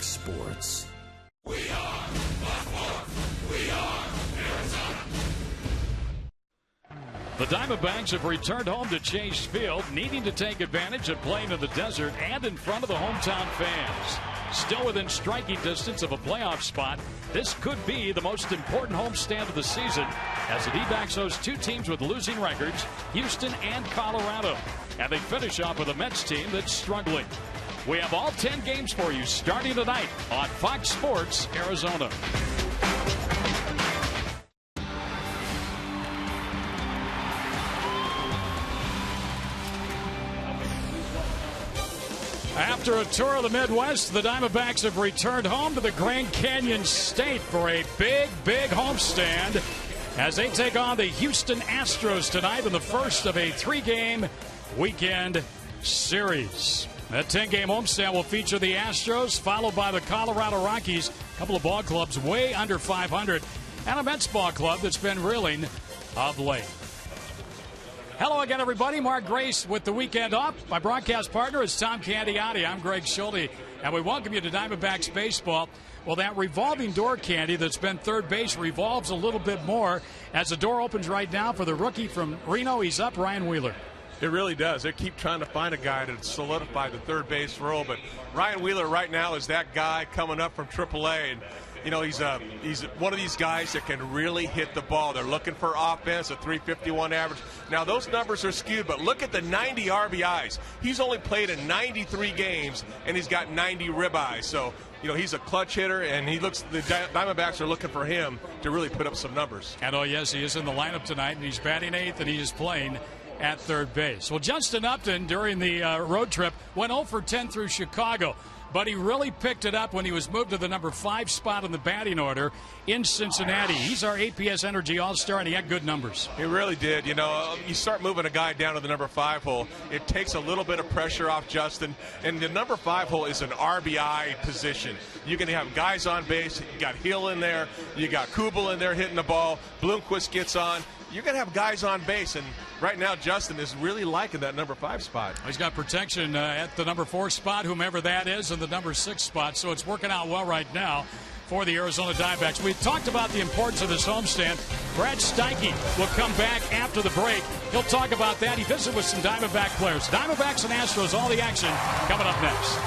Fox Sports. We are Fox. We are Arizona. The Diamondbacks have returned home to Chase Field, needing to take advantage of playing in the desert and in front of the hometown fans. Still within striking distance of a playoff spot, this could be the most important homestand of the season as the D-backs host two teams with losing records, Houston and Colorado. And they finish off with a Mets team that's struggling. We have all 10 games for you starting tonight on Fox Sports Arizona. After a tour of the Midwest, the Diamondbacks have returned home to the Grand Canyon State for a big homestand as they take on the Houston Astros tonight in the first of a 3-game weekend series. That 10-game homestand will feature the Astros, followed by the Colorado Rockies, a couple of ball clubs way under 500, and a Mets ball club that's been reeling of late. Hello again, everybody. Mark Grace with the weekend off. My broadcast partner is Tom Candiotti. I'm Greg Schulte, and we welcome you to Diamondbacks baseball. Well, that revolving door, Candy, that's been third base revolves a little bit more as the door opens right now for the rookie from Reno. He's up, Ryan Wheeler. It really does. They keep trying to find a guy to solidify the third base role, but Ryan Wheeler right now is that guy coming up from AAA, and you know, he's one of these guys that can really hit the ball. They're looking for offense, a 351 average. Now, those numbers are skewed, but look at the 90 RBIs. He's only played in 93 games, and he's got 90 ribeyes. So, you know, he's a clutch hitter, and the Diamondbacks are looking for him to really put up some numbers. And, oh, yes, he is in the lineup tonight, and he's batting eighth, and he is playing at third base. Well, Justin Upton, during the road trip, went 0 for 10 through Chicago. But he really picked it up when he was moved to the number 5 spot in the batting order in Cincinnati. He's our APS Energy All-Star, and he had good numbers. He really did. You know, you start moving a guy down to the number 5 hole, it takes a little bit of pressure off Justin. And the number 5 hole is an RBI position. You're going to have guys on base. You got Hill in there. You got Kubel in there hitting the ball. Bloomquist gets on. You're going to have guys on base, and right now Justin is really liking that number 5 spot. He's got protection at the number 4 spot, whomever that is, and the number 6 spot, so it's working out well right now for the Arizona Diamondbacks. We talked about the importance of this homestand. Brad Steiche will come back after the break. He'll talk about that. He visited with some Diamondback players. Diamondbacks and Astros, all the action coming up next.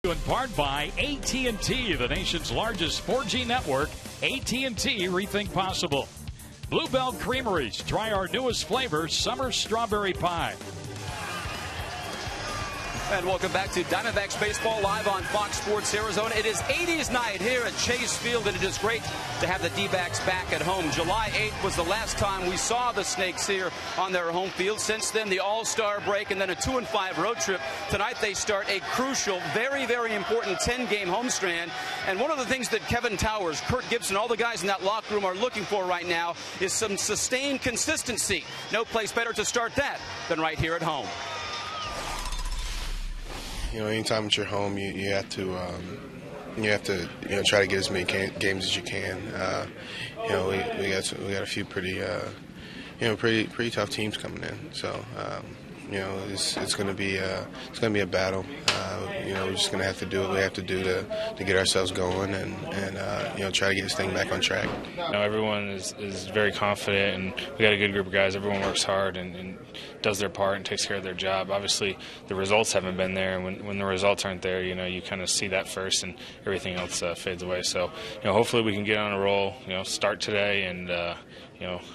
In part by AT&T, the nation's largest 4G network. AT&T, rethink possible. Bluebell Creameries, try our newest flavor, summer strawberry pie. And welcome back to Diamondbacks Baseball live on Fox Sports Arizona. It is 80s night here at Chase Field, and it is great to have the D-backs back at home. July 8th was the last time we saw the Snakes here on their home field. Since then, the All-Star break and then a 2-5 road trip. Tonight they start a crucial, very, very important 10-game homestand. And one of the things that Kevin Towers, Kurt Gibson, all the guys in that locker room are looking for right now is some sustained consistency. No place better to start that than right here at home. You know, anytime at your home, you have to try to get as many games as you can. We got a few pretty tough teams coming in. So it's going to be a battle. We're just going to have to do what we have to do to get ourselves going and try to get this thing back on track. Everyone is very confident, and we got a good group of guys. Everyone works hard and does their part and takes care of their job. Obviously, the results haven't been there, and when the results aren't there, you kind of see that first, and everything else fades away. So, hopefully we can get on a roll. Start today, and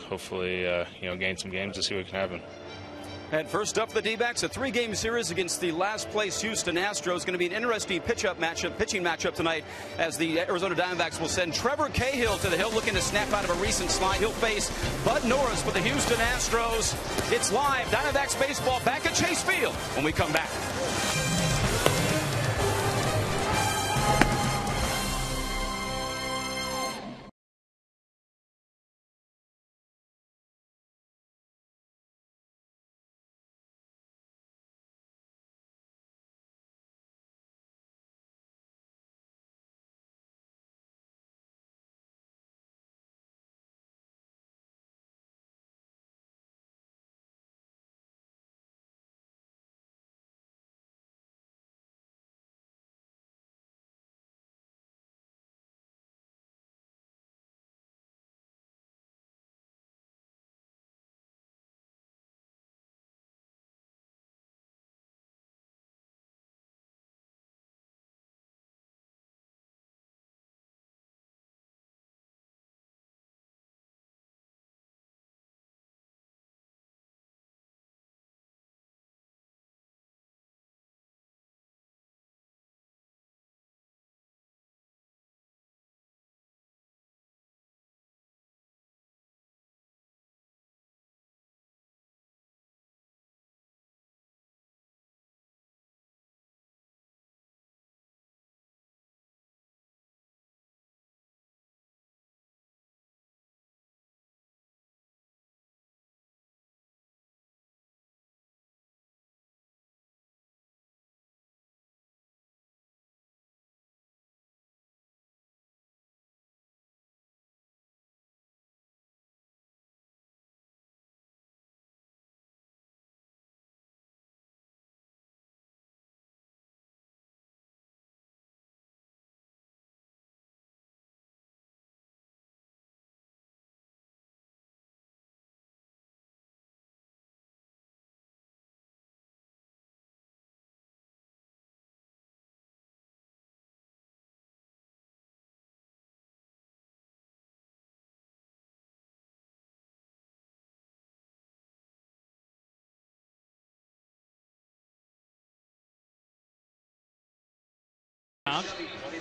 hopefully gain some games to see what can happen. And first up, the D-backs, a 3-game series against the last-place Houston Astros. Going to be an interesting pitching matchup tonight, as the Arizona Diamondbacks will send Trevor Cahill to the hill, looking to snap out of a recent slide. He'll face Bud Norris for the Houston Astros. It's live, Diamondbacks baseball back at Chase Field when we come back.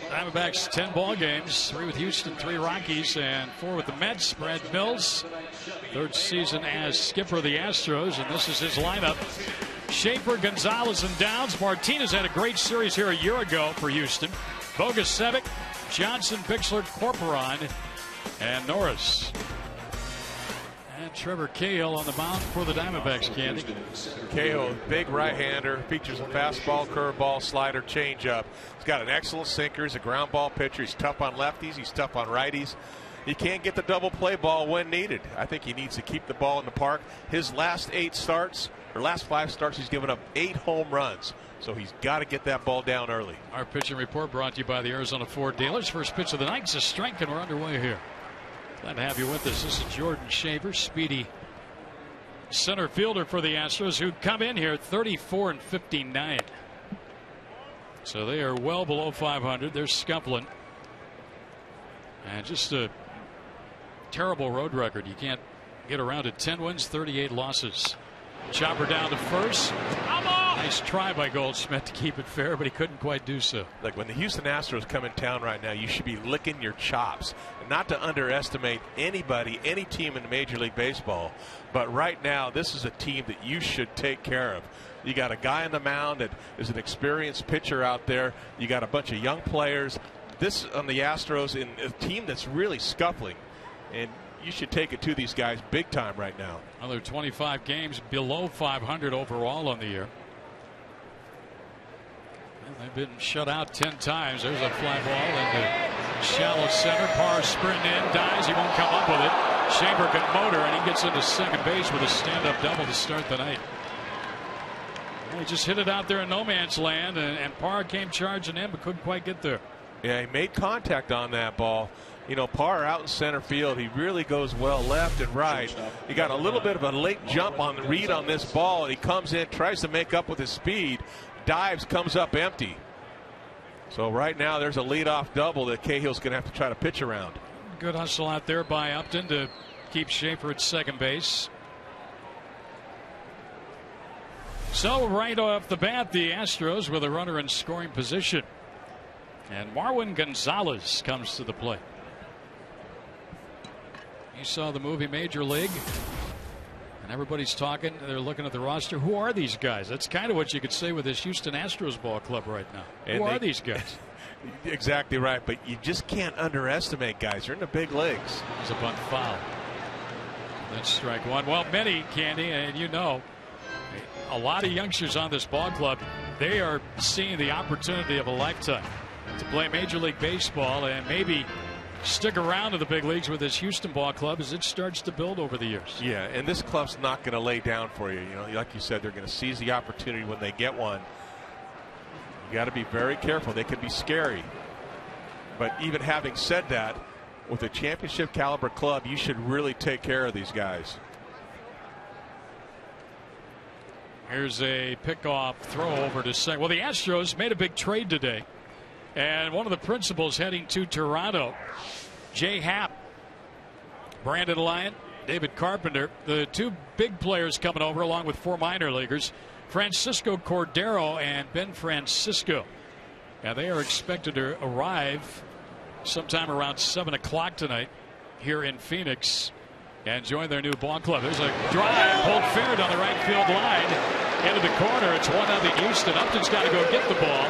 Diamondbacks 10 ball games, 3 with Houston, 3 Rockies, and 4 with the Mets. Brad Mills, third season as skipper of the Astros, and this is his lineup. Schaefer, Gonzalez, and Downs. Martinez had a great series here a year ago for Houston. Bogusevic, Johnson, Bixler, Corporon, and Norris. And Trevor Cahill on the mound for the Diamondbacks, Candy. Cahill, big right-hander, features a fastball, curveball, slider, changeup. He's got an excellent sinker. He's a ground ball pitcher. He's tough on lefties. He's tough on righties. He can't get the double play ball when needed. I think he needs to keep the ball in the park. His last 5 starts, he's given up 8 home runs. So he's got to get that ball down early. Our pitching report brought to you by the Arizona Ford dealers. First pitch of the night is a strike, and we're underway here. Glad to have you with us. This is Jordan Schaefer, speedy center fielder for the Astros, who come in here 34 and 59. So they are well below 500. They're scuffling. And just a terrible road record. You can't get around it. 10 wins, 38 losses. Chopper down to first. Nice try by Goldschmidt to keep it fair, but he couldn't quite do so. Like, when the Houston Astros come in town right now, you should be licking your chops. And not to underestimate anybody, any team in Major League Baseball, but right now this is a team that you should take care of. You got a guy on the mound that is an experienced pitcher out there. You got a bunch of young players. This on the Astros, in a team that's really scuffling, and you should take it to these guys big time right now. Another 25 games below 500 overall on the year. And they've been shut out 10 times. There's a fly ball into shallow center. Parr sprint in, dives. He won't come up with it. Schaefer can motor, and he gets into second base with a stand-up double to start the night. Well, he just hit it out there in no man's land, and Parr came charging in but couldn't quite get there. Yeah, he made contact on that ball. You know, Parr out in center field, he really goes well left and right. He got a little bit of a late jump on the read on this ball, and he comes in, tries to make up with his speed, dives, comes up empty. So right now there's a leadoff double that Cahill's going to have to try to pitch around. Good hustle out there by Upton to keep Schaefer at second base. So right off the bat, the Astros with a runner in scoring position. And Marwin Gonzalez comes to the plate. You saw the movie Major League, and everybody's talking. They're looking at the roster. Who are these guys? That's kind of what you could say with this Houston Astros ball club right now. Who are these guys? Exactly right, but you just can't underestimate guys. You're in the big leagues. It's a bunt foul. That's strike one. Well, many, Candy, and you know, a lot of youngsters on this ball club, they are seeing the opportunity of a lifetime to play Major League Baseball and maybe stick around in the big leagues with this Houston ball club as it starts to build over the years. Yeah, and this club's not going to lay down for you. You know, like you said, they're going to seize the opportunity when they get one. You got to be very careful. They can be scary. But even having said that, with a championship caliber club, you should really take care of these guys. Here's a pickoff throw over to second. Well, the Astros made a big trade today. And one of the principals heading to Toronto, Jay Happ, Brandon Lyon, David Carpenter, the two big players coming over along with 4 minor leaguers, Francisco Cordero and Ben Francisco. And they are expected to arrive sometime around 7 o'clock tonight here in Phoenix and join their new ball club. There's a drive pulled fair down the right field line into the corner. It's 1-0 Houston. Upton's got to go get the ball.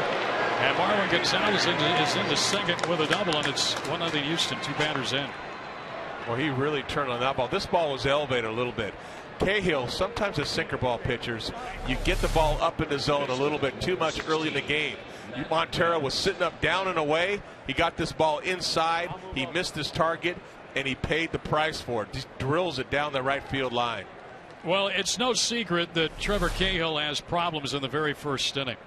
And Marwin Gonzalez is in the second with a double, and it's 1-0 Houston. 2 batters in. Well, he really turned on that ball. This ball was elevated a little bit. Cahill, sometimes as sinker ball pitchers, you get the ball up in the zone a little bit too much early in the game. Montero was sitting up down and away. He got this ball inside. He missed his target, and he paid the price for it. Just drills it down the right field line. Well, it's no secret that Trevor Cahill has problems in the very first inning.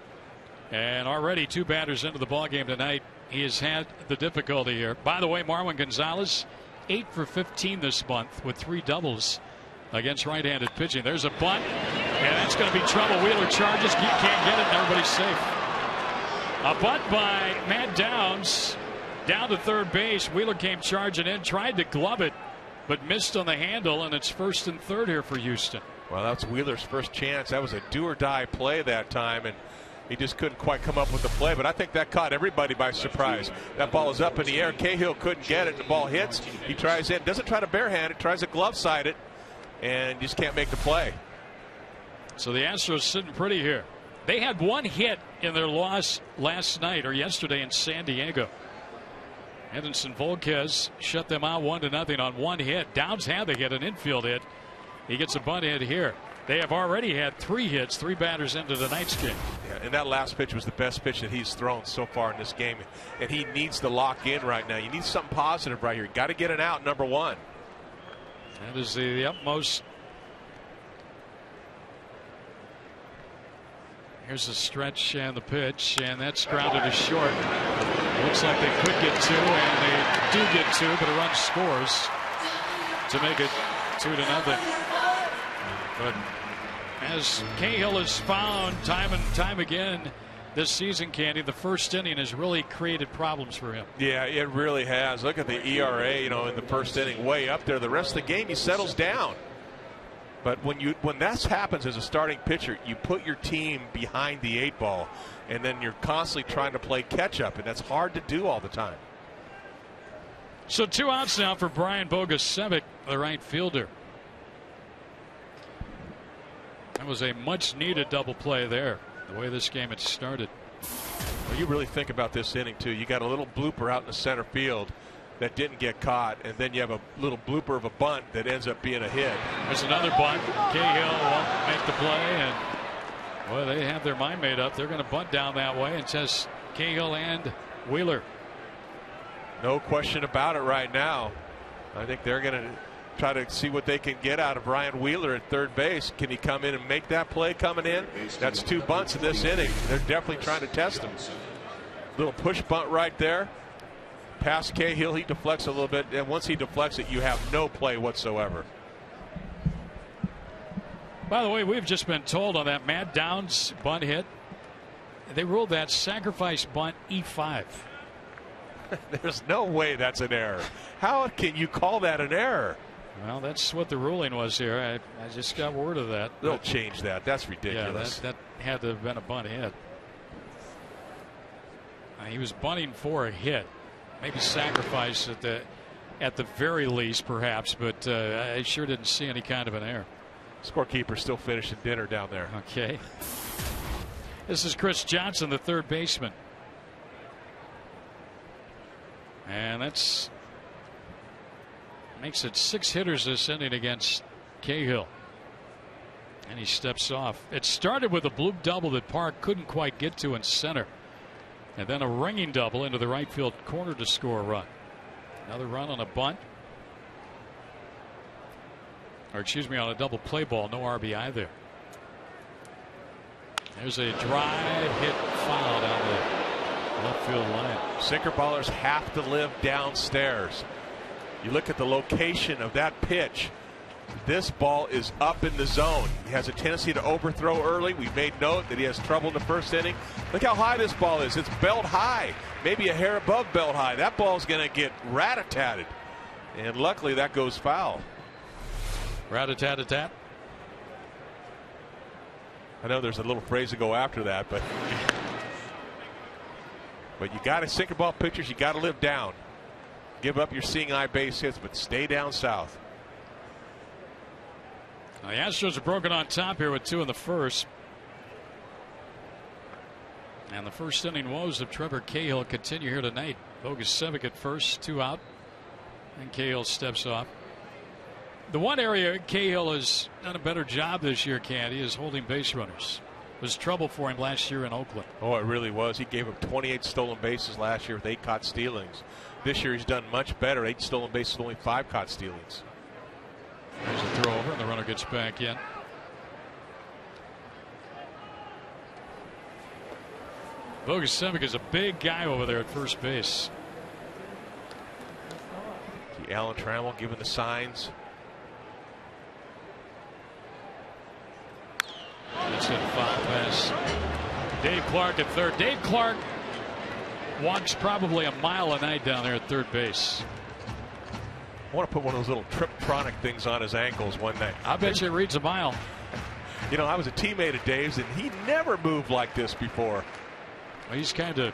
And already 2 batters into the ballgame tonight, he has had the difficulty here. By the way, Marwin Gonzalez, 8 for 15 this month with 3 doubles against right-handed pitching. There's a bunt, and that's going to be trouble. Wheeler charges, can't get it, and everybody's safe. A bunt by Matt Downs down to third base. Wheeler came charging in, tried to glove it, but missed on the handle, and it's 1st and 3rd here for Houston. Well, that's Wheeler's first chance. That was a do-or-die play that time, and he just couldn't quite come up with the play, but I think that caught everybody by surprise. That ball is up in the air. Cahill couldn't get it. The ball hits. He tries in. Doesn't try to barehand it. Tries to glove side it, and just can't make the play. So the Astros sitting pretty here. They had 1 hit in their loss last night or yesterday in San Diego. Edinson Volquez shut them out 1-0 on 1 hit. Downs had the hit, an infield hit. He gets a bunt hit here. They have already had 3 hits, 3 batters into tonight's game. Yeah, and that last pitch was the best pitch that he's thrown so far in this game. And he needs to lock in right now. You need something positive right here. Got to get it out, number 1. That is the utmost. Here's the stretch and the pitch, and that's grounded to short. It looks like they could get 2, and they do get 2, but a run scores to make it 2-0. But as Cahill has found time and time again, this season, Candy. The first inning has really created problems for him. Yeah, it really has. Look at the ERA, in the first inning, way up there. The rest of the game, he settles down. But when that happens as a starting pitcher, you put your team behind the 8 ball, and then you're constantly trying to play catch up, and that's hard to do all the time. So 2 outs now for Brian Bogusevic, the right fielder. That was a much needed double play there, the way this game had started. Well, you really think about this inning too. You got a little blooper out in the center field that didn't get caught, and then you have a little blooper of a bunt that ends up being a hit. There's another bunt. Cahill won't make the play, and boy, they have their mind made up. They're going to bunt down that way and test Cahill and Wheeler. No question about it right now. I think they're going to try to see what they can get out of Ryan Wheeler at third base. Can he come in and make that play coming in? That's 2 bunts in this inning. They're definitely trying to test him. Little push bunt right there. Past Cahill, he deflects a little bit, and once he deflects it, you have no play whatsoever. By the way, we've just been told on that Matt Downs bunt hit, they ruled that sacrifice bunt E5. There's no way that's an error. How can you call that an error? Well, that's what the ruling was here. I just got word of that. They'll change that. That's ridiculous. Yeah, that had to have been a bunt hit. He was bunting for a hit, maybe sacrifice at the very least, perhaps. But I sure didn't see any kind of an error. Scorekeeper still finishing dinner down there. Okay. This is Chris Johnson, the third baseman. And that's makes it 6 hitters this inning against Cahill. And he steps off. It started with a bloop double that Park couldn't quite get to in center. And then a ringing double into the right field corner to score a run. Another run on a bunt. Or excuse me, on a double play ball. No RBI there. There's a drive hit foul down the left field line. Sinker ballers have to live downstairs. You look at the location of that pitch. This ball is up in the zone. He has a tendency to overthrow early. We made note that he has trouble in the first inning. Look how high this ball is. It's belt high, maybe a hair above belt high. That ball's going to get rat-a-tatted. And luckily that goes foul. Rat-a-tat-a-tat. I know there's a little phrase to go after that, but you got to sinker ball pitchers. You got to live down. Give up your seeing eye base hits, but stay down south. Now, the Astros are broken on top here with 2 in the first. And the first inning woes of Trevor Cahill continue here tonight. Bogusevic at first, 2 out. And Cahill steps off. The one area Cahill has done a better job this year, Candy, is holding base runners. It was trouble for him last year in Oakland. Oh, it really was. He gave up 28 stolen bases last year with 8 caught stealings. This year he's done much better. 8 stolen bases, only 5 caught stealings. There's a throw over, and the runner gets back in. Bogusevic is a big guy over there at first base. See Alan Trammell giving the signs. That's a foul pass. Dave Clark at third. Dave Clark walks probably a mile a night down there at third base. I want to put one of those little Triptronic things on his ankles one night. I bet you it reads a mile. You know, I was a teammate of Dave's, and he never moved like this before. Well, he's kind of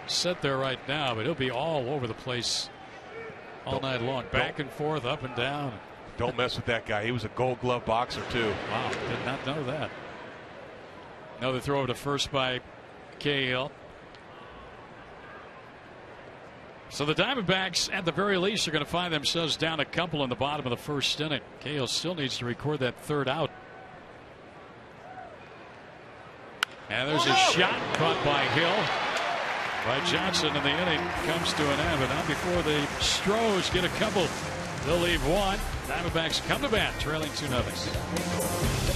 set there right now, but he'll be all over the place all night long. Back and forth, up and down. Don't mess with that guy. He was a Gold Glove boxer, too. Wow, did not know that. Another throw to first by Cahill. So the Diamondbacks, at the very least, are going to find themselves down a couple in the bottom of the first inning. Cahill still needs to record that third out. And there's a shot caught by Hill. By Johnson, and the inning comes to an end. But not before the Astros get a couple. They'll leave one. Diamondbacks come to bat, trailing 2-0.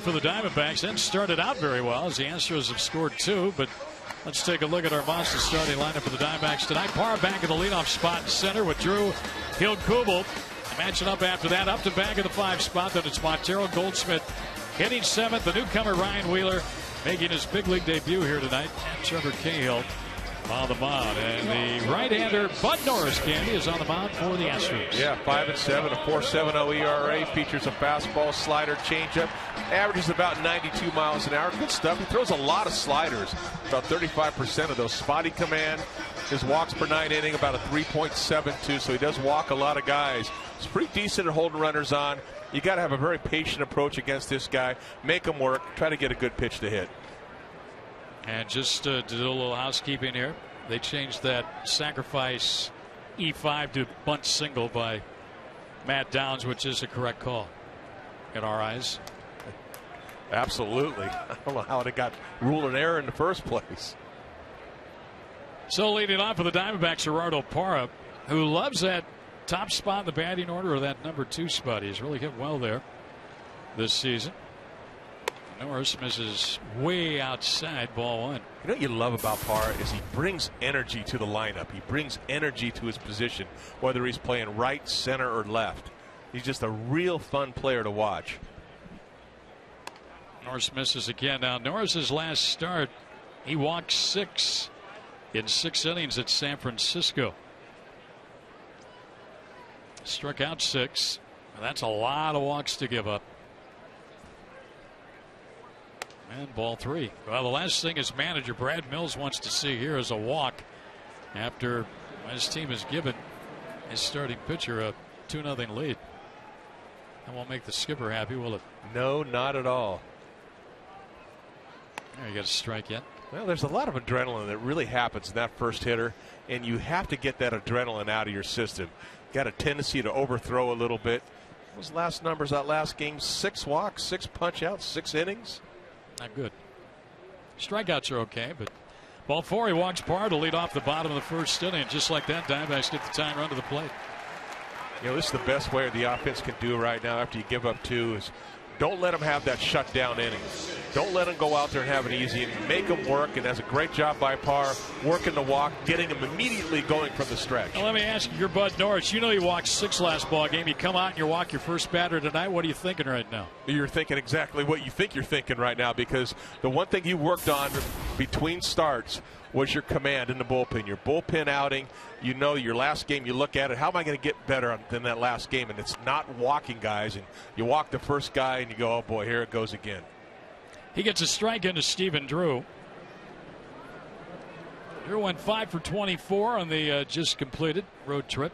for the Diamondbacks. Then started out very well as the Astros have scored 2. But let's take a look at our Boston starting lineup for the Diamondbacks tonight. Parr back in the leadoff spot in center with Drew Hill-Kubel. Matching up after that, up to back in the 5 spot. Then it's Montero Goldschmidt hitting 7th. The newcomer Ryan Wheeler making his big league debut here tonight. And Trevor Cahill on the mound. And the right-hander Bud Norris, Candy, is on the mound for the Astros. Yeah, 5-7, a 4.70 ERA. Features a fastball, slider, changeup. Averages about 92 miles an hour. Good stuff. He throws a lot of sliders. About 35% of those. Spotty command. His walks per 9 inning about a 3.72, so he does walk a lot of guys. He's pretty decent at holding runners on. You got to have a very patient approach against this guy. Make him work. Try to get a good pitch to hit. And just to do a little housekeeping here, they changed that sacrifice E5 to bunt single by Matt Downs, which is a correct call in our eyes. Absolutely. I don't know how it got ruled an error in the first place. So leading off for the Diamondbacks, Gerardo Parra, who loves that top spot in the batting order, or that number 2 spot. He's really hit well there this season. Norris misses way outside, ball 1. You know what you love about Parra is he brings energy to the lineup. He brings energy to his position, whether he's playing right, center, or left. He's just a real fun player to watch. Norris misses again. Now, Norris's last start, he walked 6 in 6 innings at San Francisco. Struck out 6. That's a lot of walks to give up. And ball 3. Well, the last thing his manager Brad Mills wants to see here is a walk after his team has given his starting pitcher a 2-0 lead. That won't make the skipper happy, will it? No, not at all. There, you got a strike yet. Well, there's a lot of adrenaline that really happens in that first hitter, and you have to get that adrenaline out of your system. Got a tendency to overthrow a little bit. Those last numbers that last game: 6 walks, 6 punch outs, 6 innings. Not good. Strikeouts are okay, but ball 4, he walks Parr to lead off the bottom of the first inning. Just like that, Diamondbacks get the tying run to the plate. You know, this is the best way the offense can do right now after you give up 2 is don't let them have that shutdown inning. Don't let them go out there and have an easy inning. Make them work, and that's a great job by Parr, working the walk, getting them immediately going from the stretch. Now, let me ask you, you're Bud Norris. You know you walked 6 last ball game. You come out and you walk your first batter tonight. What are you thinking right now? You're thinking exactly what you think you're thinking right now, because the one thing you worked on between starts was your command in the bullpen, your bullpen outing. You know, your last game, you look at it, how am I going to get better than that last game? And it's not walking guys. And you walk the first guy and you go, oh boy, here it goes again. He gets a strike into Stephen Drew. Drew went 5 for 24 on the just completed road trip.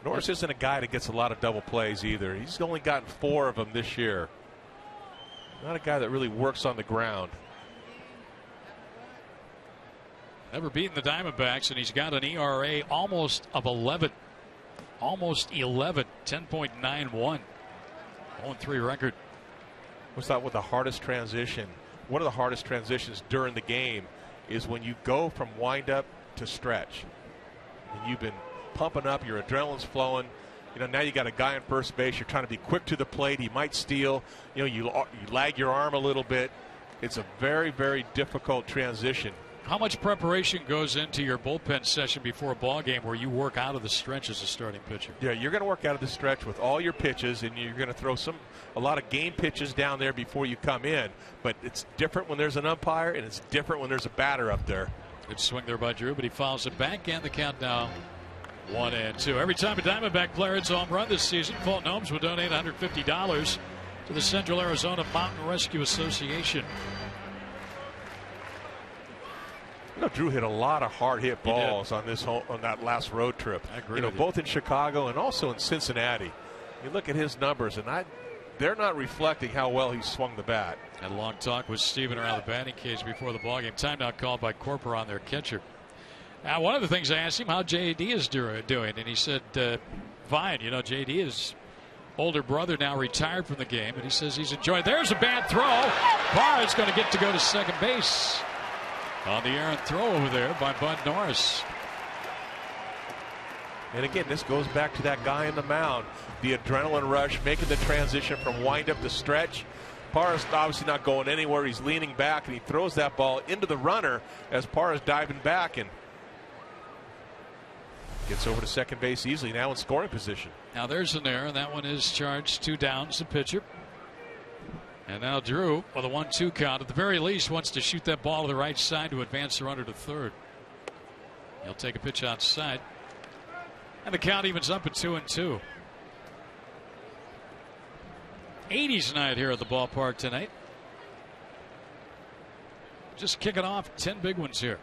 Norris isn't a guy that gets a lot of double plays either. He's only gotten 4 of them this year. Not a guy that really works on the ground. Never beaten the Diamondbacks, and he's got an ERA almost of 11. Almost 11, 10.91. 0-3 record. What's that with the hardest transition? One of the hardest transitions during the game is when you go from windup to stretch. And you've been pumping up, your adrenaline's flowing. You know, now you got a guy on first base. You're trying to be quick to the plate. He might steal. You know, you lag your arm a little bit. It's a very, very difficult transition. How much preparation goes into your bullpen session before a ball game where you work out of the stretch as a starting pitcher? Yeah, you're going to work out of the stretch with all your pitches, and you're going to throw a lot of game pitches down there before you come in. But it's different when there's an umpire, and it's different when there's a batter up there. Good swing there by Drew, but he fouls it back, and the count now 1-2. Every time a Diamondback player hits a home run this season, Fulton Holmes will donate $150 to the Central Arizona Mountain Rescue Association. You know, Drew hit a lot of hard-hit balls on that last road trip. I agree. You know, both in Chicago and also in Cincinnati. You look at his numbers, and they're not reflecting how well he swung the bat. Had a long talk with Steven around the batting cage before the ballgame. Timeout called by Corper on their catcher. Now, one of the things I asked him how JD is doing, and he said, fine. You know, JD is older brother now retired from the game, and he says he's enjoying. There's a bad throw. Parr is going to get to go to second base. On the errant throw over there by Bud Norris. And again, this goes back to that guy in the mound. The adrenaline rush, making the transition from windup to stretch. Parra's obviously not going anywhere. He's leaning back, and he throws that ball into the runner as Parra's diving back and gets over to second base easily, now in scoring position. Now there's an error, and that one is charged. 2 downs, the pitcher. And now Drew, with a 1-2 count, at the very least, wants to shoot that ball to the right side to advance the runner to third. He'll take a pitch outside. And the count evens up at 2-2. 80s night here at the ballpark tonight. Just kicking off 10 big ones here.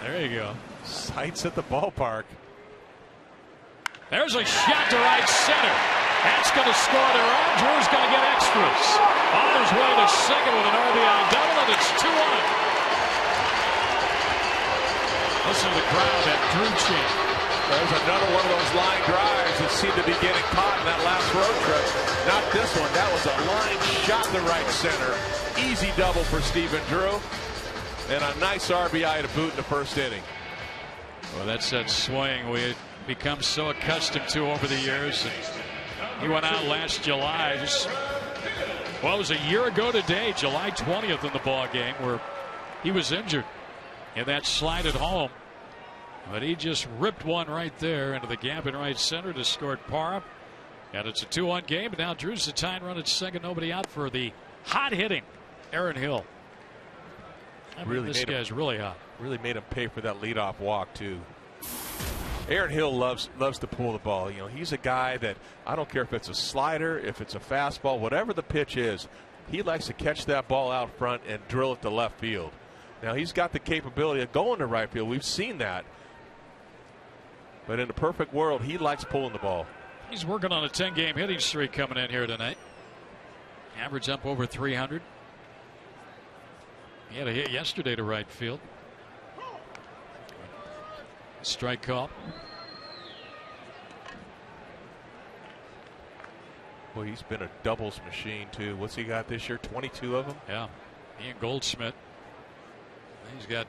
There you go. Sights at the ballpark. There's a shot to right center. That's going to score their own. Drew's going to get extras. On his way to second with an RBI double, and it's 2-1. Listen to the crowd at Drew chant. There's another one of those line drives that seemed to be getting caught in that last road trip. Not this one. That was a line shot to right center. Easy double for Stephen Drew. And a nice RBI to boot in the first inning. Well, that's that swing we had become so accustomed to over the years. And he went out last July. Well, it was a year ago today, July 20th in the ball game, where he was injured in that slide at home. But he just ripped one right there into the gap in right center to score Parra. And it's a 2-1 game. And now Drew's the tying run at second. Nobody out for the hot hitting Aaron Hill. This guy's really hot. Really made him pay for that leadoff walk, too. Aaron Hill loves to pull the ball. You know, he's a guy that, I don't care if it's a slider, if it's a fastball, whatever the pitch is, he likes to catch that ball out front and drill it to left field. Now, he's got the capability of going to right field. We've seen that. But in a perfect world, he likes pulling the ball. He's working on a 10-game hitting streak coming in here tonight. Average up over 300. He had a hit yesterday to right field. Strike call. Well, he's been a doubles machine, too. What's he got this year? 22 of them? Yeah. Ian Goldschmidt. He's got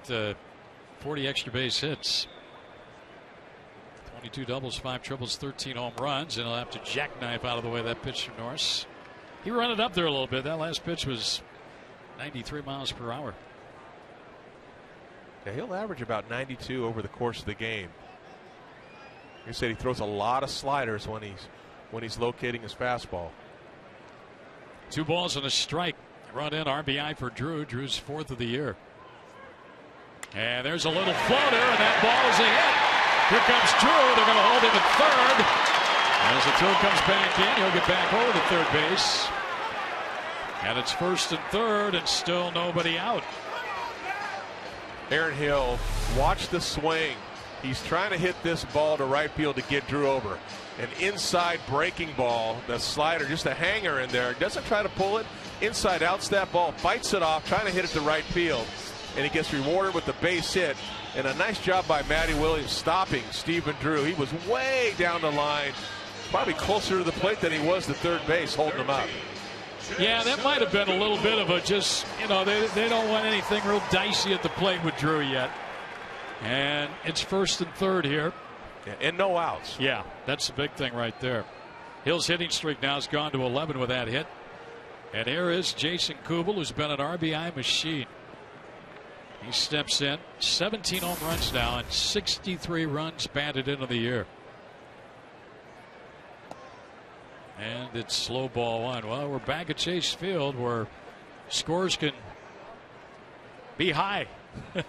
40 extra base hits. 22 doubles, 5 triples, 13 home runs, and he'll have to jackknife out of the way of that pitch from Norris. He ran it up there a little bit. That last pitch was 93 miles per hour. Yeah, he'll average about 92 over the course of the game. Like I said, he throws a lot of sliders when he's locating his fastball. 2 balls and a strike. Run in RBI for Drew. Drew's 4th of the year. And there's a little floater, and that ball is a hit. Here comes Drew. They're going to hold him at third. As the throw comes back in, he'll get back over to third base. And it's 1st and 3rd, and still nobody out. Aaron Hill, watch the swing. He's trying to hit this ball to right field to get Drew over. An inside breaking ball, the slider, just a hanger in there. Doesn't try to pull it. Inside outs that ball, fights it off, trying to hit it to right field. And he gets rewarded with the base hit. And a nice job by Matty Williams stopping Stephen Drew. He was way down the line, probably closer to the plate than he was to third base, holding him up. Yeah, that might have been a little bit of a just, you know, they don't want anything real dicey at the plate with Drew yet. And it's 1st and 3rd here. Yeah, and no outs. Yeah, that's the big thing right there. Hill's hitting streak now has gone to 11 with that hit. And here is Jason Kubel, who's been an RBI machine. He steps in, 17 home runs now and 63 runs batted into the year. And it's slow ball 1. Well, we're back at Chase Field where scores can be high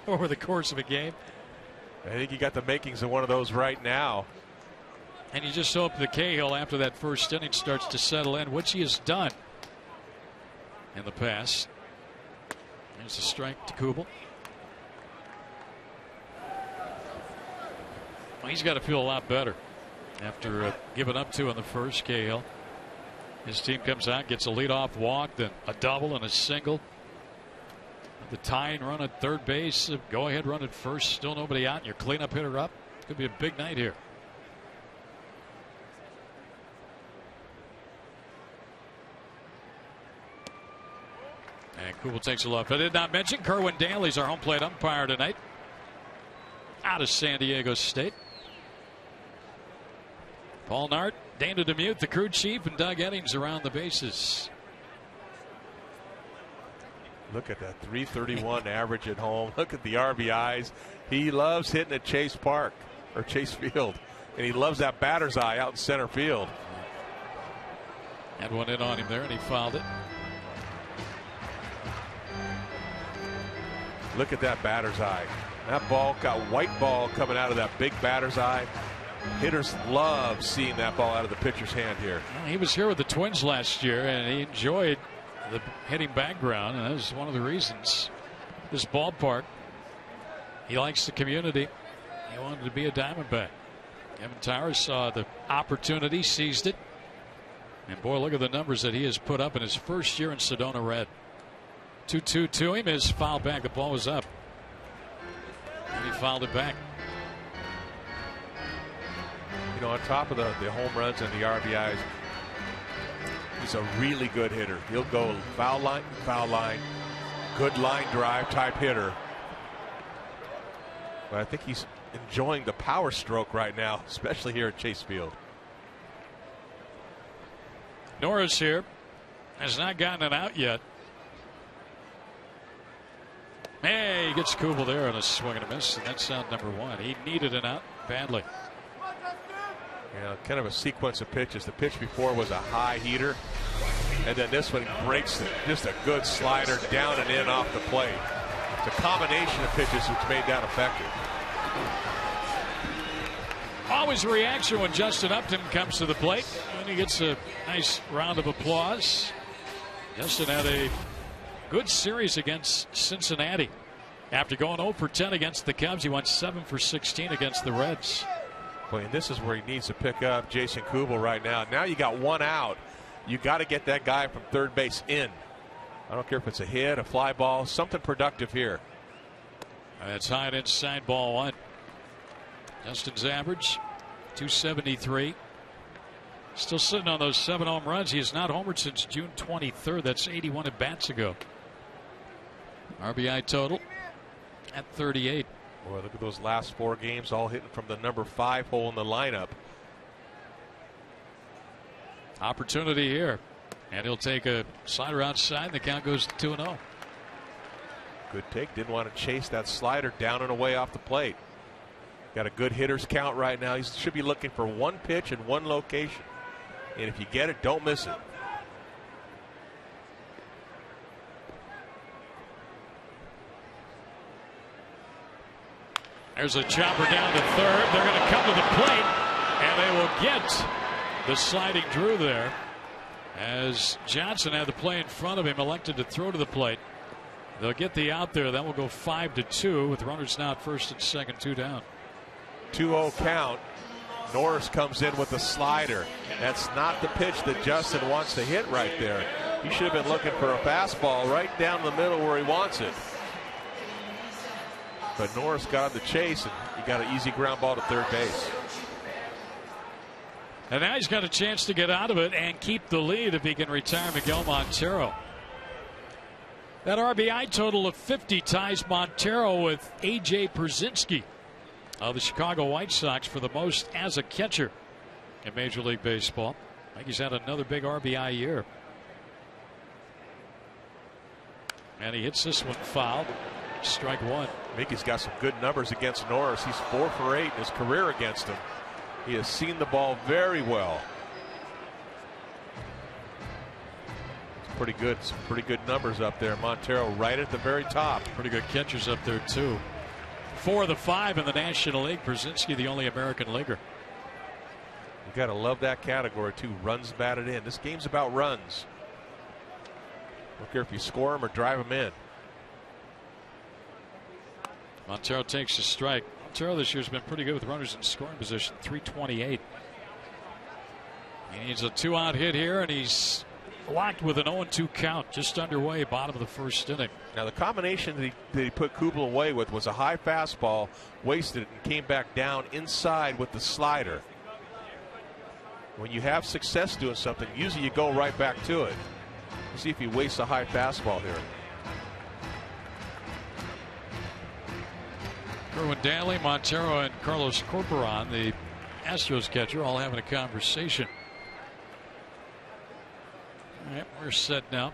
over the course of a game. I think you got the makings of one of those right now. And you just hope that Cahill, after that first inning, starts to settle in, which he has done in the past. There's a strike to Kubel. Well, he's got to feel a lot better after giving up 2 in the first. Cahill. His team comes out, gets a leadoff walk, then a double and a single. The tying run at third base, go ahead run at first, still nobody out, and your cleanup hitter up. Could be a big night here. And Kubel takes a look. I did not mention Kerwin Daly's our home plate umpire tonight, out of San Diego State. Paul Nart Dana DeMute, the crew chief, and Doug Eddings around the bases. Look at that 331 average at home. Look at the RBIs. He loves hitting at Chase Park or Chase Field, and he loves that batter's eye out in center field. Had one in on him there, and he fouled it. Look at that batter's eye. That ball got white ball coming out of that big batter's eye. Hitters love seeing that ball out of the pitcher's hand here. Well, he was here with the Twins last year, and he enjoyed the hitting background, and that was one of the reasons. This ballpark, he likes the community. He wanted to be a Diamondback. Kevin Towers saw the opportunity, seized it, and boy, look at the numbers that he has put up in his first year in Sedona Red. 2-2 to him is fouled back. The ball was up, and he fouled it back. You know, on top of the home runs and the RBIs, he's a really good hitter. He'll go foul line, good line drive type hitter. But I think he's enjoying the power stroke right now, especially here at Chase Field. Norris here has not gotten it out yet. Hey, he gets Kubel there on a swing and a miss, and that's out number one. He needed an out badly. Yeah, kind of a sequence of pitches. The pitch before was a high heater, and then this one breaks it. Just a good slider down and in off the plate. It's a combination of pitches which made that effective. Always a reaction when Justin Upton comes to the plate, and he gets a nice round of applause. Justin had a good series against Cincinnati. After going 0 for 10 against the Cubs, he went 7 for 16 against the Reds. Boy, and this is where he needs to pick up Jason Kubel right now. Now you got one out. You got to get that guy from third base in. I don't care if it's a hit, a fly ball, something productive here. That's high and inside, ball one. Justin's average, 273. Still sitting on those 7 home runs. He has not homered since June 23rd. That's 81 at bats ago. RBI total at 38. Boy, look at those last 4 games, all hitting from the number 5 hole in the lineup. Opportunity here, and he'll take a slider outside, and the count goes to 2-0. Good take. Didn't want to chase that slider down and away off the plate. Got a good hitter's count right now. He should be looking for one pitch in one location, and if you get it, don't miss it. There's a chopper down to third. They're going to come to the plate, and they will get the sliding Drew there, as Johnson had the play in front of him, elected to throw to the plate. They'll get the out there. That will go 5-2 with runners now at first and second, 2 down. 2-0 count. Norris comes in with the slider. That's not the pitch that Justin wants to hit right there. He should have been looking for a fastball right down the middle where he wants it. But Norris got on the chase, and he got an easy ground ball to third base. And now he's got a chance to get out of it and keep the lead if he can retire Miguel Montero. That RBI total of 50 ties Montero with A.J. Pierzynski of the Chicago White Sox for the most as a catcher in Major League Baseball. I think he's had another big RBI year. And he hits this one foul. Strike one. Mickey's got some good numbers against Norris. He's 4 for 8 in his career against him. He has seen the ball very well. It's pretty good. Some pretty good numbers up there. Montero right at the very top. Pretty good catchers up there too. 4 of the 5 in the National League. Pierzynski, the only American leaguer. You got to love that category too. Runs batted in. This game's about runs. Don't care if you score them or drive them in. Montero takes a strike. Montero this year has been pretty good with runners in scoring position, 328. He needs a 2-out hit here, and he's locked with an 0-2 count, just underway, bottom of the first inning. Now the combination that he put Kubel away with was a high fastball, wasted it, and came back down inside with the slider. When you have success doing something, usually you go right back to it. Let's see if he wastes a high fastball here. Kerwin Daly, Montero, and Carlos Corporon, the Astros catcher, all having a conversation. We're set now.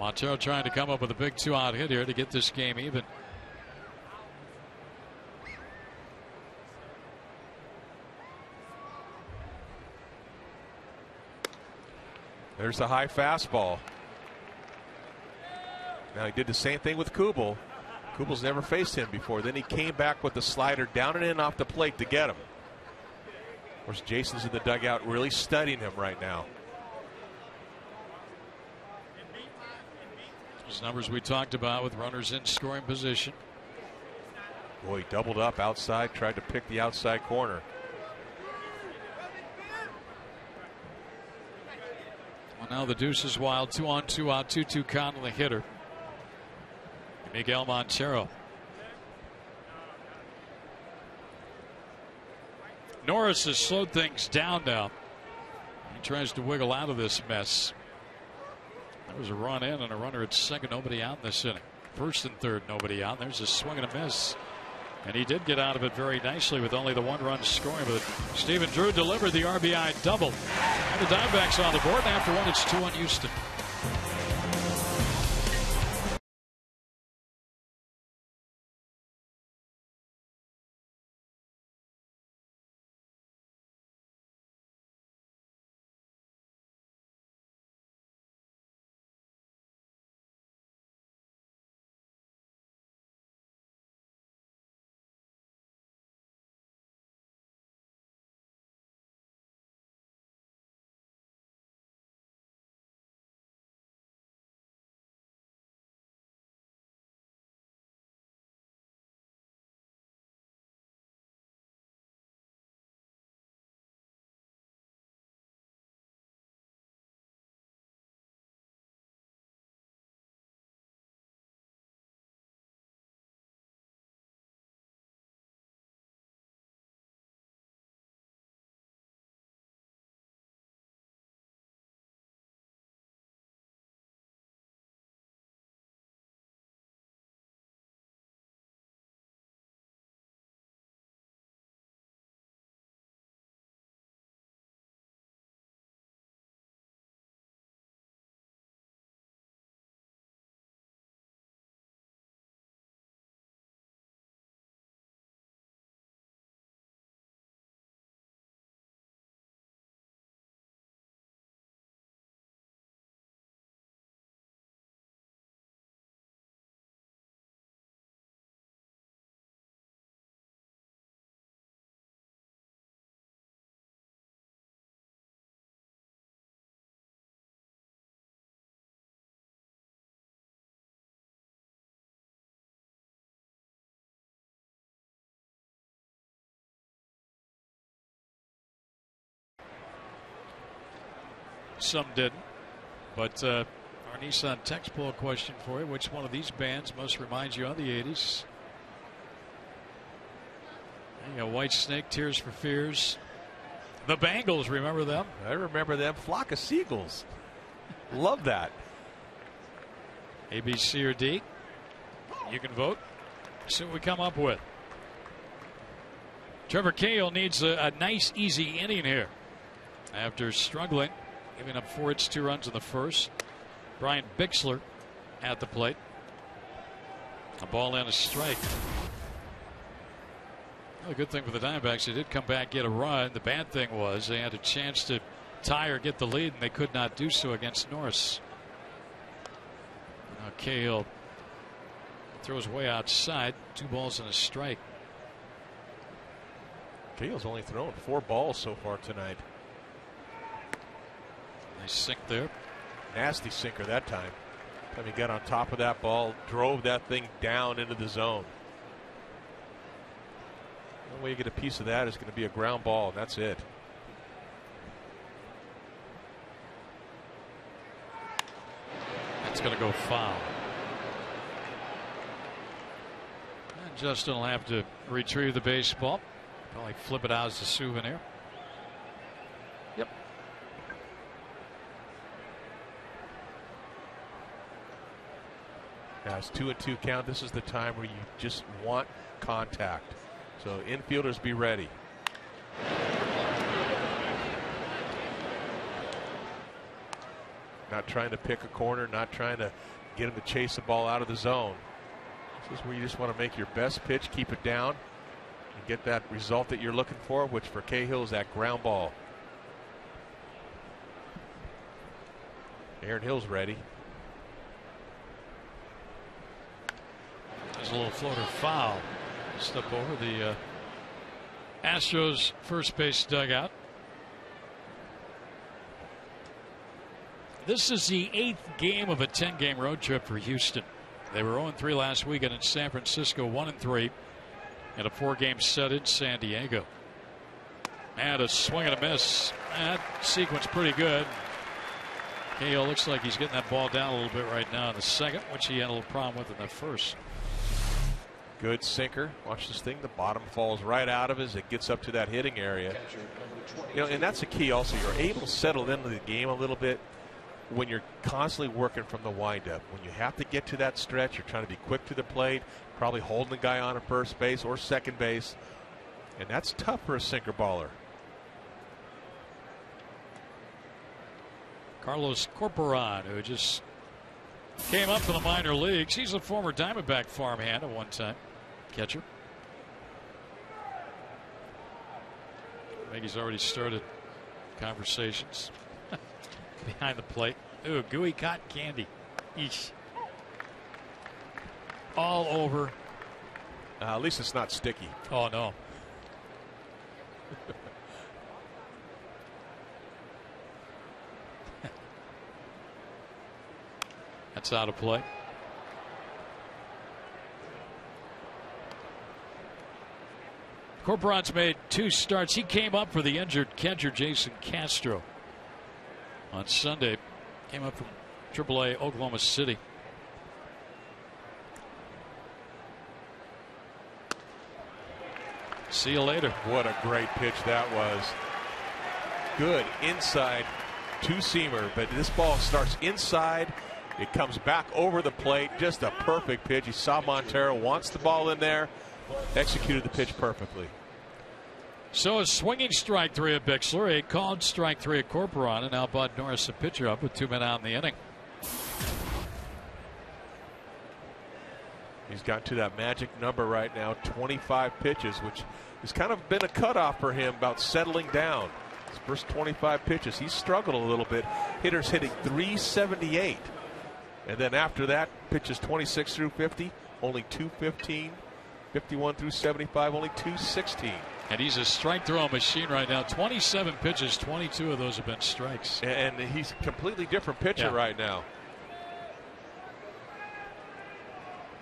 Montero trying to come up with a big 2-out hit here to get this game even. There's the high fastball. Now he did the same thing with Kubel. Kubel's never faced him before. Then he came back with the slider down and in off the plate to get him. Of course, Jason's in the dugout really studying him right now. Those numbers we talked about with runners in scoring position. Boy, he doubled up outside, tried to pick the outside corner. Well, now the deuce is wild. 2-on, 2-out, 2-2 count on the hitter. Miguel Montero. Norris has slowed things down now. He tries to wiggle out of this mess. There was a run in and a runner at second, nobody out in this inning. First and third, nobody out. There's a swing and a miss. And he did get out of it very nicely with only the 1 run scoring. But Stephen Drew delivered the RBI double. And the Diamondbacks on the board. And after one, it's 2-1 Houston. Some didn't. But our Nissan text poll question for you. Which one of these bands most reminds you of the 80s? You got White Snake, Tears for Fears. The Bangles, remember them? I remember them. Flock of Seagulls. Love that. A, B, C, or D. You can vote. See what we come up with. Trevor Cahill needs a nice, easy inning here after struggling, giving up 4 hits, 2 runs in the first. Brian Bixler at the plate. A ball and a strike. Well, the good thing for the Diamondbacks, they did come back, get a run. The bad thing was they had a chance to tie or get the lead, and they could not do so against Norris. Now Cahill throws way outside. 2 balls and a strike. Cahill's only thrown 4 balls so far tonight. Nice sink there. Nasty sinker that time. He got on top of that ball, drove that thing down into the zone. The only way you get a piece of that is going to be a ground ball, and that's it. That's going to go foul. And Justin will have to retrieve the baseball. Probably flip it out as a souvenir. Yep. Now it's 2-2 count. This is the time where you just want contact. So infielders, be ready. Not trying to pick a corner, not trying to get him to chase the ball out of the zone. This is where you just want to make your best pitch, keep it down, and get that result that you're looking for, which for Cahill is that ground ball. Aaron Hill's ready. There's a little floater foul. Step over the Astros first base dugout. This is the 8th game of a 10-game road trip for Houston. They were 0-3 last weekend in San Francisco, 1-3, and a 4-game set in San Diego. And a swing and a miss. That sequence pretty good. Cahill looks like he's getting that ball down a little bit right now in the second, which he had a little problem with in the first. Good sinker. Watch this thing. The bottom falls right out of it as it gets up to that hitting area. You know, and that's the key also. You're able to settle into the game a little bit when you're constantly working from the windup. When you have to get to that stretch, you're trying to be quick to the plate, probably holding the guy on at first base or second base. And that's tough for a sinker baller. Carlos Corporan, who just came up from the minor leagues. He's a former Diamondback farmhand at one time. Catcher. I think he's already started conversations behind the plate. Ooh, gooey cotton candy. Eesh. All over. At least it's not sticky. Oh, no. That's out of play. Corporan's made 2 starts. He came up for the injured catcher Jason Castro on Sunday. Came up from AAA Oklahoma City. See you later. What a great pitch that was. Good inside two-seamer, but this ball starts inside. It comes back over the plate. Just a perfect pitch. You saw Montero wants the ball in there. Executed the pitch perfectly. So a swinging strike 3 at Bixler, a called strike 3 at Corporan, and now Bud Norris, a pitcher, up with 2 men out in the inning. He's got to that magic number right now, 25 pitches, which has kind of been a cutoff for him about settling down. His first 25 pitches, he's struggled a little bit. Hitters hitting .378. And then after that, pitches 26 through 50, only 215. 51 through 75, only 216. And he's a strike throw machine right now. 27 pitches, 22 of those have been strikes. And he's a completely different pitcher right now.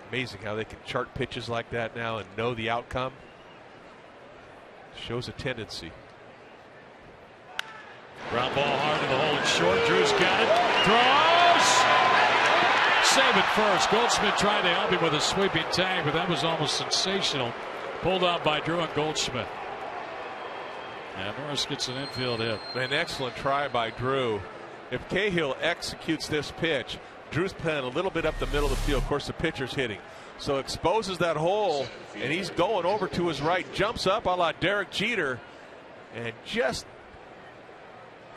Amazing how they can chart pitches like that now and know the outcome. Shows a tendency. Ground ball hard to the hole and short. Drew's got it. Throws! Save it first. Goldschmidt tried to help him with a sweeping tag, but that was almost sensational. Pulled out by Drew and Goldschmidt. And Norris gets an infield hit. An excellent try by Drew. If Cahill executes this pitch, Drew's playing a little bit up the middle of the field. Of course, the pitcher's hitting. So exposes that hole, and he's going over to his right. Jumps up a la Derek Jeter, and just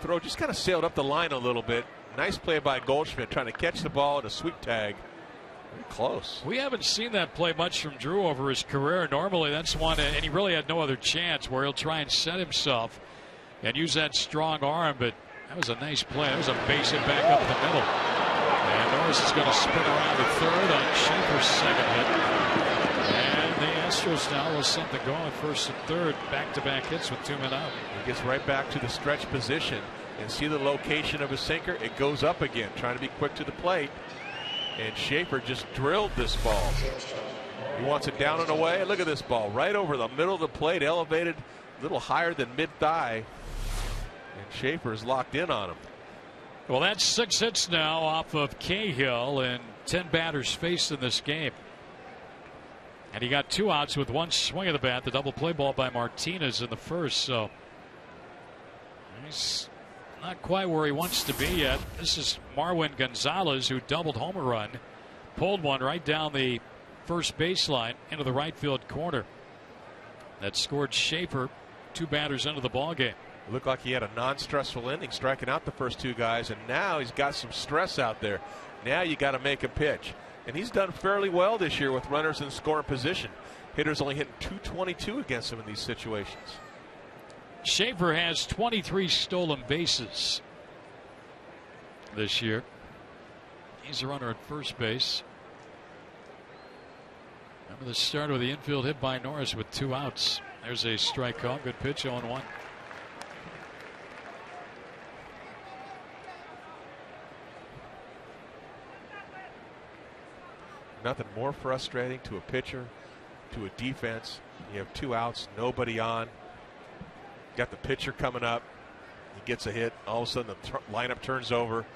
kind of sailed up the line a little bit. Nice play by Goldschmidt, trying to catch the ball at a sweep tag. Very close. We haven't seen that play much from Drew over his career. Normally that's one, and he really had no other chance, where he'll try and set himself and use that strong arm, but that was a nice play. That was a base hit back up the middle. And Norris is going to spin around to third on Schaefer's second hit. And the Astros now with something going, first and third, back-to-back hits with 2 men out. He gets right back to the stretch position. And see the location of his sinker. It goes up again, trying to be quick to the plate. And Schaefer just drilled this ball. He wants it down and away. Look at this ball, right over the middle of the plate, elevated a little higher than mid-thigh. And Schaefer is locked in on him. Well, that's 6 hits now off of Cahill and 10 batters faced in this game. And he got 2 outs with 1 swing of the bat, the double play ball by Martinez in the first. So he's not quite where he wants to be yet. This is Marwin Gonzalez, who doubled home run, pulled one right down the first baseline into the right field corner. That scored Schaefer 2 batters into the ball game. It looked like he had a non-stressful inning, striking out the first 2 guys, and now he's got some stress out there. Now you got to make a pitch. And he's done fairly well this year with runners in scoring position. Hitters only hitting .222 against him in these situations. Schaefer has 23 stolen bases this year. He's a runner at first base. Remember the start of the infield hit by Norris with 2 outs. There's a strike call. Good pitch, 0-1. Nothing more frustrating to a pitcher, to a defense. You have 2 outs, nobody on. Got the pitcher coming up. He gets a hit. All of a sudden the lineup turns over.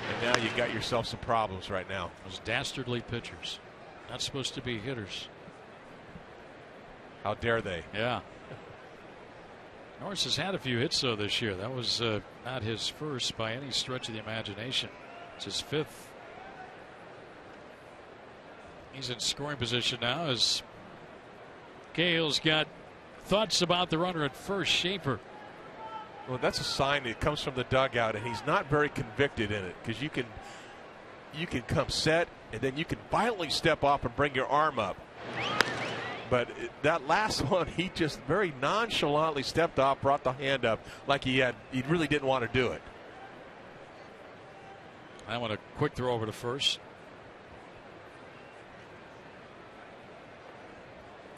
And now you got yourself some problems right now. Those dastardly pitchers. Not supposed to be hitters. How dare they? Yeah. Norris has had a few hits though this year. That was not his first by any stretch of the imagination. It's his 5th. He's in scoring position now as Cahill's got thoughts about the runner at first, Schaefer. Well, that's a sign that comes from the dugout, and he's not very convicted in it, because you can come set and then you can violently step off and bring your arm up. But that last one, he just very nonchalantly stepped off, brought the hand up like he really didn't want to do it. I want a quick throw over to first.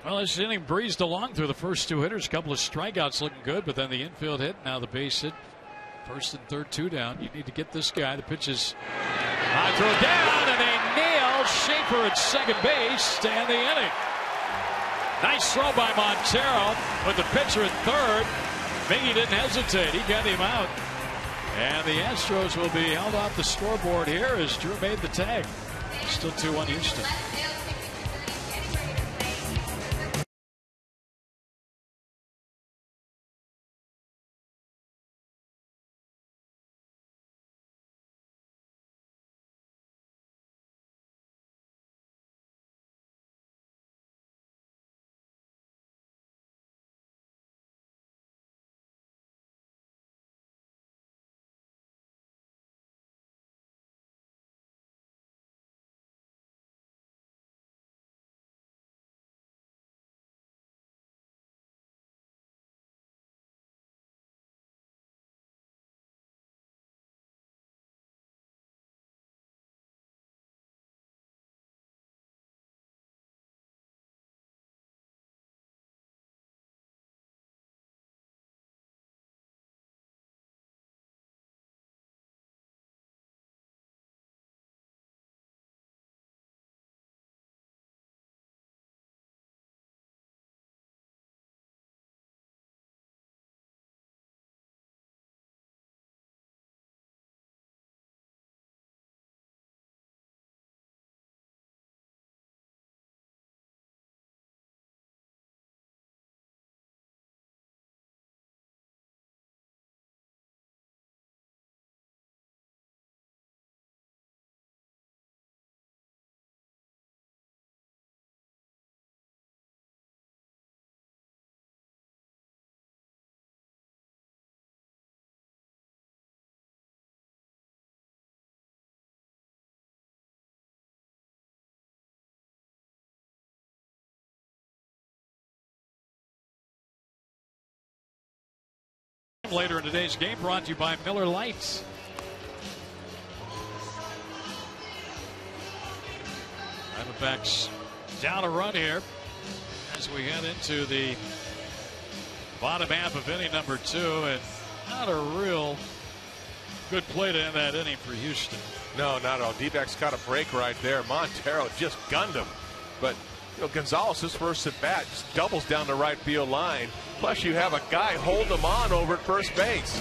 Well, this inning breezed along through the first 2 hitters. A couple of strikeouts looking good, but then the infield hit. Now the base hit. First and third, 2 down. You need to get this guy. The pitch is high throw down, and they nail Schaefer at second base to end the inning. Nice throw by Montero with the pitcher at third. Miggy didn't hesitate. He got him out. And the Astros will be held off the scoreboard here as Drew made the tag. Still 2-1 Houston. Later in today's game, brought to you by Miller Lite. Diamondbacks down a run here as we head into the bottom half of inning number 2, and not a real good play to end that inning for Houston. No, not at all. D-backs got a break right there. Montero just gunned him, but Gonzalez, his first at bat, just doubles down the right field line. Plus, you have a guy holding him on over at first base.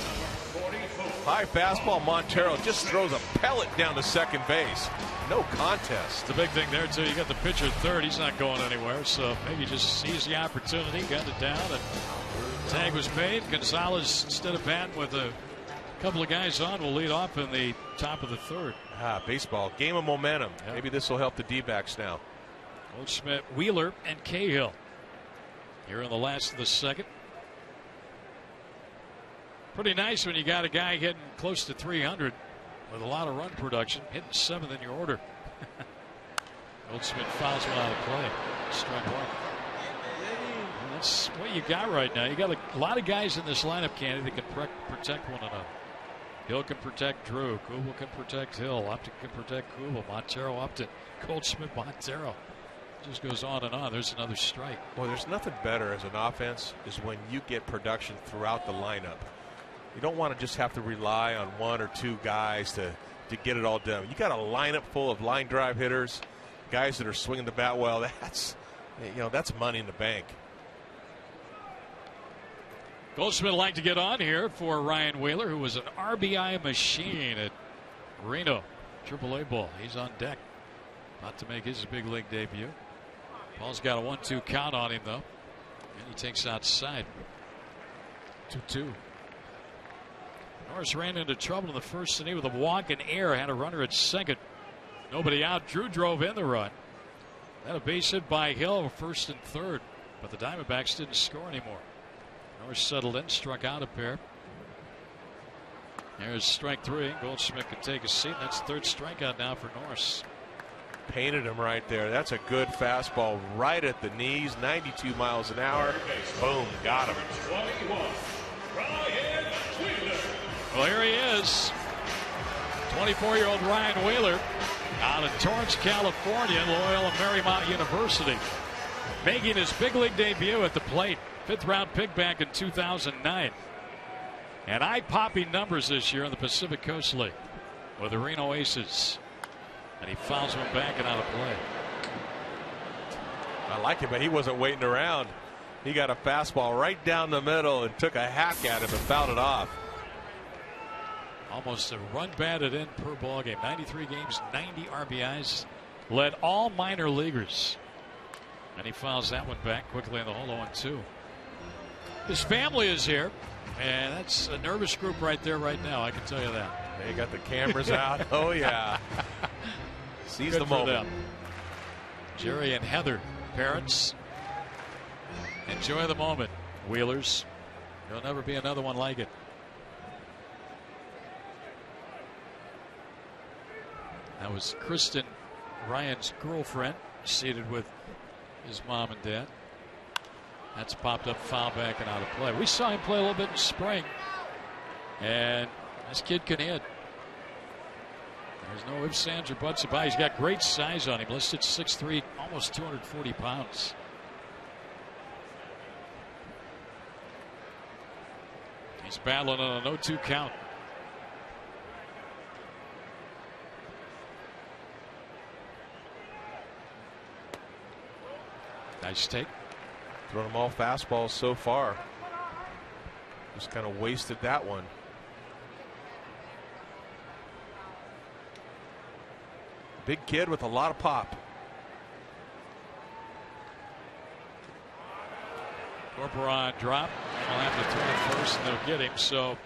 High fastball. Montero just throws a pellet down to second base. No contest. The big thing there, too, you got the pitcher at third. He's not going anywhere, so maybe just seized the opportunity, got it down, and tag was made. Gonzalez, instead of batting with a couple of guys on, will lead off in the top of the third. Baseball. Game of momentum. Yep. Maybe this will help the D-backs now. Goldschmidt, Wheeler, and Cahill here in the last of the second. Pretty nice when you got a guy hitting close to 300 with a lot of run production, hitting 7th in your order. Goldschmidt fouls one out of play. Strike one. And that's what you got right now. You got a lot of guys in this lineup, Candy, that can protect one another. Hill can protect Drew. Kubel can protect Hill. Upton can protect Kubel. Montero, Upton. Goldschmidt, Montero. Just goes on and on. There's another strike. Well, there's nothing better as an offense is when you get production throughout the lineup. You don't want to just have to rely on 1 or 2 guys to get it all done. You got a lineup full of line drive hitters, guys that are swinging the bat well. That's money in the bank. Goldschmidt would like to get on here for Ryan Wheeler, who was an RBI machine at Reno. AAA ball. He's on deck. About to make his big league debut. Paul's got a 1-2 count on him, though. And he takes outside. 2-2. Norris ran into trouble in the first inning with a walk and error. Had a runner at second. Nobody out. Drew drove in the run. Had a base hit by Hill, first and third. But the Diamondbacks didn't score anymore. Norris settled in, struck out a pair. There's strike 3. Goldschmidt can take a seat. That's third strikeout now for Norris. Painted him right there. That's a good fastball right at the knees. 92 miles an hour. Boom, got him. Well, here he is. 24-year-old Ryan Wheeler out of Torrance, California, Loyola Marymount University. Making his big league debut at the plate. 5th round pick back in 2009. And eye-popping numbers this year in the Pacific Coast League with the Reno Aces. And he fouls one back and out of play. I like it, but he wasn't waiting around. He got a fastball right down the middle and took a hack at him and fouled it off. Almost a run batted in per ball game. 93 games, 90 RBIs. Led all minor leaguers. And he fouls that one back quickly in the hole. 0-2. His family is here. And that's a nervous group right there right now, I can tell you that. They got the cameras out. Oh, yeah. Seize the moment. Jerry and Heather, parents, enjoy the moment. Wheelers, there'll never be another one like it. That was Kristen, Ryan's girlfriend, seated with his mom and dad. That's popped up, foul back and out of play. We saw him play a little bit in spring, and this kid can hit. There's no ifs, ands, or buts about it. He's got great size on him, listed 6'3", almost 240 pounds. He's battling on a 0-2 count. Nice take. Thrown them all fastballs so far. Just kind of wasted that one. Big kid with a lot of pop. Corporon drop. I'll have to throw it first and they'll get him. So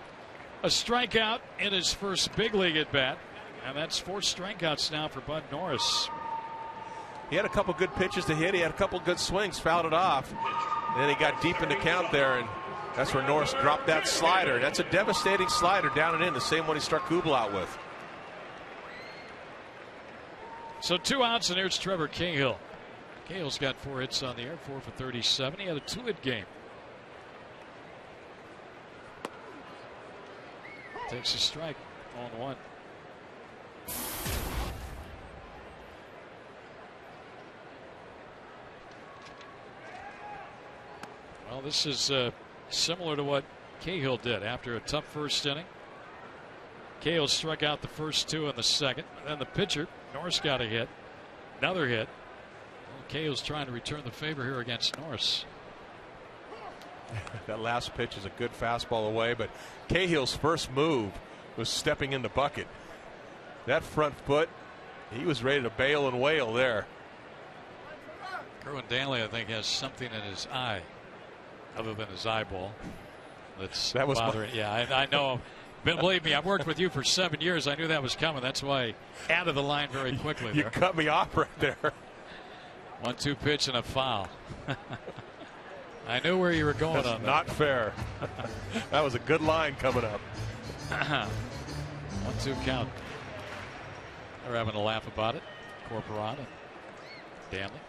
a strikeout in his first big league at bat. And that's 4 strikeouts now for Bud Norris. He had a couple good pitches to hit. He had a couple good swings, fouled it off. And then he got deep into count there, and that's where Norris dropped that slider. That's a devastating slider down and in, the same one he struck Kubel out with. So 2 outs, and here's Trevor Cahill. Cahill's got 4 hits on the air, 4 for 37. He had a 2-hit game. Takes a strike on 1. Well, this is similar to what Cahill did after a tough first inning. Cahill struck out the first 2 in the second. And then the pitcher, Norris, got a hit. Another hit. Well, Cahill's trying to return the favor here against Norris. That last pitch is a good fastball away, but Cahill's first move was stepping in the bucket. That front foot, he was ready to bail and wail there. Kerwin Danley, I think, has something in his eye, other than his eyeball, that was bothering. Yeah, I know. But believe me, I've worked with you for 7 years. I knew that was coming. That's why I out of the line very quickly. You cut me off right there. 1-2 pitch and a foul. I knew where you were going on that. Not fair. That was a good line coming up. 1-2 count. They're having a laugh about it. Corporate and Danley.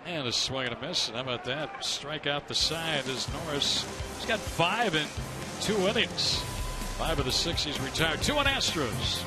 And a swing and a miss. And how about that? Strike out the side as Norris. He's got 5 in 2 innings. 5 of the 6 he's retired. 2 on Astros.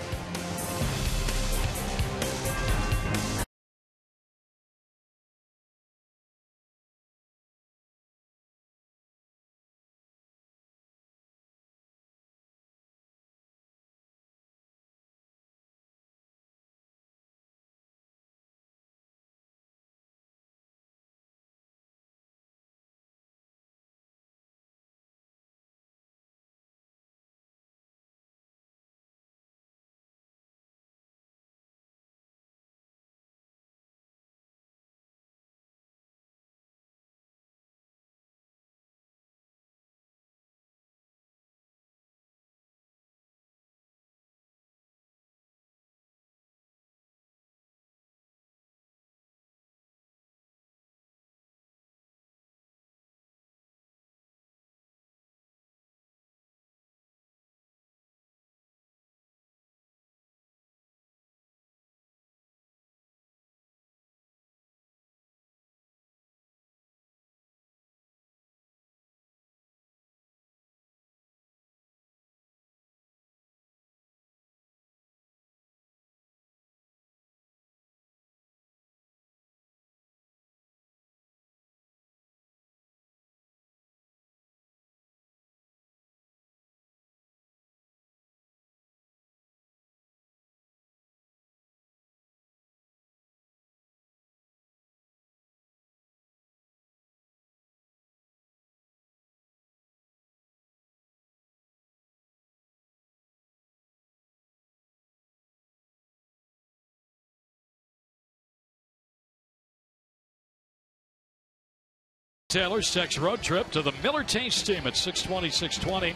Taylor's text road trip to the Miller Taste team at 620-620.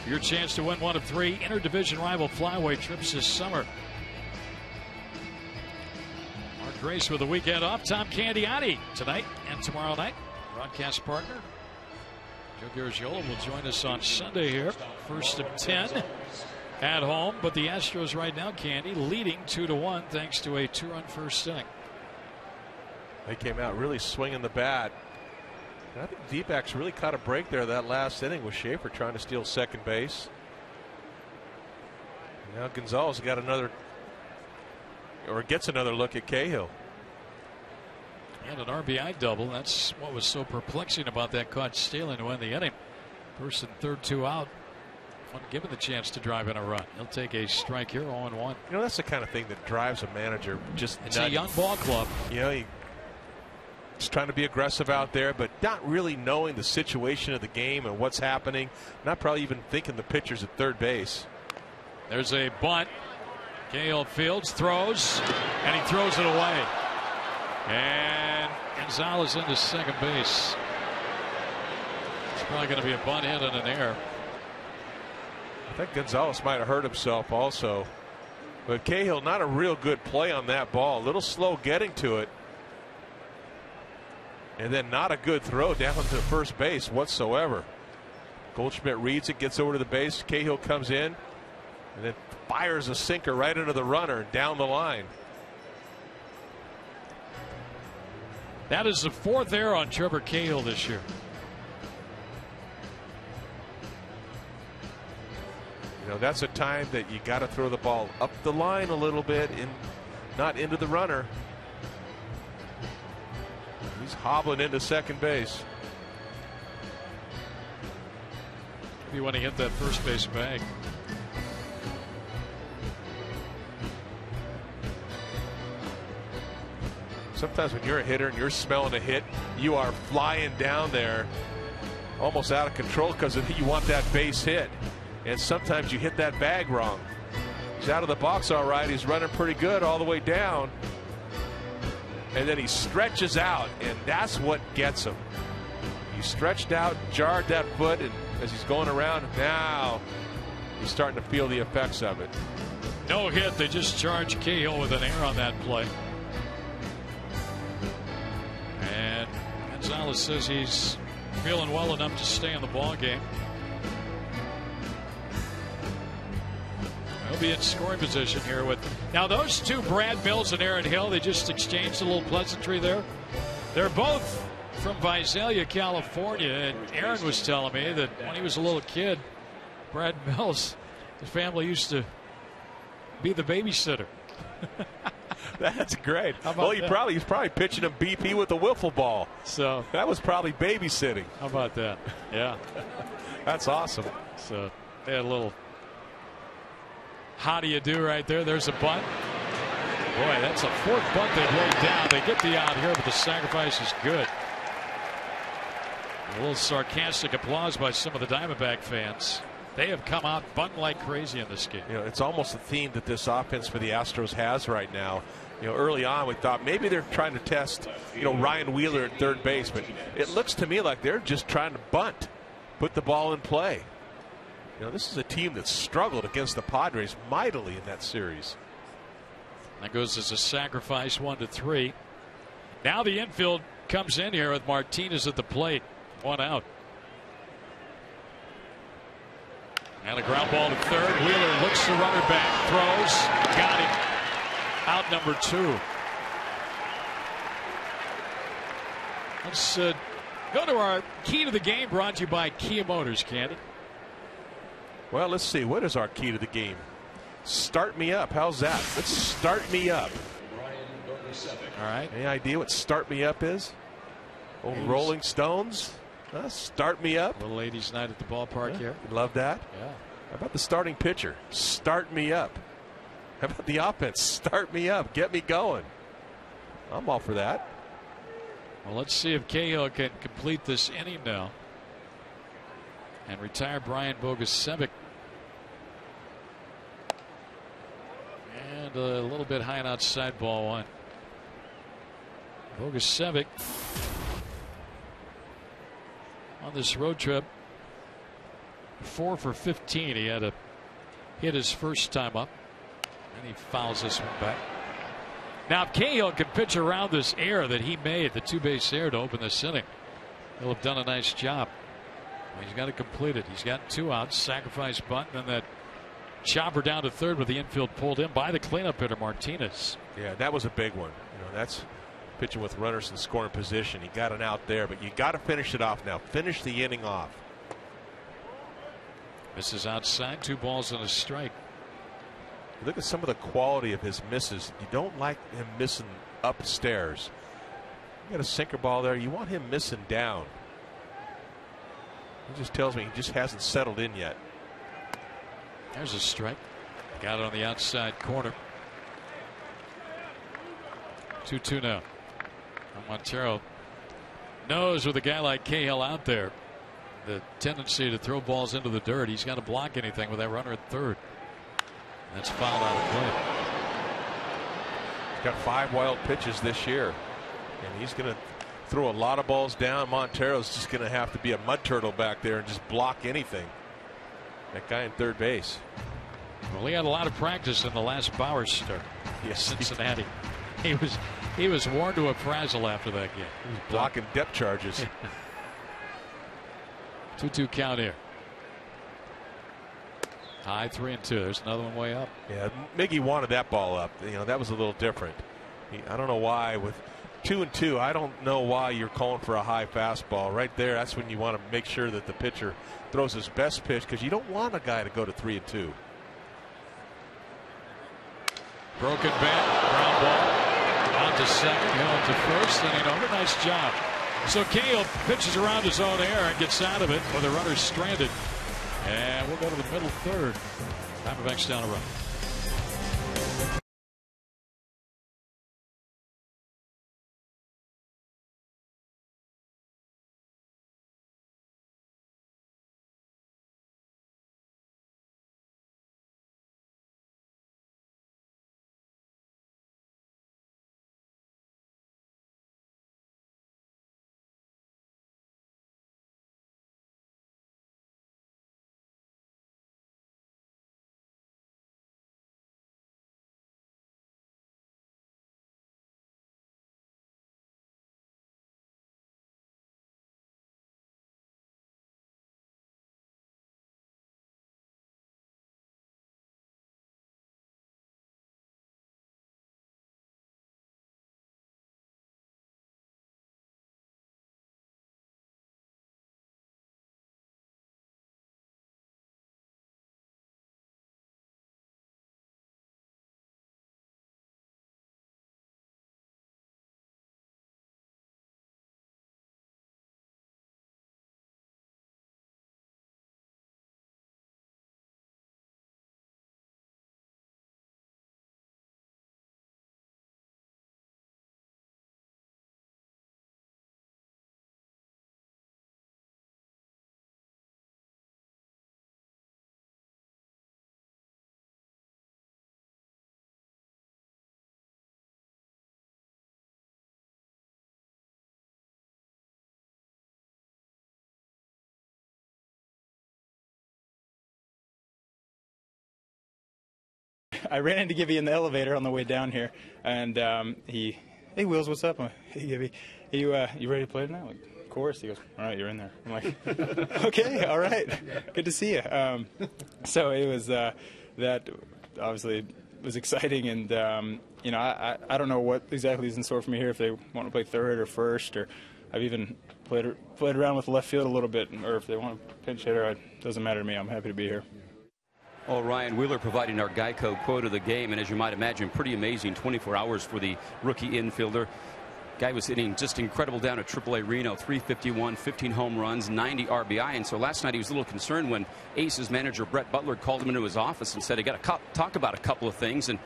Your chance to win one of 3 interdivision rival flyweight trips this summer. Mark Grace with a weekend off. Tom Candiati tonight and tomorrow night. Broadcast partner Joe Garagiola will join us on Sunday here. First of 10 at home. But the Astros right now, Candy, leading 2-1 thanks to a 2-run first inning. They came out really swinging the bat. And I think the D-backs really caught a break there that last inning with Schaefer trying to steal second base. And now Gonzalez got another, or gets another look at Cahill. And an RBI double. That's what was so perplexing about that caught stealing to end the inning. First and third, 2 out. Wasn't given the chance to drive in a run. He'll take a strike here, 0-1. You know, that's the kind of thing that drives a manager just It's a young ball club. You know, he's trying to be aggressive out there, but not really knowing the situation of the game and what's happening. Not probably even thinking the pitcher's at third base. There's a bunt. Cahill fields, throws, and he throws it away. And Gonzalez into second base. It's probably going to be a bunt hit and an error. I think Gonzalez might have hurt himself also. But Cahill, not a real good play on that ball. A little slow getting to it. And then not a good throw down to first base whatsoever. Goldschmidt reads it, gets over to the base. Cahill comes in and then fires a sinker right into the runner and down the line. That is the 4th error on Trevor Cahill this year. You know, that's a time that you got to throw the ball up the line a little bit, not into the runner. He's hobbling into second base. You want to hit that first base bag. Sometimes when you're a hitter and you're smelling a hit, you are flying down there almost out of control because you want that base hit. And sometimes you hit that bag wrong. He's out of the box all right. He's running pretty good all the way down. And then he stretches out, and that's what gets him. He stretched out, jarred that foot, and as he's going around, now he's starting to feel the effects of it. No hit. They just charged Cahill with an error on that play. Gonzalez says he's feeling well enough to stay in the ball game. He'll be in scoring position here with now those two, Brad Mills and Aaron Hill. They just exchanged a little pleasantry there. They're both from Visalia, California, and Aaron was telling me that when he was a little kid, Brad Mills, his family used to be the babysitter. That's great. Well, he's probably pitching him BP with a wiffle ball. So that was probably babysitting. How about that? Yeah. That's awesome. So they had a little how do you do right there. There's a bunt. Boy, that's a fourth bunt they've laid down. They get the out here, but the sacrifice is good. A little sarcastic applause by some of the Diamondback fans. They have come out bunting like crazy in this game. You know, it's almost a theme that this offense for the Astros has right now. You know, early on we thought maybe they're trying to test, Ryan Wheeler at third base, but it looks to me like they're just trying to bunt, put the ball in play. This is a team that struggled against the Padres mightily in that series. That goes as a sacrifice, 1-3. Now the infield comes in here with Martinez at the plate. 1 out. And a ground ball to third. Wheeler looks the runner back, throws, got him. Out number 2. Let's go to our key to the game, brought to you by Kia Motors, Candy. Well, let's see. What is our key to the game? Start me up. How's that? Let's start me up. All right. Any idea what start me up is? Old Rolling Stones? Start me up. Little ladies' night at the ballpark here. Love that. Yeah. How about the starting pitcher? Start me up. How about the offense? Start me up. Get me going. I'm all for that. Well, let's see if Cahill can complete this inning now and retire Brian Bogusevic. And a little bit high and outside, ball 1. Bogusevic on this road trip, 4 for 15. He had to hit his first time up, and he fouls this one back. Now, if Cahill can pitch around this error that he made, the 2-base error to open this inning, he'll have done a nice job. Well, he's got to complete it. He's got 2 outs, sacrifice bunt, and then that chopper down to third with the infield pulled in by the cleanup hitter Martinez. Yeah, that was a big one. That's pitching with runners in scoring position. He got an out there, but you got to finish it off now. Finish the inning off. This is outside, 2 balls and a strike. Look at some of the quality of his misses. You don't like him missing upstairs. You got a sinker ball there. You want him missing down. It just tells me he just hasn't settled in yet. There's a strike. Got it on the outside corner. 2-2 now. Montero knows with a guy like Cahill out there, the tendency to throw balls into the dirt. He's got to block anything with that runner at third. That's fouled out of play. He's got 5 wild pitches this year, and he's going to throw a lot of balls down. Montero's just going to have to be a mud turtle back there and just block anything. That guy in third base. Well, he had a lot of practice in the last Bauer start. Yes, Cincinnati. He was worn to a frazzle after that game. He was blocking depth charges. 2-2 count here. High 3-2. There's another one way up. Yeah, Miggy wanted that ball up. That was a little different. I don't know why with 2-2. I don't know why you're calling for a high fastball right there. That's when you want to make sure that the pitcher throws his best pitch, because you don't want a guy to go to 3-2. Broken bat, ground ball. Out to second, Hill to first, and over. Nice job. So Cahill pitches around his own error and gets out of it, but the runner's stranded. And we'll go to the middle third. Diamondbacks down a run. I ran into Gibby in the elevator on the way down here, and hey, Wheels, what's up? Hey, Gibby, you ready to play tonight? Like, of course. He goes, all right, you're in there. I'm like, okay, all right, good to see you. So it was that obviously was exciting, and I don't know what exactly is in store for me here, if they want to play third or first, or I've even played around with left field a little bit, or if they want a pinch hitter, it doesn't matter to me. I'm happy to be here. Oh, Ryan Wheeler providing our Geico quote of the game, and as you might imagine, pretty amazing 24 hours for the rookie infielder. Guy was hitting just incredible down at AAA Reno, 351, 15 home runs, 90 RBI, and so last night he was a little concerned when Aces manager Brett Butler called him into his office and said, "I got to talk about a couple of things," and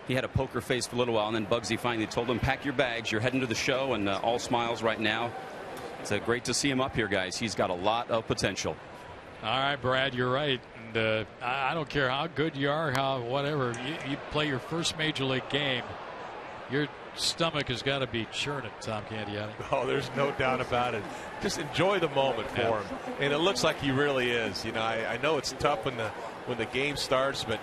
he had a poker face for a little while, and then Bugsy finally told him, "Pack your bags, you're heading to the show," and all smiles right now. It's great to see him up here, guys. He's got a lot of potential. All right, Brad, you're right. And I don't care how good you are, how whatever, you play your first major league game, your stomach has got to be churning, Tom Candiotti. Oh, there's no doubt about it. Just enjoy the moment for him, and it looks like he really is. I know it's tough when the game starts, but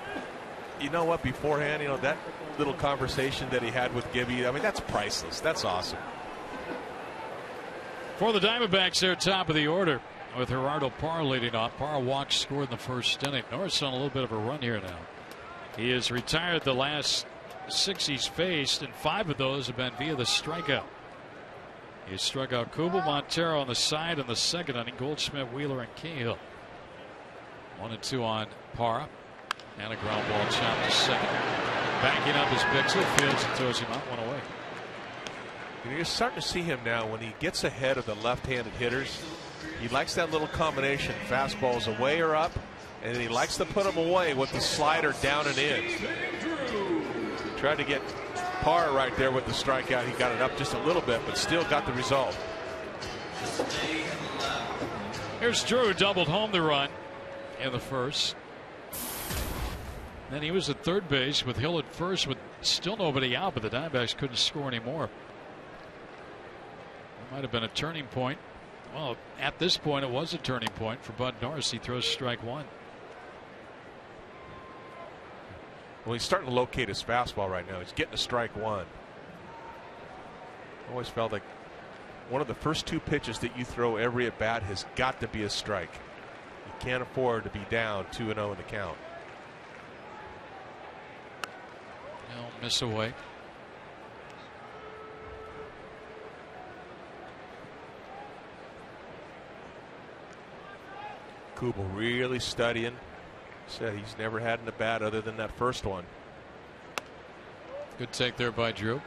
you know what? Beforehand, that little conversation that he had with Gibby, I mean, that's priceless. That's awesome. For the Diamondbacks, they're top of the order with Gerardo Parra leading off. Parra walked, scored in the first inning. Norris on a little bit of a run here now. He has retired the last 6 he's faced, and 5 of those have been via the strikeout. He struck out Kubel, Montero on the side in the second inning, Goldschmidt, Wheeler, and Cahill. 1-2 on Parra, and a ground ball chopped to second. Backing up his pitcher, fields and throws him out, 1 away. You're starting to see him now when he gets ahead of the left-handed hitters. He likes that little combination, fastballs away or up, and he likes to put them away with the slider down and in. Tried to get Parra right there with the strikeout. He got it up just a little bit, but still got the result. Here's Drew, doubled home the run in the first. Then he was at third base with Hill at first with still nobody out, but the Diamondbacks couldn't score anymore. It might have been a turning point. Well, at this point, it was a turning point for Bud Norris. He throws strike 1. Well, he's starting to locate his fastball right now. He's getting to strike 1. Always felt like one of the first 2 pitches that you throw every at bat has got to be a strike. You can't afford to be down 2-0 in the count. No, miss away. Kubel really studying. Said he's never had an at bat other than that first one. Good take there by Drew.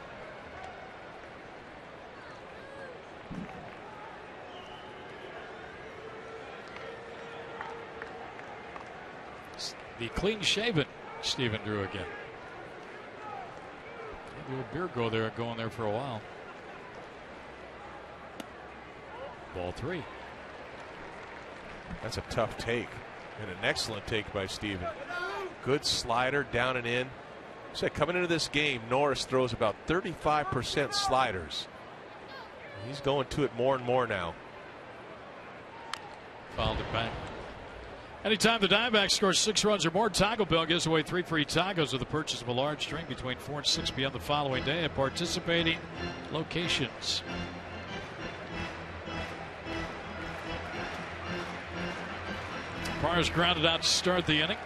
The clean shaven Stephen Drew again. Maybe a beer go there, going there for a while. Ball 3. That's a tough take, and an excellent take by Steven. Good slider down and in. So coming into this game, Norris throws about 35% sliders. He's going to it more and more now. Fouled it back. Anytime the Diamondbacks score 6 runs or more, Taco Bell gives away 3 free tacos with the purchase of a large drink between 4 and 6 p.m. the following day at participating locations. Parra's grounded out to start the inning.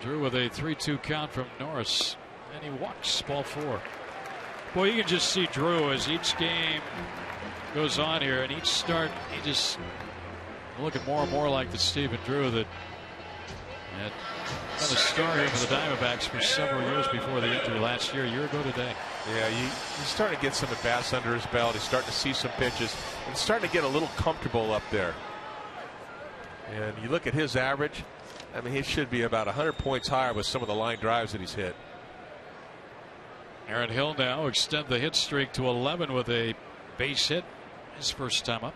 Drew with a 3-2 count from Norris, and he walks. Ball 4. Boy, you can just see Drew as each game goes on here, and each start he just looking more and more like the Stephen Drew that had been a star here for the Diamondbacks for several years before the injury last year, a year ago today. Yeah, he's starting to get some at bats under his belt. He's starting to see some pitches and starting to get a little comfortable up there. And you look at his average, I mean, he should be about 100 points higher with some of the line drives that he's hit. Aaron Hill now extend the hit streak to 11 with a base hit, his first time up.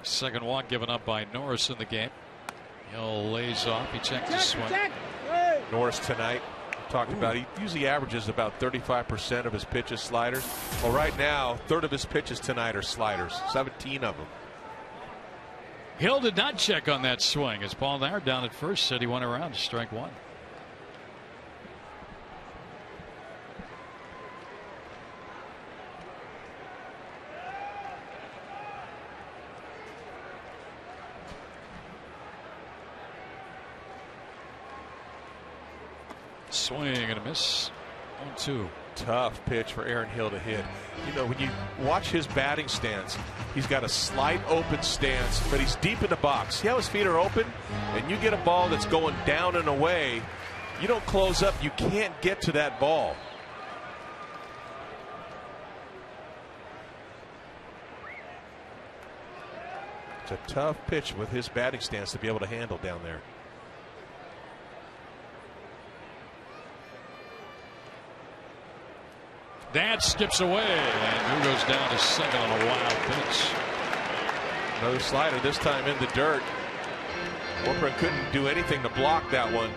Second walk given up by Norris in the game. Hill lays off. He checked his swing. Norris tonight, talked about, he usually averages about 35% of his pitches sliders. Well, right now, 1/3 of his pitches tonight are sliders, 17 of them. Hill did not check on that swing as Paul Nair down at first said he went around to strike one. Swing and a miss. 1-2. Tough pitch for Aaron Hill to hit. You know, when you watch his batting stance, he's got a slight open stance, but he's deep in the box. See how his feet are open? And you get a ball that's going down and away. You don't close up, you can't get to that ball. It's a tough pitch with his batting stance to be able to handle down there. That skips away, and Drew goes down to second on a wild pitch. Another slider, this time in the dirt. Warren couldn't do anything to block that one.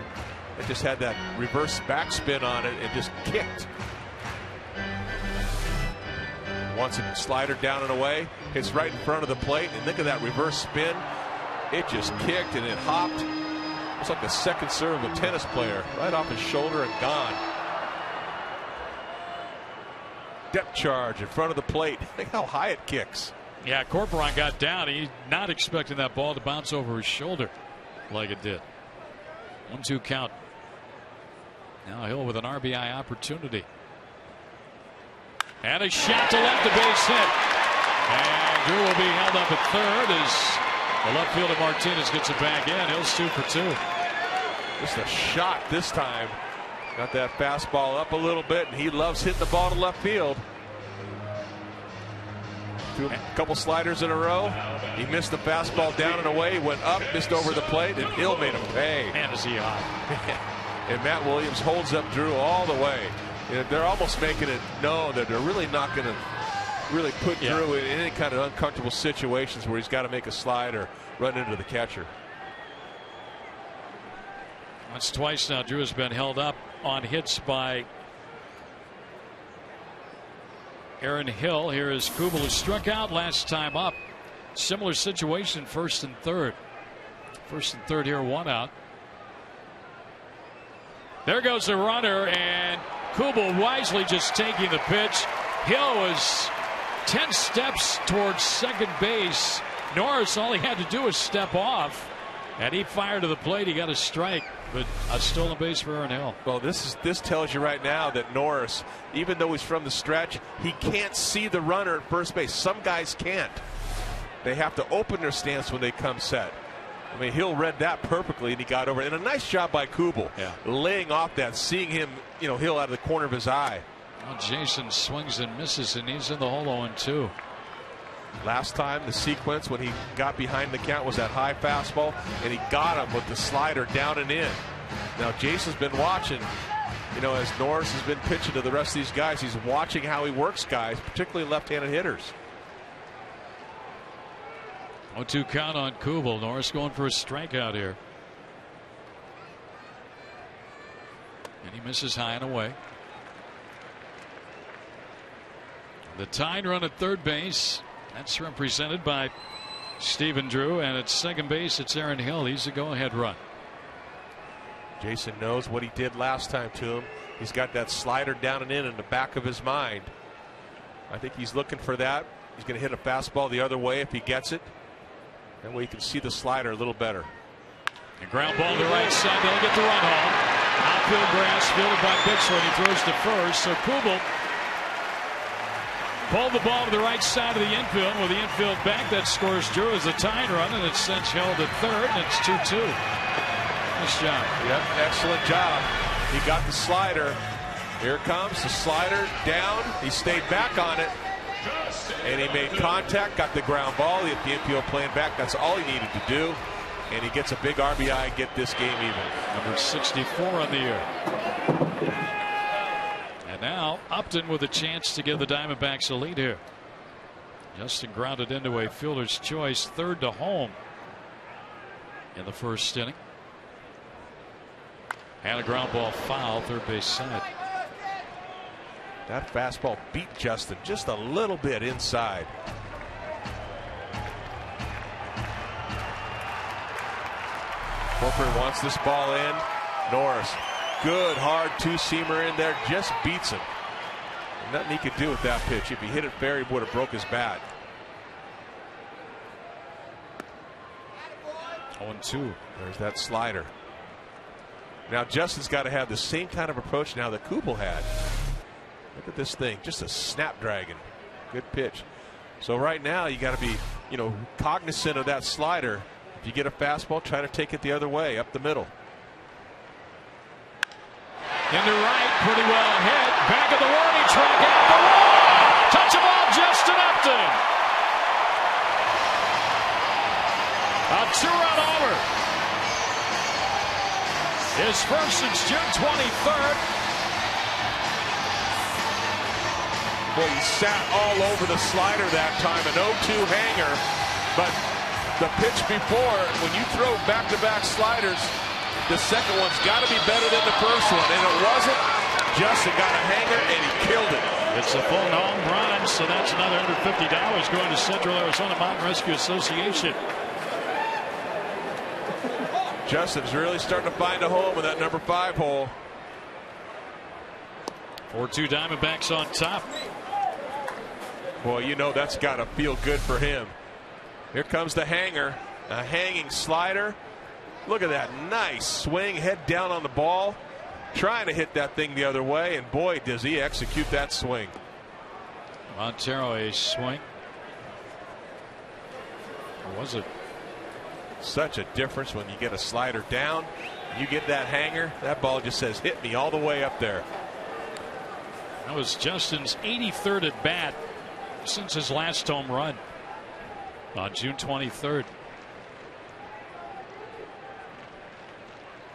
It just had that reverse backspin on it and just kicked. Wants a slider down and away. Hits right in front of the plate, and look at that reverse spin. It just kicked and it hopped. It's like the second serve of a tennis player, right off his shoulder and gone. Depth charge in front of the plate. Think how high it kicks. Yeah, Corcoran got down. He's not expecting that ball to bounce over his shoulder like it did. 1-2 count. Now Hill with an RBI opportunity. And a shot to left, a base hit. And Drew will be held up at third as the left fielder Martinez gets it back in. Hill's 2 for 2. Just a shot this time. Got that fastball up a little bit, and he loves hitting the ball to left field. Threw a couple sliders in a row. He missed the fastball down and away, went up, missed over the plate, and Hill made him pay. Man, is he hot. And Matt Williams holds up Drew all the way. And they're almost making it known that they're really not going to really put Drew in any kind of uncomfortable situations where he's got to make a slide or run into the catcher. That's twice now Drew has been held up on hits by Aaron Hill. Here is Kubel, who struck out last time up. Similar situation, first and third. First and third here, 1 out. There goes the runner, and Kubel wisely just taking the pitch. Hill was 10 steps towards second base. Norris, all he had to do was step off, and he fired to the plate. He got a strike, but a stolen base for Aaron Hill. Well, this tells you right now that Norris, even though he's from the stretch, he can't see the runner at first base. Some guys can't. They have to open their stance when they come set. I mean, Hill read that perfectly, and he got over it. And a nice job by Kubel, laying off that, seeing him, Hill out of the corner of his eye. Well, Jason swings and misses, and he's in the hole 0-2. Last time, the sequence when he got behind the count was that high fastball, and he got him with the slider down and in. Now, Jason's been watching, as Norris has been pitching to the rest of these guys. He's watching how he works guys, particularly left-handed hitters. 0-2 count on Kubel. Norris going for a strikeout here. And he misses high and away. The tying run at third base. That's represented by Stephen Drew. And at second base, it's Aaron Hill. He's the go-ahead run. Jason knows what he did last time to him. He's got that slider down and in the back of his mind. I think he's looking for that. He's going to hit a fastball the other way if he gets it. That way you can see the slider a little better. A ground ball to the right side. They'll get the run home. Outfield grass fielded by Bixler. He throws to first. So Kubel pulled the ball to the right side of the infield. With the infield back, that scores Drew as the tying run, and it's sent Hill to third, and it's 2-2. Nice job. Yep, excellent job. He got the slider. Here comes the slider down. He stayed back on it. And he made contact, got the ground ball. He hit the infield playing back. That's all he needed to do. And he gets a big RBI and get this game even. Number 64 on the year. And now Upton with a chance to give the Diamondbacks a lead here. Justin grounded into a fielder's choice, third to home in the first inning. And a ground ball foul, third base side. That fastball beat Justin just a little bit inside. Corcoran wants this ball in. Norris, good hard two-seamer in there, just beats him. Nothing he could do with that pitch. If he hit it fair, he would have broke his bat. 0-2. There's that slider. Now Justin's got to have the same kind of approach now that Kubel had. Look at this thing, just a snapdragon. Good pitch. So right now you got to be, cognizant of that slider. If you get a fastball, try to take it the other way, up the middle. Into right, pretty well hit. Back of the warning track at the wall. Touch of ball, Justin Upton. A 2-run homer. His first since June 23rd. Boy, he sat all over the slider that time, an 0-2 hanger. But the pitch before, when you throw back-to-back sliders, the second one's got to be better than the first one, and it wasn't. Justin got a hanger, and he killed it. It's a full home run, so that's another $150 going to Central Arizona Mountain Rescue Association. Justin's really starting to find a home with that number 5 hole. 4-2 Diamondbacks on top. Boy, that's got to feel good for him. Here comes the hanger, a hanging slider. Look at that nice swing, head down on the ball, trying to hit that thing the other way, and boy, does he execute that swing. Montero a swing. Or was it? Such a difference when you get a slider down, you get that hanger, that ball just says hit me all the way up there. That was Justin's 83rd at bat since his last home run on June 23rd.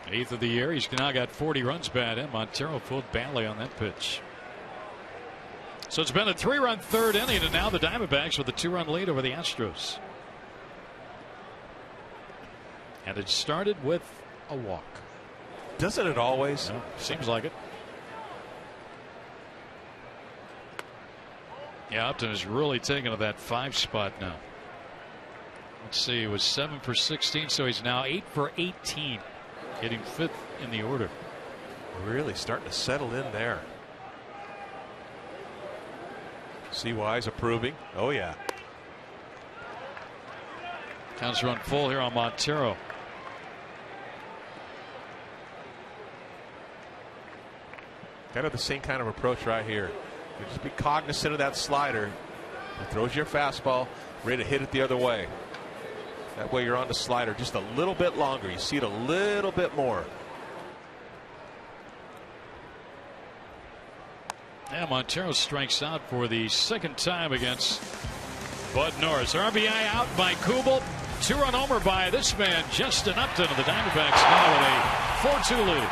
8th of the year. He's now got 40 runs batted in. Montero pulled badly on that pitch. So it's been a 3-run third inning, and now the Diamondbacks with a 2-run lead over the Astros. And it started with a walk. Doesn't it always? No, seems like it. Yeah, Upton is really taking to that 5 spot now. Let's see, he was 7 for 16, so he's now 8 for 18, getting 5th in the order. Really starting to settle in there. CY's approving. Oh yeah. Counts run full here on Montero. Kind of the same kind of approach right here. You just be cognizant of that slider. It throws your fastball, ready to hit it the other way. That way you're on the slider just a little bit longer. You see it a little bit more. Yeah, Montero strikes out for the second time against Bud Norris. RBI out by Kubel. 2-run homer by this man, Justin Upton, of the Diamondbacks now with a 4-2 lead.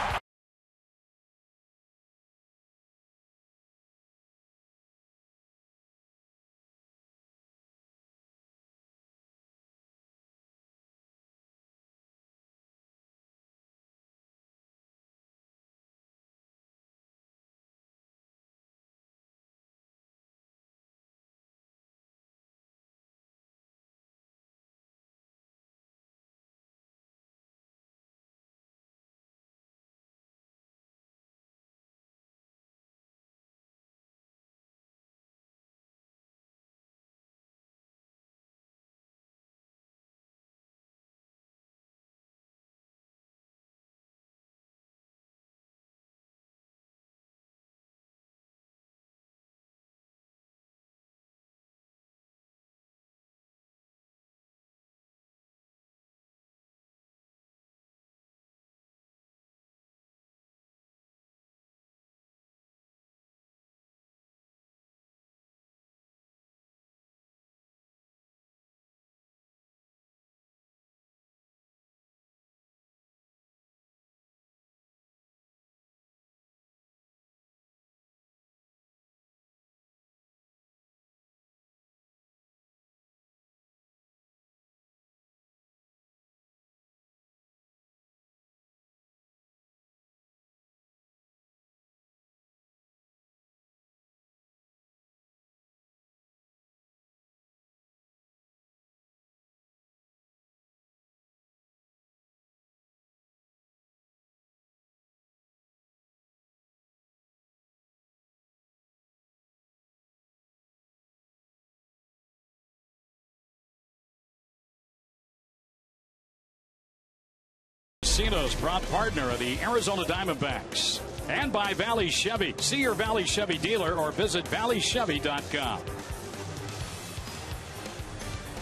Casinos, proud partner of the Arizona Diamondbacks. And by Valley Chevy. See your Valley Chevy dealer or visit valleychevy.com.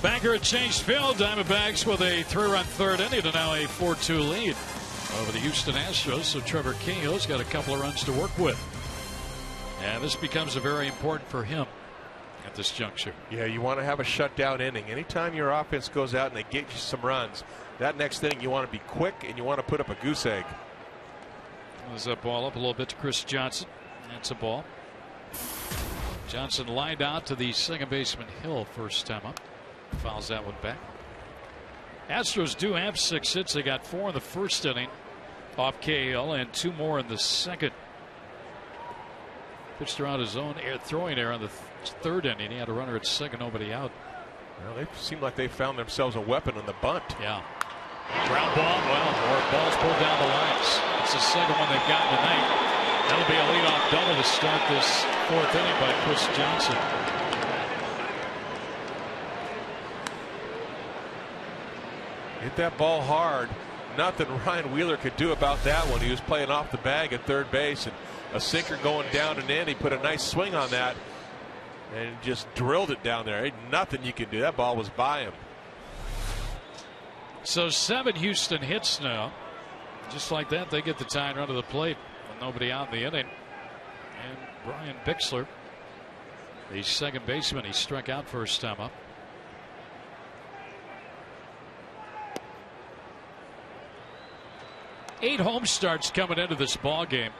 Backer at Chase Field, Diamondbacks with a 3-run third inning to now a 4-2 lead over the Houston Astros. So Trevor Cahill's got a couple of runs to work with. And this becomes very important for him at this juncture. Yeah, you want to have a shutdown inning. Anytime your offense goes out and they get you some runs, that next inning you want to be quick and you want to put up a goose egg. Throws that ball up a little bit to Chris Johnson. That's a ball. Johnson lined out to the second baseman Hill first time up. Fouls that one back. Astros do have 6 hits. They got 4 in the first inning off Cahill and 2 more in the second. Pitched around his own throwing error in the third inning. He had a runner at second, nobody out. Well, they seem like they found themselves a weapon on the bunt. Yeah. Ground ball. Well, more balls pulled down the lines. It's the second one they've gotten tonight. That'll be a leadoff double to start this 4th inning by Chris Johnson. Hit that ball hard. Nothing Ryan Wheeler could do about that one. He was playing off the bag at third base, and a sinker going down and in. He put a nice swing on that and just drilled it down there. Ain't nothing you can do. That ball was by him. So 7 Houston hits now. Just like that, they get the tying run to the plate with nobody out in the inning. And Brian Bixler, the second baseman, he struck out first time up. Eight home starts coming into this ball game.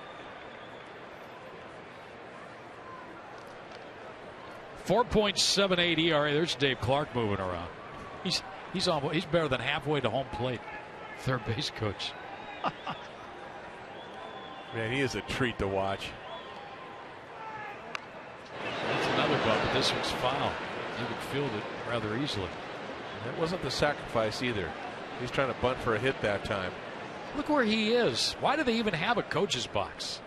4.78 ERA. There's Dave Clark moving around. He's better than halfway to home plate. Third base coach. Man, he is a treat to watch. That's another bump, but this one's foul. You could field it rather easily. That wasn't the sacrifice either. He's trying to bunt for a hit that time. Look where he is. Why do they even have a coach's box?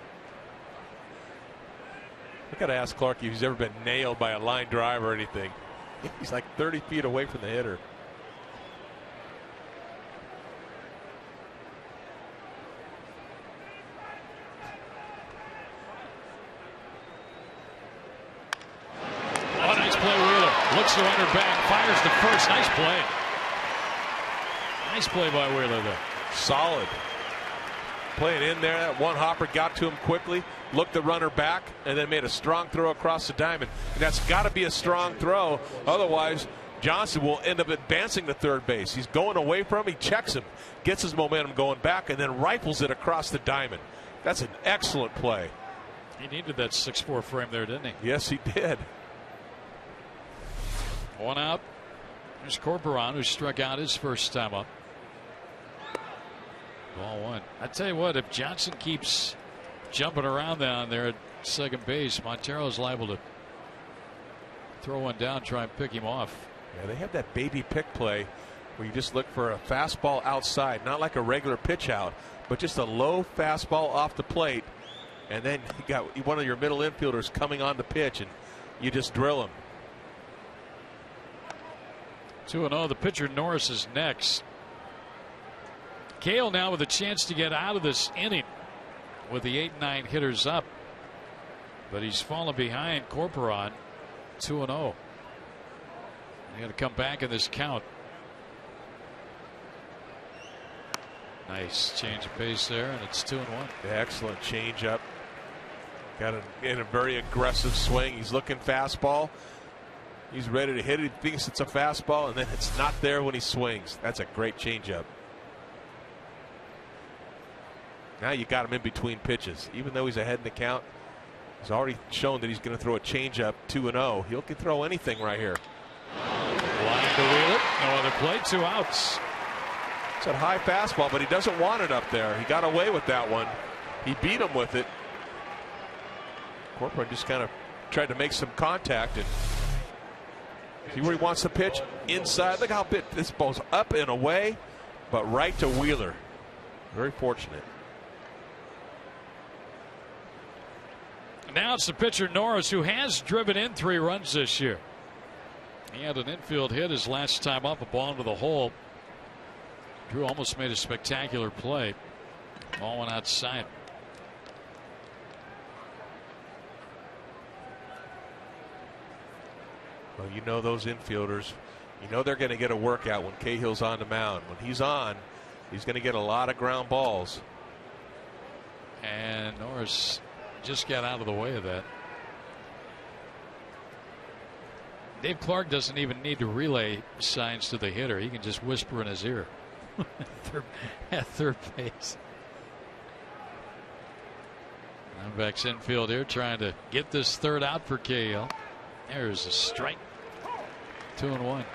I got to ask Clark if he's ever been nailed by a line drive or anything. He's like 30 feet away from the hitter. Oh, nice play, Wheeler. Looks to run her back. Fires the first. Nice play. Nice play by Wheeler there. Solid. Playing in there. That one hopper got to him quickly, looked the runner back, and then made a strong throw across the diamond. And that's got to be a strong throw. Otherwise, Johnson will end up advancing to third base. He's going away from him. He checks him, gets his momentum going back, and then rifles it across the diamond. That's an excellent play. He needed that 6'4" frame there, didn't he? Yes, he did. One out. There's Corporon, who struck out his first time up. Ball one. I tell you what, if Johnson keeps jumping around down there at second base, Montero's liable to throw one down, try and pick him off. Yeah, they have that baby pick play where you just look for a fastball outside, not like a regular pitch out, but just a low fastball off the plate. And then you got one of your middle infielders coming on the pitch, and you just drill him. 2-0. The pitcher Norris is next. Cahill now with a chance to get out of this inning with the 8-9 hitters up, but he's fallen behind Corporon. 2-0. He got to come back in this count. Nice change of pace there, and it's 2-1. Excellent changeup. Got in a very aggressive swing. He's looking fastball. He's ready to hit it. He thinks it's a fastball, and then it's not there when he swings. That's a great changeup. Now you got him in between pitches. Even though he's ahead in the count, he's already shown that he's going to throw a changeup 2-0. He can throw anything right here. Line to Wheeler. No other play. 2 outs. It's a high fastball, but he doesn't want it up there. He got away with that one. He beat him with it. Corcoran just kind of tried to make some contact and see where he wants to pitch. Inside. Look how this ball's up and away, but right to Wheeler. Very fortunate. Now it's the pitcher Norris, who has driven in 3 runs this year. He had an infield hit his last time up, a ball into the hole. Drew almost made a spectacular play. Ball went outside. Well, you know those infielders, you know they're going to get a workout when Cahill's on the mound. When he's on, he's going to get a lot of ground balls. And Norris just got out of the way of that. Dave Clark doesn't even need to relay signs to the hitter. He can just whisper in his ear at third base. Diamondbacks infield here trying to get this third out for Cahill. There's a strike. 2-1. He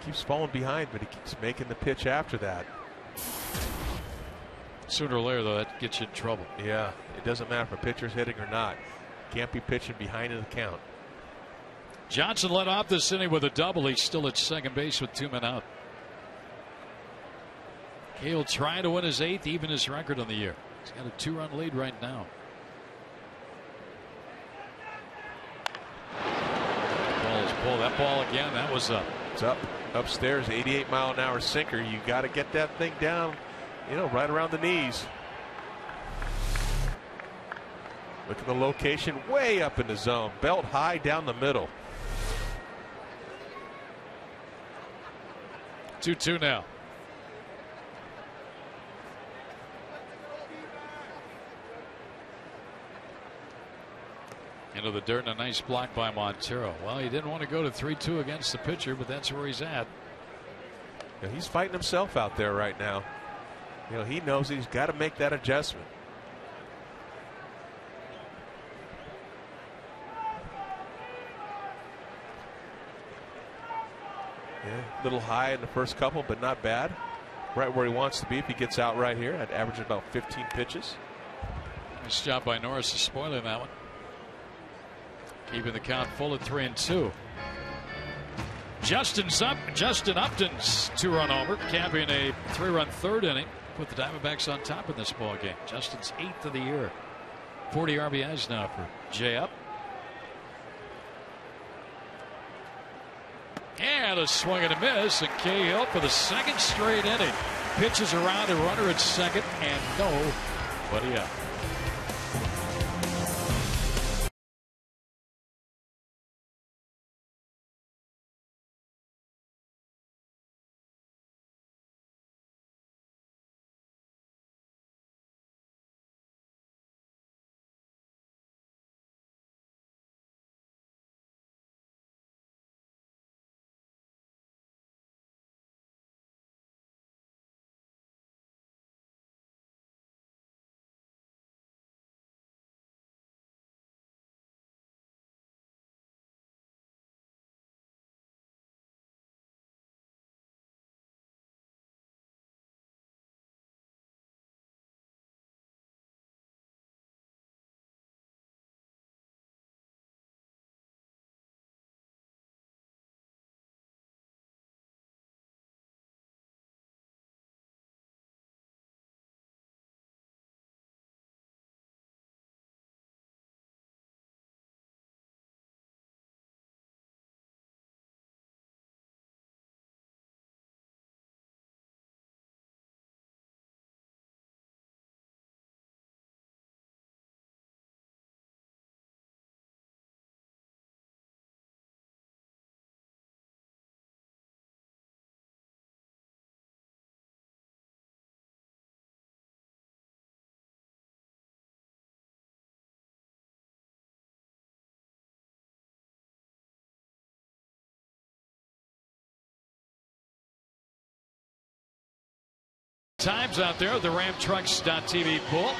keeps falling behind, but he keeps making the pitch after that. Sooner or later, though, that gets you in trouble. Yeah, it doesn't matter if a pitcher's hitting or not. Can't be pitching behind in the count. Johnson led off this inning with a double. He's still at second base with 2 men out. Cahill trying to win his 8th, even his record on the year. He's got a 2-run lead right now. Pull that ball again. That was up. It's up. Upstairs, 88-mile-an-hour sinker. You got to get that thing down, you know, right around the knees. Look at the location, way up in the zone. Belt high down the middle. 2-2 now. Into the dirt, and a nice block by Montero. Well, he didn't want to go to 3-2 against the pitcher, but that's where he's at. Yeah, he's fighting himself out there right now. You know, he knows he's got to make that adjustment. Yeah, a little high in the first couple, but not bad. Right where he wants to be if he gets out right here. I'd average about 15 pitches. Nice job by Norris of spoiling that one. Keeping the count full at 3-2. Justin Upton's 2-run homer, capping a 3-run third inning. Put the Diamondbacks on top in this ball game. Justin's 8th of the year. 40 RBIs now for Jay Up. And a swing and a miss, and Cahill for the 2nd straight inning pitches around a runner at second, and nobody out. Times out there at the RamTrucks.tv pool.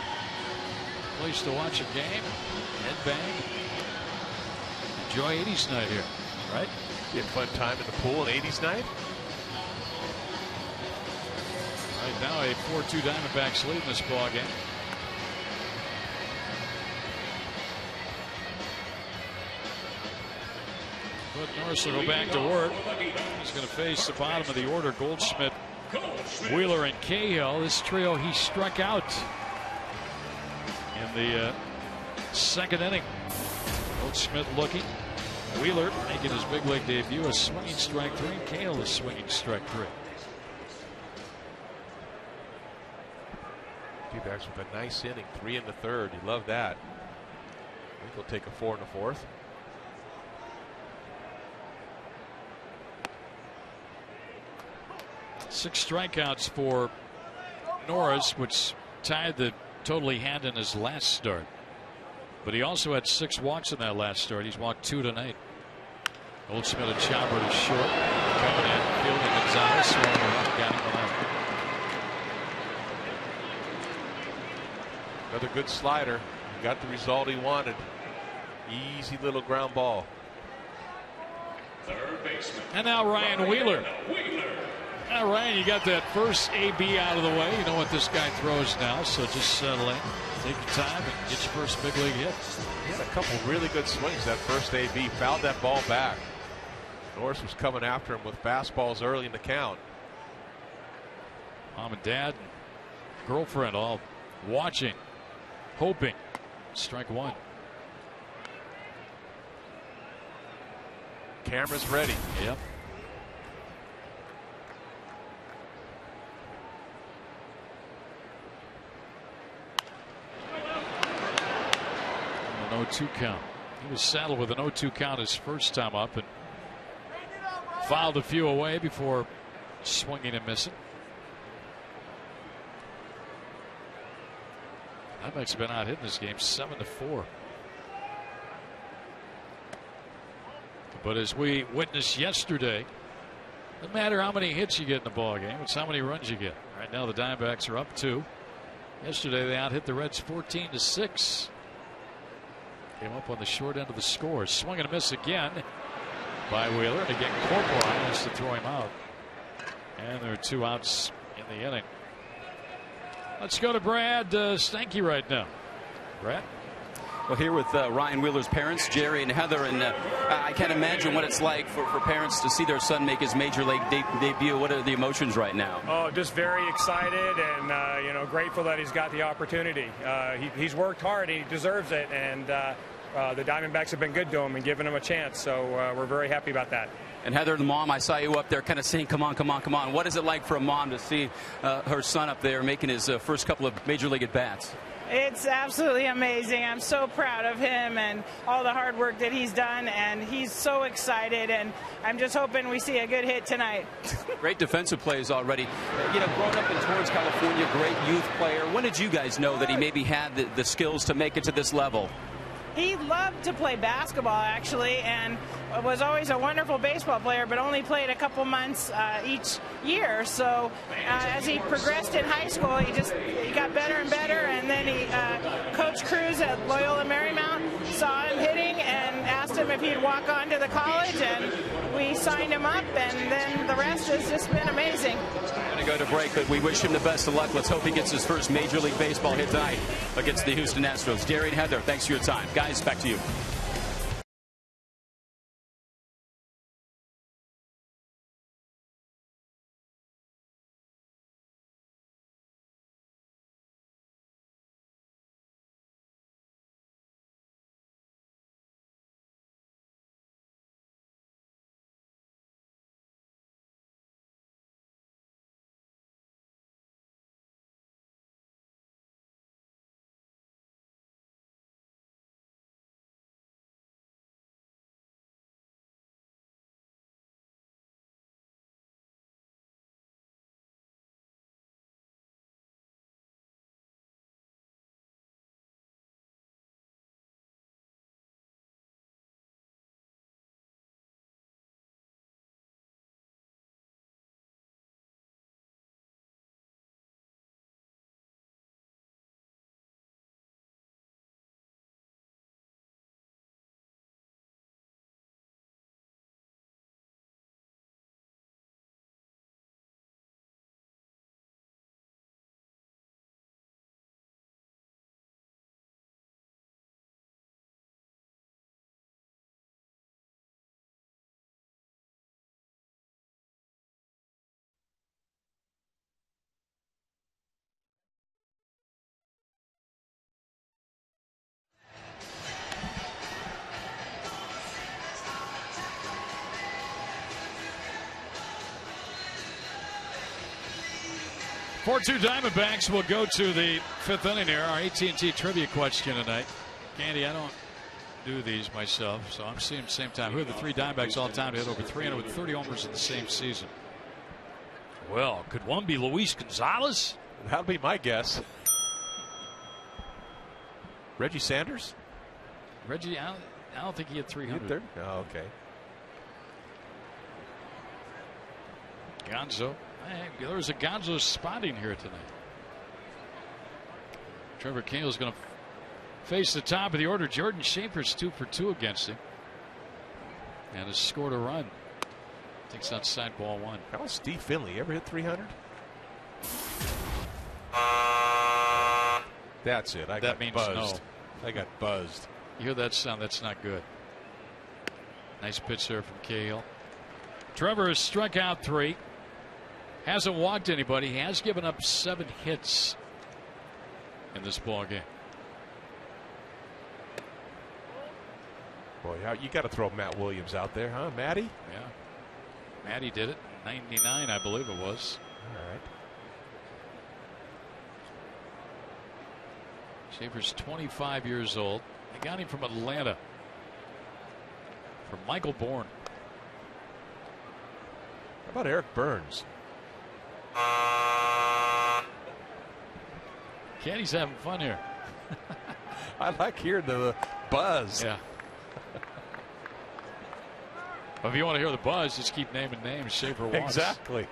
Place to watch a game, headbang, enjoy 80s night here, right? Be a fun time in the pool, an 80s night. Right now, a 4-2 Diamondbacks lead in this ball game. But Norris will go back to work. He's going to face the bottom of the order. Goldschmidt, Wheeler, and Cahill. This trio he struck out in the 2nd inning. Goldschmidt looking. Wheeler making his big league debut. A swinging strike 3. Cahill a swinging strike 3. D-backs with a nice inning, 3 in the third. You love that. I think he'll take a 4 in the fourth. Six strikeouts for Norris, which tied the total he had in his last start. But he also had 6 walks in that last start. He's walked 2 tonight. Goldschmidt a chopper to short. Coming in, fielding Gonzalez. Got him the left. Another good slider. He got the result he wanted. Easy little ground ball. Third baseman. And now Ryan Wheeler. Now, Ryan, you got that first AB out of the way. You know what this guy throws now, so just settle in. Take your time and get your first big league hit. He had a couple really good swings that first AB. Fouled that ball back. Norris was coming after him with fastballs early in the count. Mom and dad and girlfriend all watching, hoping. Strike one. Camera's ready. Yep. An 0-2 count. He was saddled with an 0-2 count his first time up and fouled a few away before swinging and missing. Diamondbacks have been out hitting this game 7-4. But as we witnessed yesterday, doesn't matter how many hits you get in the ball game, it's how many runs you get. Right now the Diamondbacks are up 2. Yesterday they out hit the Reds 14-6. Came up on the short end of the score. Swing and a miss again by Wheeler. And again, Corporal has to throw him out. And there are 2 outs in the inning. Let's go to Brad Stanky right now. Brad? Well, here with Ryan Wheeler's parents, Jerry and Heather, and I can't imagine what it's like for parents to see their son make his major league debut. What are the emotions right now? Oh, just very excited and grateful that he's got the opportunity. He's worked hard, he deserves it, and the Diamondbacks have been good to him and given him a chance. So we're very happy about that. And Heather, the mom, I saw you up there kind of saying, come on, come on, come on. What is it like for a mom to see her son up there making his first couple of major league at-bats? It's absolutely amazing. I'm so proud of him and all the hard work that he's done, and he's so excited, and I'm just hoping we see a good hit tonight. Great defensive plays already. Growing up in Torrance, California, great youth player. When did you guys know that he maybe had the skills to make it to this level? He loved to play basketball, actually, and was always a wonderful baseball player, but only played a couple months each year. So as he progressed in high school, he got better and better, and then Coach Cruz at Loyola Marymount saw him hitting and asked him if he'd walk on to the college, and we signed him up, and then the rest has just been amazing. We're going to go to break, but we wish him the best of luck. Let's hope he gets his first Major League Baseball hit tonight against the Houston Astros. Jerry and Heather, thanks for your time. Guys, back to you. 4-2 Diamondbacks will go to the 5th inning here. Our AT&T trivia question tonight. Candy, I don't do these myself, so I'm seeing them at the same time. Who are the 3 Diamondbacks all time to hit over 300 with 30 homers in the same season? Well, could one be Luis Gonzalez? That would be my guess. Reggie Sanders? Reggie, I don't think he had 300. Oh, okay. Gonzo. Hey, there was a Gonzo spotting here tonight. Trevor Cahill is going to face the top of the order. Jordan Schaefer's 2 for 2 against him, and has scored a run. Takes outside ball 1. How about Steve Finley? Ever hit 300? That's it. That means buzzed. no. I got buzzed. You hear that sound? That's not good. Nice pitch there from Cahill. Trevor has struck out 3. Hasn't walked anybody. He has given up 7 hits in this ball game. Boy, you got to throw Matt Williams out there, huh, Matty? Yeah. Matty did it in 99, I believe it was. All right. Schaefer's 25 years old. They got him from Atlanta. From Michael Bourne. How about Eric Burns? Kenny's having fun here. I like hearing the buzz. Yeah. Well, if you want to hear the buzz, just keep naming names. Schaefer wants. Exactly.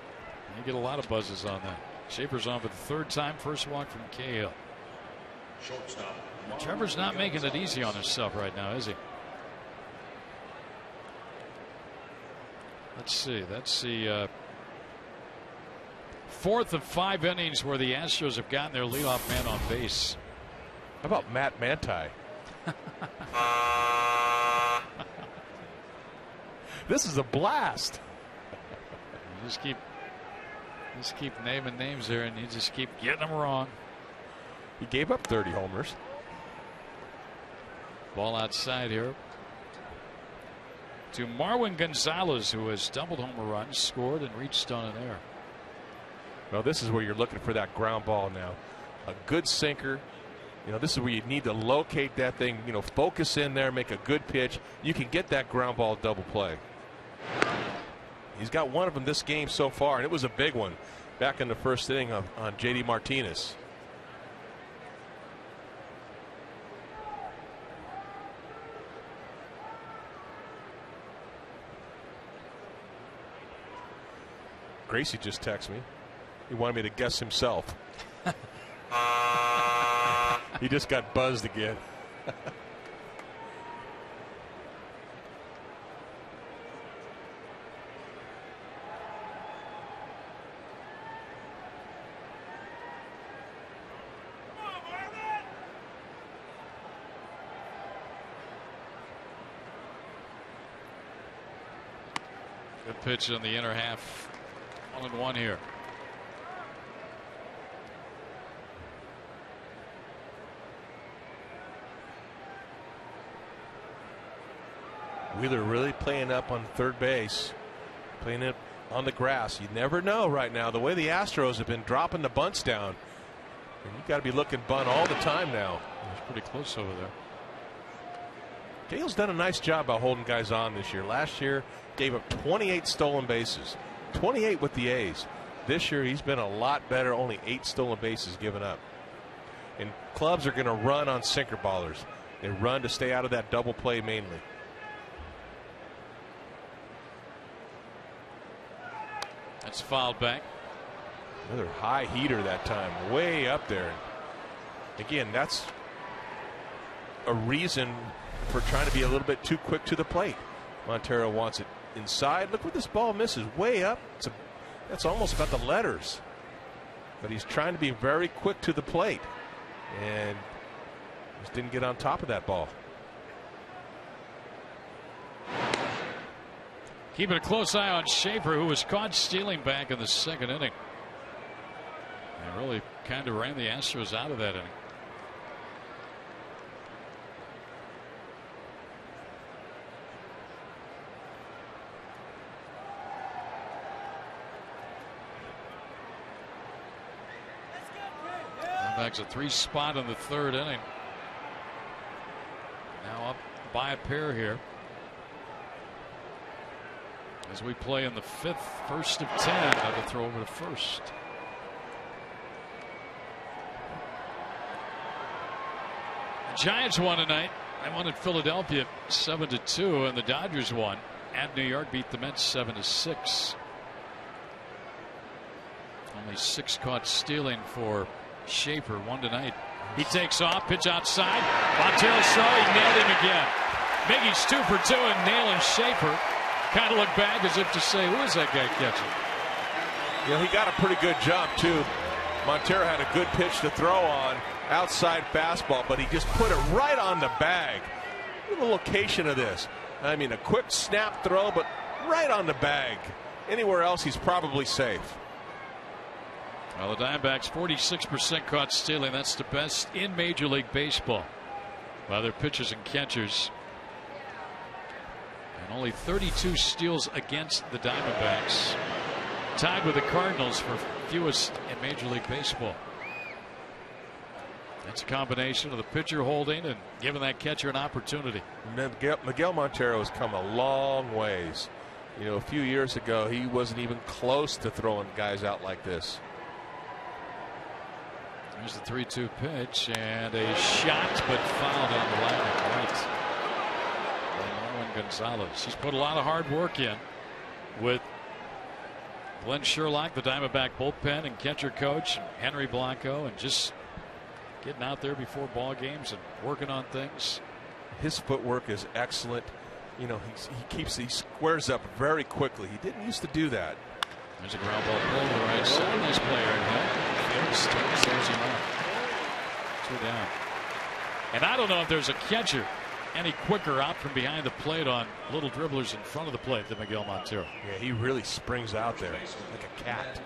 You get a lot of buzzes on that. Schaefer's on for the 3rd time. First walk from Cahill. Shortstop. Trevor's not making it easy on himself right now, is he? Let's see. That's the 4th of 5 innings where the Astros have gotten their leadoff man on base. How about Matt Manti? This is a blast. You just keep naming names there, and you just keep getting them wrong. He gave up 30 homers. Ball outside here to Marwin Gonzalez, who has doubled home runs, scored, and reached on an error. Well, this is where you're looking for that ground ball now. A good sinker. You know, this is where you need to locate that thing, you know, focus in there, make a good pitch. You can get that ground ball double play. He's got one of them this game so far, and it was a big one back in the 1st inning on J.D. Martinez. Gracie just texted me. He wanted me to guess himself. He just got buzzed again. Good pitch in the inner half. 1-1 here. Wheeler really playing up on 3rd base, playing it on the grass. You never know right now. The way the Astros have been dropping the bunts down, and you got to be looking bunt all the time now. It's pretty close over there. Cahill's done a nice job of holding guys on this year. Last year, gave up 28 stolen bases, 28 with the A's. This year, he's been a lot better. Only 8 stolen bases given up. And clubs are going to run on sinker ballers. They run to stay out of that double play mainly. That's fouled back. Another high heater that time, way up there. Again, that's a reason for trying to be a little bit too quick to the plate. Montero wants it inside. Look where this ball misses, way up. That's almost about the letters. But he's trying to be very quick to the plate, and just didn't get on top of that ball. Keeping a close eye on Schaefer, who was caught stealing back in the 2nd inning. And really kind of ran the Astros out of that inning. Diamondbacks a 3 spot in the 3rd inning. Now up by a pair here as we play in the 5th, 1st of 10. Another throw over to first. The Giants won tonight. They won at Philadelphia 7-2, and the Dodgers won at New York, beat the Mets 7-6. Only 6 caught stealing for Schaefer, 1 tonight. He takes off, pitch outside. Montero saw, he nailed him again. Miggy's 2 for 2 and nailing Schaefer. Kind of looked back as if to say, who is that guy catching? You know, he got a pretty good jump, too. Montero had a good pitch to throw on, outside fastball, but he just put it right on the bag. Look at the location of this. I mean, a quick snap throw, but right on the bag. Anywhere else, he's probably safe. Well, the Diamondbacks 46% caught stealing. That's the best in Major League Baseball by their pitchers and catchers. And only 32 steals against the Diamondbacks. Tied with the Cardinals for fewest in Major League Baseball. That's a combination of the pitcher holding and giving that catcher an opportunity. Miguel Montero has come a long ways. You know, a few years ago, he wasn't even close to throwing guys out like this. Here's the 3-2 pitch and a shot, but fouled on the line of right. Marwin Gonzalez. He's put a lot of hard work in with Glenn Sherlock, the Diamondback bullpen, and catcher coach Henry Blanco, and just getting out there before ball games and working on things. His footwork is excellent. You know, he squares up very quickly. He didn't used to do that. There's a ground ball pull to the right side. Nice play right here. Fields throws him out. 2 down. And I don't know if there's a catcher any quicker out from behind the plate on little dribblers in front of the plate than Miguel Montero. Yeah, he really springs out there like a cat.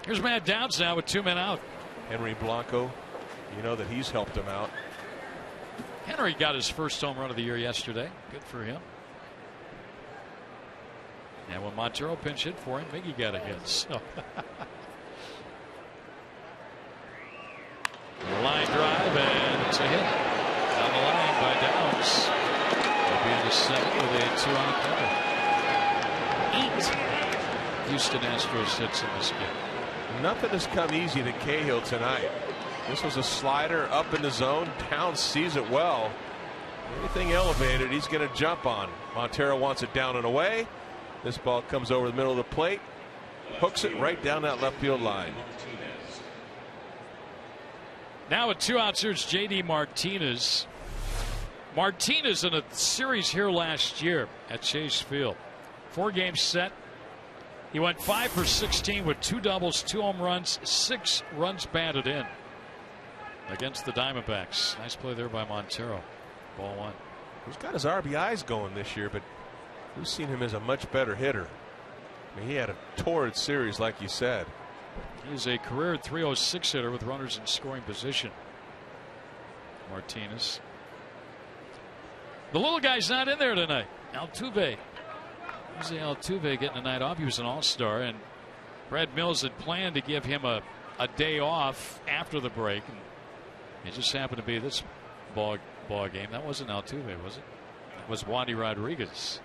Here's Matt Downs now with 2 men out. Henry Blanco, you know that he's helped him out. Henry got his first home run of the year yesterday. Good for him. And when Montero pinch hit for him, Miggy got a hit. So. Line drive, and it's a hit down the line by Downs. They'll be in the 7th with a 2-out cover. 8 Houston Astros hits in this game. Nothing has come easy to Cahill tonight. This was a slider up in the zone. Downs sees it well. Anything elevated, he's going to jump on. Montero wants it down and away. This ball comes over the middle of the plate, hooks it right down that left field line. Now with 2 outs, here's J.D. Martinez. Martinez in a series here last year at Chase Field. 4-game set. He went 5 for 16 with 2 doubles, 2 home runs, 6 runs batted in against the Diamondbacks. Nice play there by Montero. Ball 1. He's got his RBIs going this year, but we've seen him as a much better hitter. I mean, he had a torrid series, like you said. He's a career .306 hitter with runners in scoring position. Martinez. The little guy's not in there tonight. Altuve. Usually Altuve getting a night off. He was an all-star, and Brad Mills had planned to give him a day off after the break. And it just happened to be this ball game. That wasn't Altuve, was it? It was Wandy Rodriguez.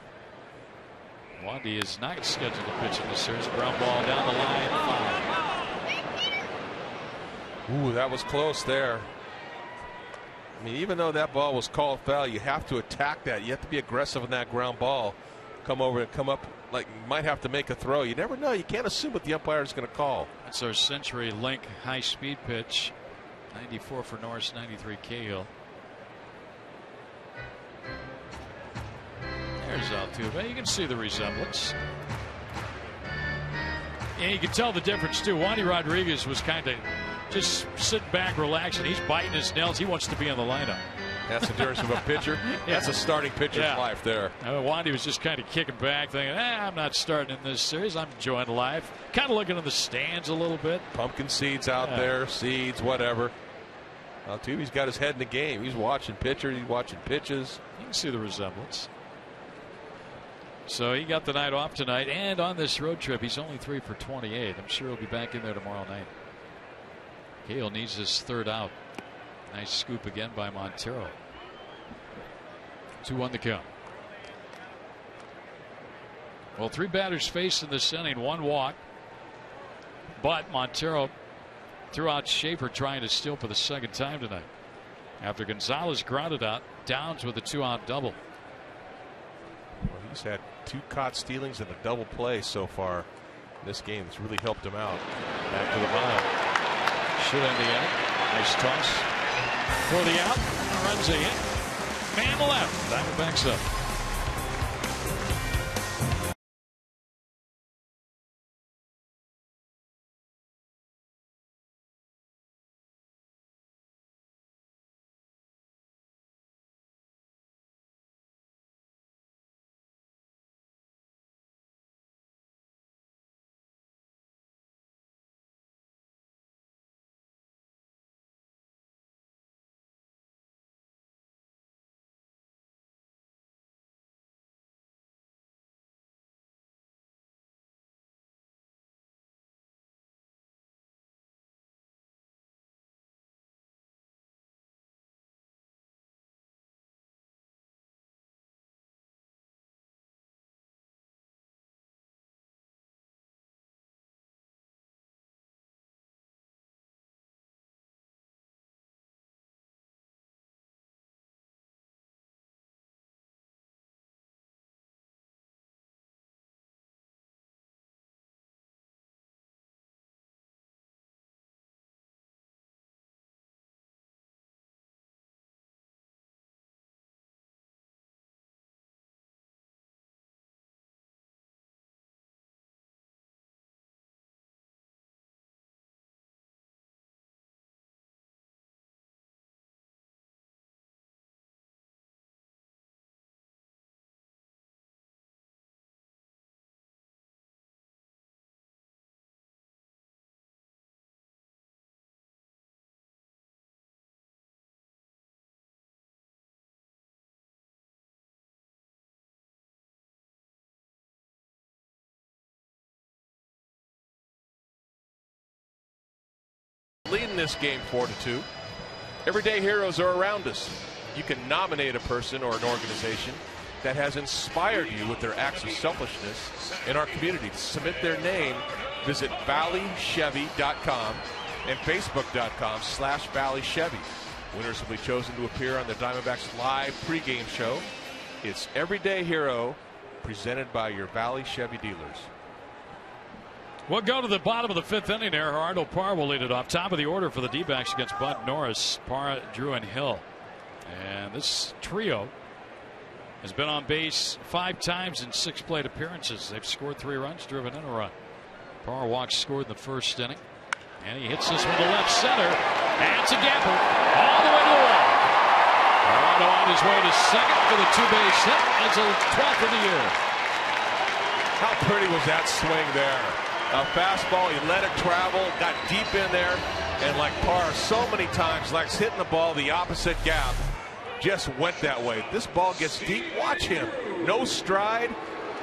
Wandy is not scheduled to pitch in this series. Ground ball down the line. 5. Ooh, that was close there. I mean, even though that ball was called foul, you have to attack that. You have to be aggressive in that ground ball. Come over and come up like you might have to make a throw. You never know. You can't assume what the umpire is going to call. That's our Century Link high-speed pitch. 94 for Norris, 93 Cahill. There's Altuve. You can see the resemblance. And you can tell the difference, too. Wandy Rodriguez was kind of just sitting back, relaxing. He's biting his nails. He wants to be in the lineup. That's the difference of a pitcher. That's a starting pitcher's life there. Wandy was just kind of kicking back, thinking, I'm not starting in this series. I'm enjoying life. Kind of looking in the stands a little bit. Pumpkin seeds out there, seeds, whatever. Altuve's got his head in the game. He's watching pitchers. He's watching pitches. You can see the resemblance. So he got the night off tonight, and on this road trip, he's only 3 for 28. I'm sure he'll be back in there tomorrow night. Cahill needs his third out. Nice scoop again by Montero. 2-1 the count. Well, 3 batters faced in this inning, 1 walk. But Montero threw out Schaefer trying to steal for the second time tonight. After Gonzalez grounded out, Downs with a 2-out double. Well, he's had 2 caught stealings and a double play so far in this game. It's really helped him out. Back to the mound. Should end the inning. Nice toss for the out. Runs a hit. Man left. Diamondbacks up. Leading this game 4-2. Everyday heroes are around us. You can nominate a person or an organization that has inspired you with their acts of selfishness in our community. To submit their name, visit valleychevy.com and facebook.com/valleychevy. Winners will be chosen to appear on the Diamondbacks live pregame show. It's Everyday Hero, presented by your Valley Chevy dealers. We'll go to the bottom of the 5th inning there. Gerardo Parra will lead it off. Top of the order for the D-backs against Bud Norris, Parra, Drew, and Hill. And this trio has been on base 5 times in 6 plate appearances. They've scored 3 runs, driven in a run. Parra walks scored in the 1st inning. And he hits this one to left center. That's a gapper all the way to the wall. Gerardo on his way to second for the 2-base hit. That's a 12th of the year. How pretty was that swing there? A fastball, he let it travel, got deep in there, and like Parra so many times likes hitting the ball the opposite gap, just went that way. This ball gets deep. Watch him. No stride,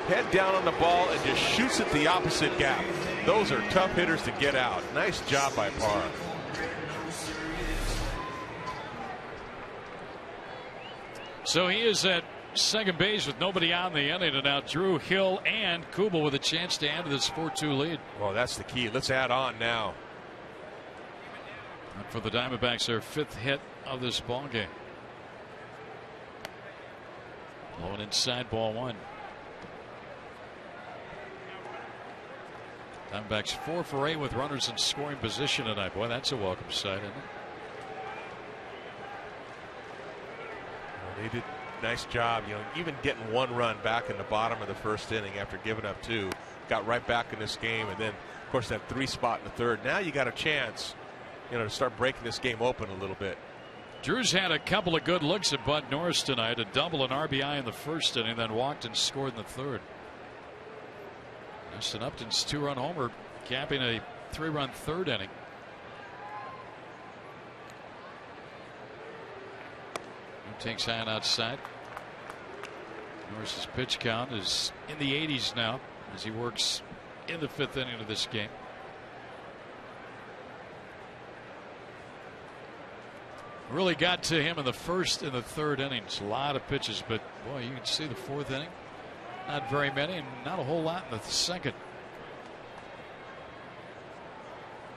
head down on the ball, and just shoots it the opposite gap. Those are tough hitters to get out. Nice job by Parra. So he is at second base with nobody on the inning, and now Drew, Hill, and Kubel with a chance to add to this 4-2 lead. Well, that's the key. Let's add on now. And for the Diamondbacks, their 5th hit of this ball game. Blowing inside, ball 1. Diamondbacks 4 for 8 with runners in scoring position tonight. Boy, that's a welcome sight, isn't it? Well, they did a nice job, even getting 1 run back in the bottom of the 1st inning after giving up 2. Got right back in this game, and then, of course, that 3 spot in the 3rd. Now you got a chance, to start breaking this game open a little bit. Drew's had a couple of good looks at Bud Norris tonight. A double and RBI in the 1st inning, then walked and scored in the 3rd. Justin Upton's 2-run homer capping a 3-run 3rd inning. Takes high and outside. Norris's pitch count is in the 80s now as he works in the 5th inning of this game. Really got to him in the first and the third innings. A lot of pitches, but boy, you can see the fourth inning. Not very many, and not a whole lot in the second.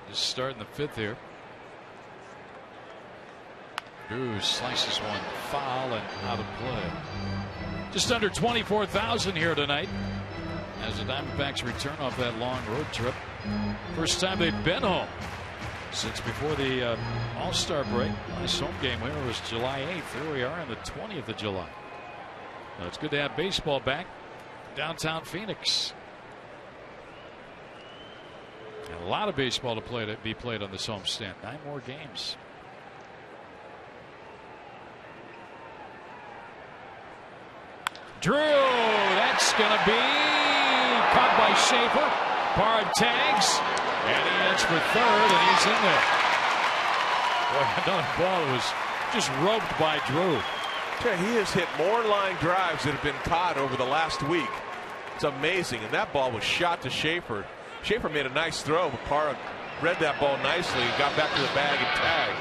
Just starting the fifth here. Drew slices one foul and out of play. Just under 24,000 here tonight as the Diamondbacks return off that long road trip. First time they've been home since before the All-Star break. Last home game here was July 8th. Here we are on the 20th of July. Now it's good to have baseball back downtown Phoenix. And a lot of baseball to be played on this homestand. 9 more games. Drew, that's going to be caught by Schaefer. Parra tags, and he heads for third, and he's in there. Boy, another ball that was just roped by Drew. He has hit more line drives that have been caught over the last week. It's amazing, and that ball was shot to Schaefer. Schaefer made a nice throw, but Parra read that ball nicely and got back to the bag and tagged.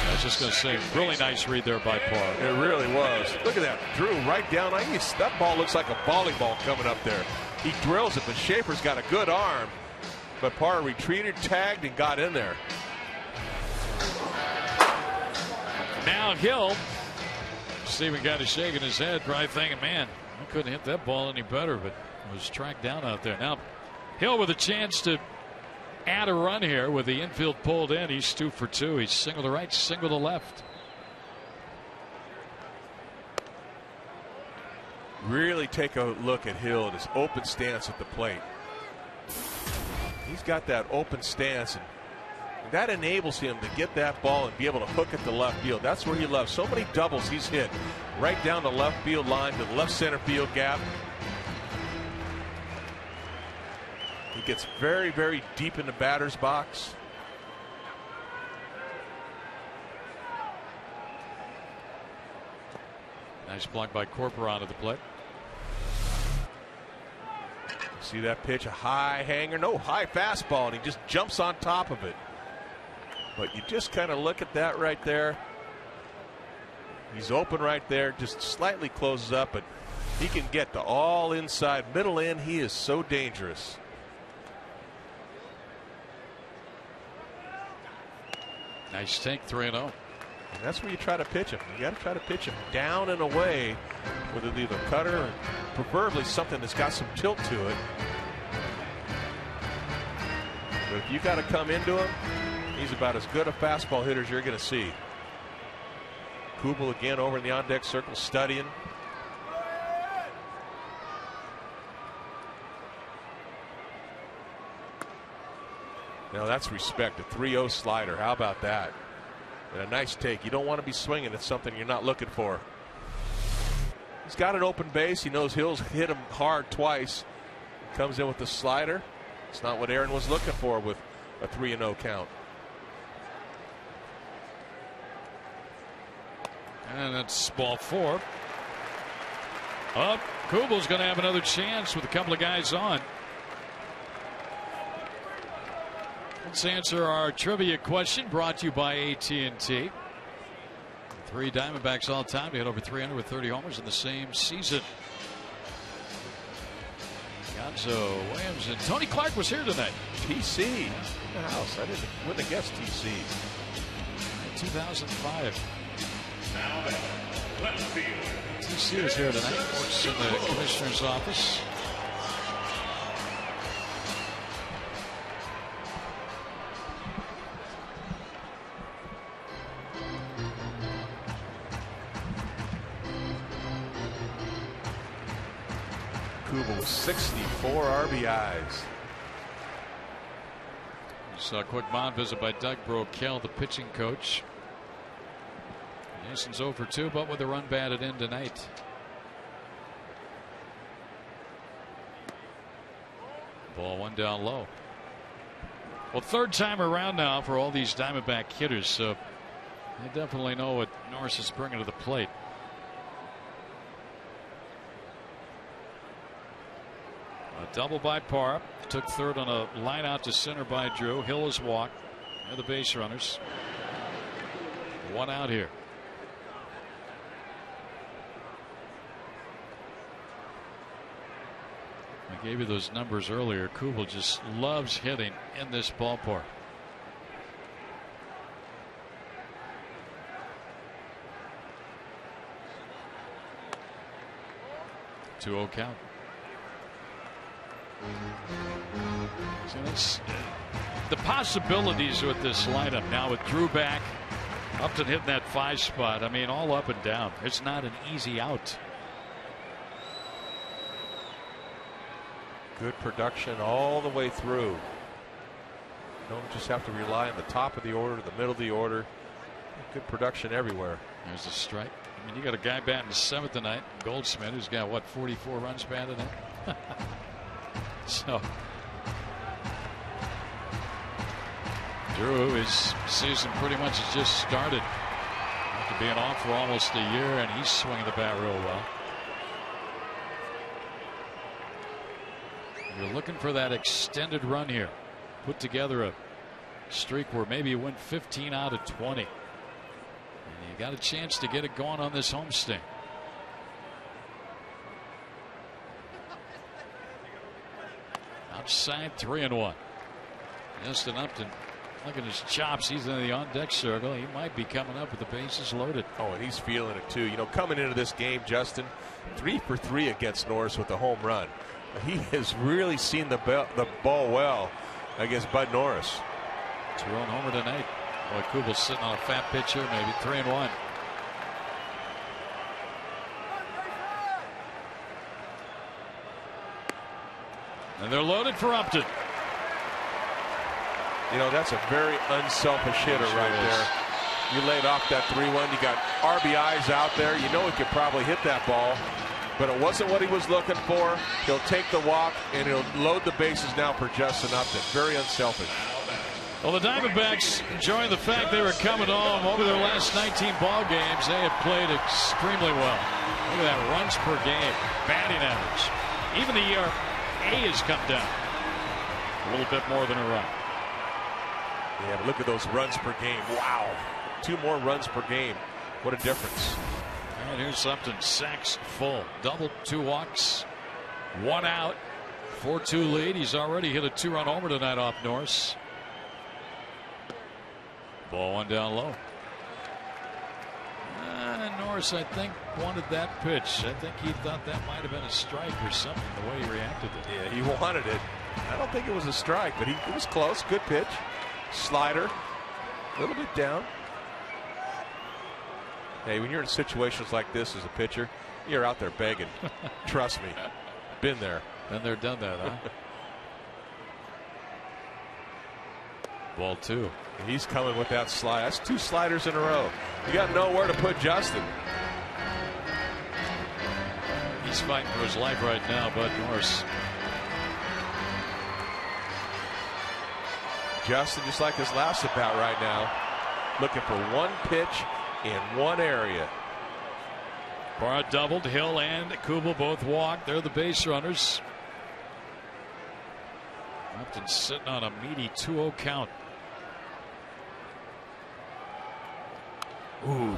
I was just going to say, really nice read there by Parra. It really was. Look at that. Drew right down. That ball looks like a volleyball coming up there. He drills it, but Schaefer's got a good arm. But Parra retreated, tagged, and got in there. Now Hill. Steven got a shake in his head, probably thinking, man, I couldn't hit that ball any better, but was tracked down out there. Now Hill with a chance to add a run here with the infield pulled in. He's 2 for 2. He's single to right, single to left. Really take a look at Hill and his open stance at the plate. He's got that open stance, and that enables him to get that ball and be able to hook it to left field. That's where he loves. So many doubles he's hit right down the left field line to the left center field gap. He gets very, very deep in the batter's box. Nice block by Corcoran at the plate. See that pitch, a high hanger, no high fastball, and he just jumps on top of it. But you just kind of look at that right there. He's open right there, just slightly closes up, but he can get to all inside, middle in. He is so dangerous. Nice take, 3-0. And that's where you try to pitch him. You got to try to pitch him down and away with either cutter or preferably something that's got some tilt to it. But if you got to come into him, he's about as good a fastball hitter as you're going to see. Kubel again over in the on-deck circle studying. Now that's respect. A 3-0 slider. How about that? And a nice take. You don't want to be swinging at something you're not looking for. He's got an open base. He knows Hill's hit him hard twice. Comes in with the slider. It's not what Aaron was looking for with a 3-0 count. And that's ball 4. Up. Kubel's going to have another chance with a couple of guys on. Let's answer our trivia question brought to you by AT&T. 3 Diamondbacks all time to hit over 300 with 30 homers in the same season. Gonzo, Williams, and Tony Clark was here tonight. TC. House. Wouldn't have guessed TC. 2005. Now left field. TC was here tonight. Works in the commissioner's office. Kubel with 64 RBIs. Saw a quick mound visit by Doug Brocail, the pitching coach. Jason's 0 for 2, but with a run batted in tonight. Ball 1 down low. Well, third time around now for all these Diamondback hitters, so they definitely know what Norris is bringing to the plate. A double by Parra. Took third on a line out to center by Drew. Hill is walked. They're the base runners. One out here. I gave you those numbers earlier. Kubel just loves hitting in this ballpark. 2-0 count. So that's the possibilities with this lineup now with Drew back. Upton hitting that 5 spot. I mean, all up and down. It's not an easy out. Good production all the way through. Don't just have to rely on the top of the order, the middle of the order. Good production everywhere. There's a strike. I mean, you got a guy batting 7th tonight, Goldsmith, who's got what, 44 runs batted in. So Drew, his season pretty much has just started after being off for almost a year, and he's swinging the bat real well. You're looking for that extended run here. Put together a streak where maybe you win 15 out of 20. And you got a chance to get it going on this homestand. Outside 3-1. Justin Upton, look at his chops. He's in the on deck circle. He might be coming up with the bases loaded. Oh, and he's feeling it too. You know, coming into this game, Justin, 3 for 3 against Norris with a home run. He has really seen the ball well against Bud Norris. 2-run homer tonight. Boy, Kubel's sitting on a fat pitcher, maybe 3-1. And they're loaded for Upton. You know, that's a very unselfish hitter right there. You laid off that 3-1. You got RBIs out there. You know he could probably hit that ball, but it wasn't what he was looking for. He'll take the walk, and he'll load the bases now for Justin Upton. Very unselfish. Well, the Diamondbacks, enjoying the fact they were coming home over their last 19 ball games, they have played extremely well. Look at that, runs per game, batting average. Even the ERA has come down a little bit more than a run. Yeah, but look at those runs per game. Wow. 2 more runs per game. What a difference. And here's Upton, sacks full, double, 2 walks, 1 out, 4-2 lead. He's already hit a 2-run homer tonight off Norris. Ball 1 down low. Norris, I think, wanted that pitch. I think he thought that might have been a strike or something, the way he reacted to it. Yeah, he wanted it. I don't think it was a strike, but it was close. Good pitch. Slider. A little bit down. Hey, when you're in situations like this as a pitcher, you're out there begging. Trust me. Been there. Been there, done that, huh? Ball 2. And he's coming with that slide. That's 2 sliders in a row. You got to know where to put Justin. He's fighting for his life right now, Bud Norris. Justin, just like his last at bat right now, looking for 1 pitch in 1 area. Barr doubled. Hill and Kubel both walked. They're the base runners. Upton sitting on a meaty 2-0 count. Ooh.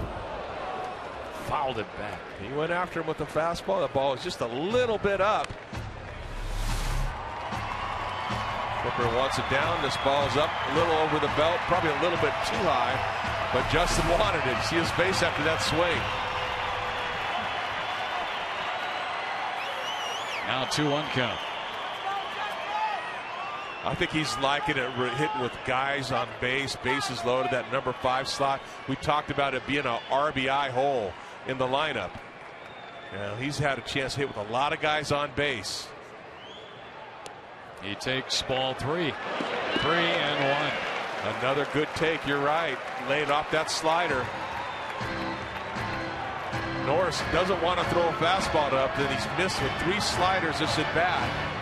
Fouled it back. He went after him with the fastball. The ball is just a little bit up. Flipper wants it down. This ball's up a little over the belt, probably a little bit too high, but Justin wanted it. See his face after that swing. Now 2-1 count. I think he's liking it hitting with guys on base, bases loaded, that number 5 slot. We talked about it being an RBI hole in the lineup. He's had a chance to hit with a lot of guys on base. He takes ball 3. 3-1. Another good take. You're right. Laying off that slider. Norris doesn't want to throw a fastball to Upton. He's missed with 3 sliders this at bat.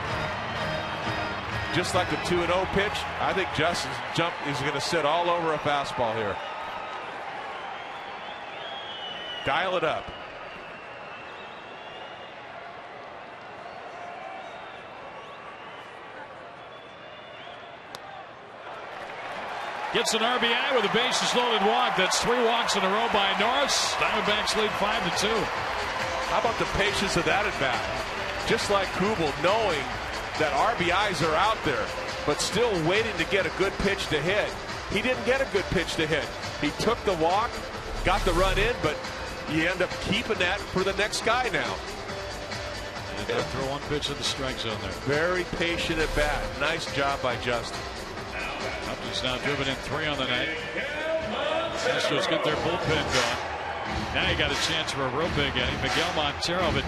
Just like the 2-0 pitch, I think Justin's jump is going to sit all over a fastball here. Dial it up. Gets an RBI with a bases loaded walk. That's 3 walks in a row by Norris. Diamondbacks lead 5-2. How about the patience of that at bat? Just like Kubel, knowing that RBIs are out there, but still waiting to get a good pitch to hit. He didn't get a good pitch to hit. He took the walk, got the run in, but you end up keeping that for the next guy now. You got to throw one pitch in the strike zone there. Very patient at bat. Nice job by Justin. Upton's now driven in 3 on the night. Astros get their bullpen going. Now you got a chance for a real big inning. Miguel Montero, but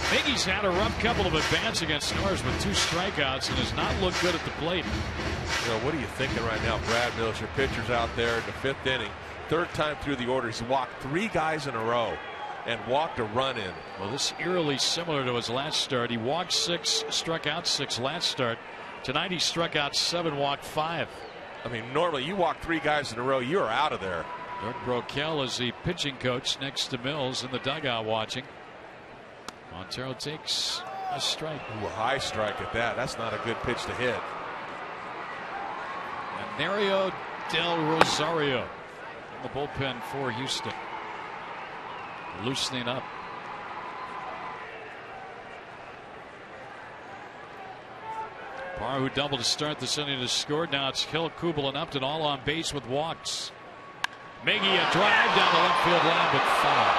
Miggy's had a rough couple of at-bats against Norris with 2 strikeouts and has not looked good at the plate. You know, what are you thinking right now, Brad Mills? Your pitcher's out there in the 5th inning. 3rd time through the order. He's walked 3 guys in a row and walked a run in. Well, this is eerily similar to his last start. He walked 6, struck out 6 last start. Tonight he struck out 7, walked 5. I mean, normally you walk 3 guys in a row, you're out of there. Doug Broquel is the pitching coach next to Mills in the dugout watching. Montero takes a strike. Ooh, a high strike at that. That's not a good pitch to hit. And Mario Del Rosario in the bullpen for Houston. Loosening up. Parr, who doubled to start this inning, has scored. Now it's Hill, Kubel, and Upton all on base with walks. Miggy a drive down the left field line, but foul.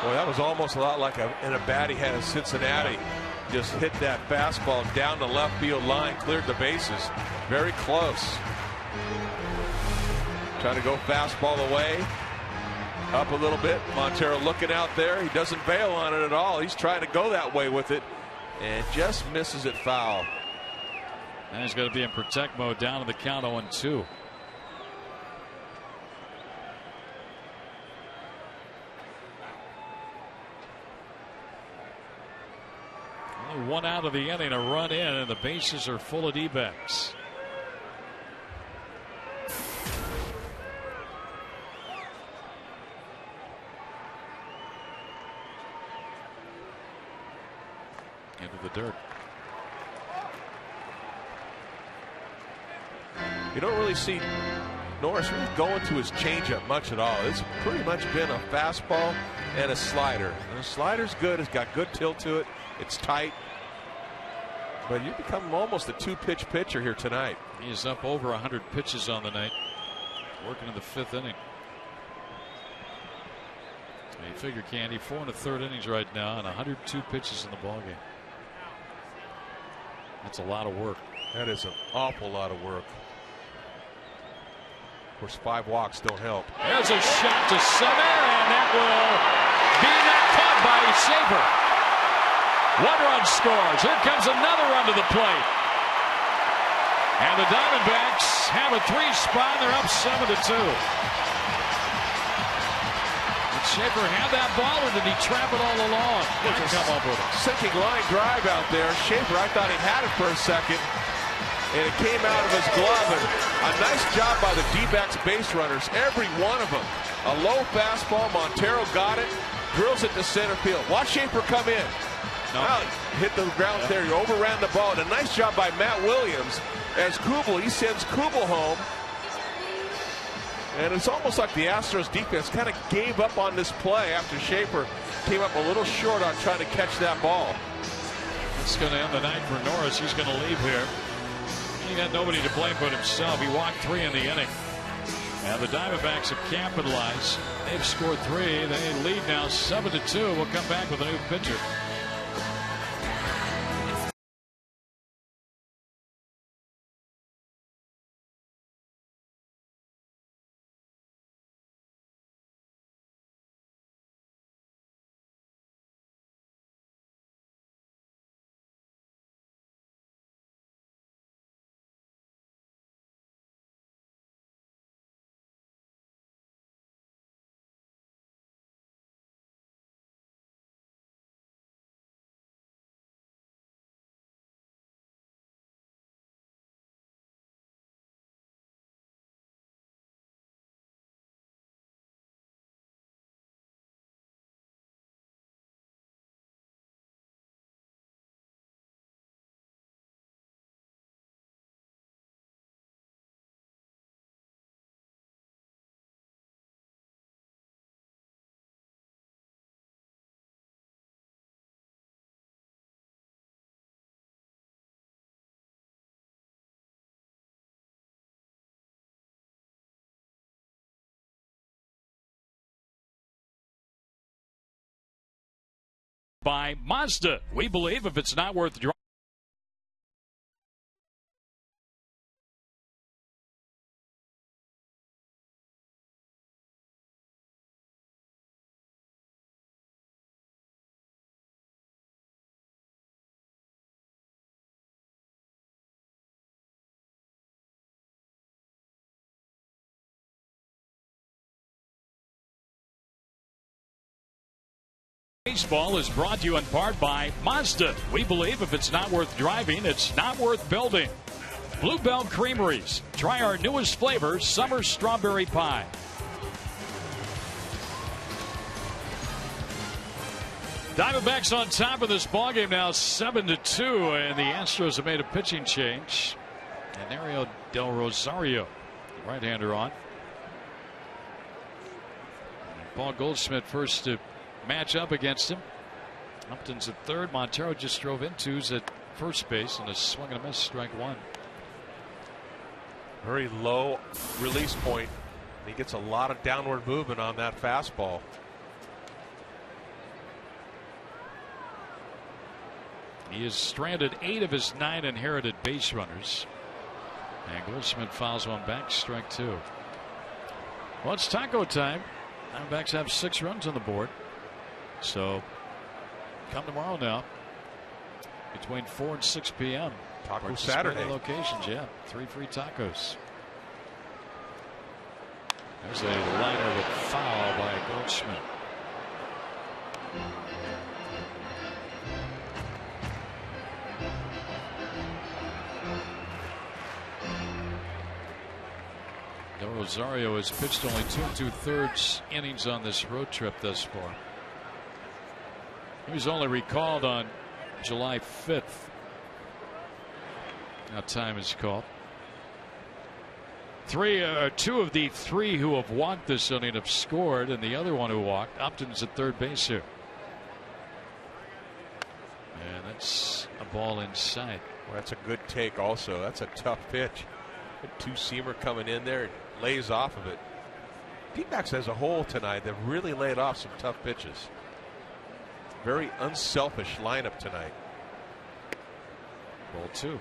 Boy, that was almost a lot like in a bat he had in Cincinnati. Just hit that fastball down the left field line, cleared the bases. Very close. Trying to go fastball away. Up a little bit. Montero looking out there. He doesn't bail on it at all. He's trying to go that way with it and just misses it foul. And he's going to be in protect mode down to the count 0-2. Only 1 out of the inning, a run in, and the bases are full of D-backs. Into the dirt. You don't really see Norris really going to his changeup much at all. It's pretty much been a fastball and a slider. And the slider's good. It's got good tilt to it. It's tight. But you become almost a 2-pitch pitcher here tonight. He is up over 100 pitches on the night. Working in the 5th inning. You figure, Candy, 4 1/3 innings right now and 102 pitches in the ballgame. That's a lot of work. That is an awful lot of work. Of course, 5 walks don't help. There's a shot to center, and that will be caught by Schaefer. 1 run scores. Here comes another run to the plate. And the Diamondbacks have a 3 spot. They're up 7-2. Did Schaefer have that ball, or did he trap it all along? Didn't come up with it. Sinking line drive out there. Schaefer, I thought he had it for a second, and it came out of his glove. And a nice job by the D-backs base runners, every one of them. A low fastball. Montero got it, drills it to center field. Watch Schaefer come in. No. Now, hit the ground there. He overran the ball. And a nice job by Matt Williams as Kubel. He sends Kubel home. And it's almost like the Astros defense kind of gave up on this play after Schaefer came up a little short on trying to catch that ball. It's going to end the night for Norris. He's going to leave here. He got nobody to blame but himself. He walked 3 in the inning. And the Diamondbacks have capitalized. They've scored 3. They lead now 7-2. We'll come back with a new pitcher. by Mazda. We believe if it's not worth driving. Baseball is brought to you in part by Mazda. We believe if it's not worth driving, it's not worth building. Bluebell Creameries. Try our newest flavor, Summer Strawberry Pie. Diamondbacks on top of this ballgame now, 7-2, and the Astros have made a pitching change. And Ariel Del Rosario, the right-hander, on. Paul Goldschmidt first to match up against him. Upton's at third. Montero just drove in twos at first base and a swing and a miss, strike one. Very low release point. He gets a lot of downward movement on that fastball. He has stranded 8 of his 9 inherited base runners. And Goldschmidt fouls one back, strike 2. Well, it's taco time. Diamondbacks have 6 runs on the board. So come tomorrow now between 4 and 6 p.m. Taco Saturday locations. Yeah, 3 free tacos. There's a liner with foul by Goldschmidt. Del Rosario has pitched only 2 2/3 innings on this road trip thus far. He was only recalled on July 5th. Now time is called. 2 of the 3 who have walked this inning have scored, and the other one who walked, Upton's at third base here. And that's a ball inside. Well, that's a good take also. That's a tough pitch. A 2-seamer coming in there, lays off of it. D-backs as a whole tonight, they've really laid off some tough pitches. Very unselfish lineup tonight. Ball 2.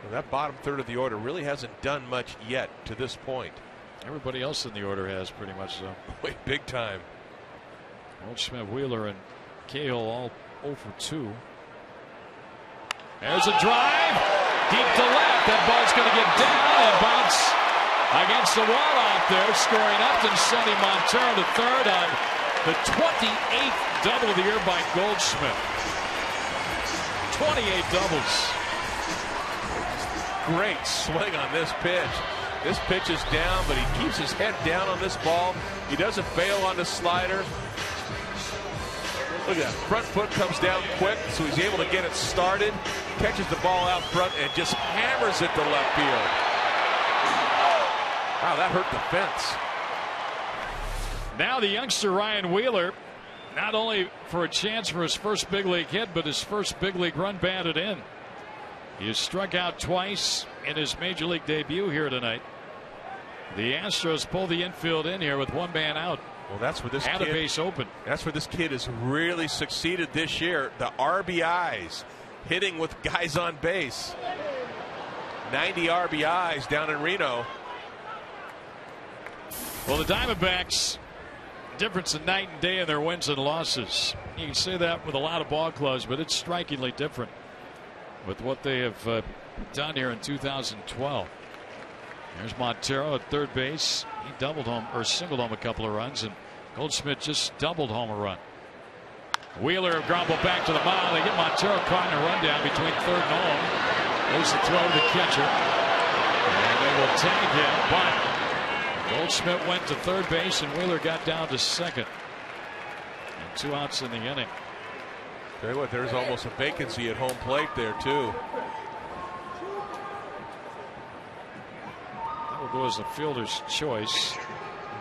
Well, that bottom third of the order really hasn't done much yet to this point. Everybody else in the order has, pretty much so. Wait, big time. Goldschmidt, Wheeler, and Cahill all 0 for 2. There's a drive deep to left. That ball's going to get down and bounce against the wall out there. Scoring Upton, sending Montero to third on the 28th double of the year by Goldschmidt. 28 doubles. Great swing on this pitch. This pitch is down, but he keeps his head down on this ball. He doesn't fail on the slider. Look at that. Front foot comes down quick, so he's able to get it started. Catches the ball out front and just hammers it to left field. Wow, that hurt the fence. Now the youngster Ryan Wheeler, not only for a chance for his first big league hit, but his first big league run batted in. He has struck out twice in his major league debut here tonight. The Astros pull the infield in here with 1 man out. Well, that's where this kid, a base open. That's where this kid has really succeeded this year. The RBIs, hitting with guys on base. 90 RBIs down in Reno. Well, the Diamondbacks, difference in night and day in their wins and losses. You can say that with a lot of ball clubs, but it's strikingly different with what they have done here in 2012. There's Montero at third base. He doubled home or singled home a couple of runs, and Goldschmidt just doubled home a run. Wheeler ground ball back to the mound. They get Montero caught in a rundown between third and home. There's the throw to the catcher, and they will tag him. But Goldschmidt went to third base, and Wheeler got down to second. And 2 outs in the inning. Tell you what, there's almost a vacancy at home plate there too. That will go as a fielder's choice.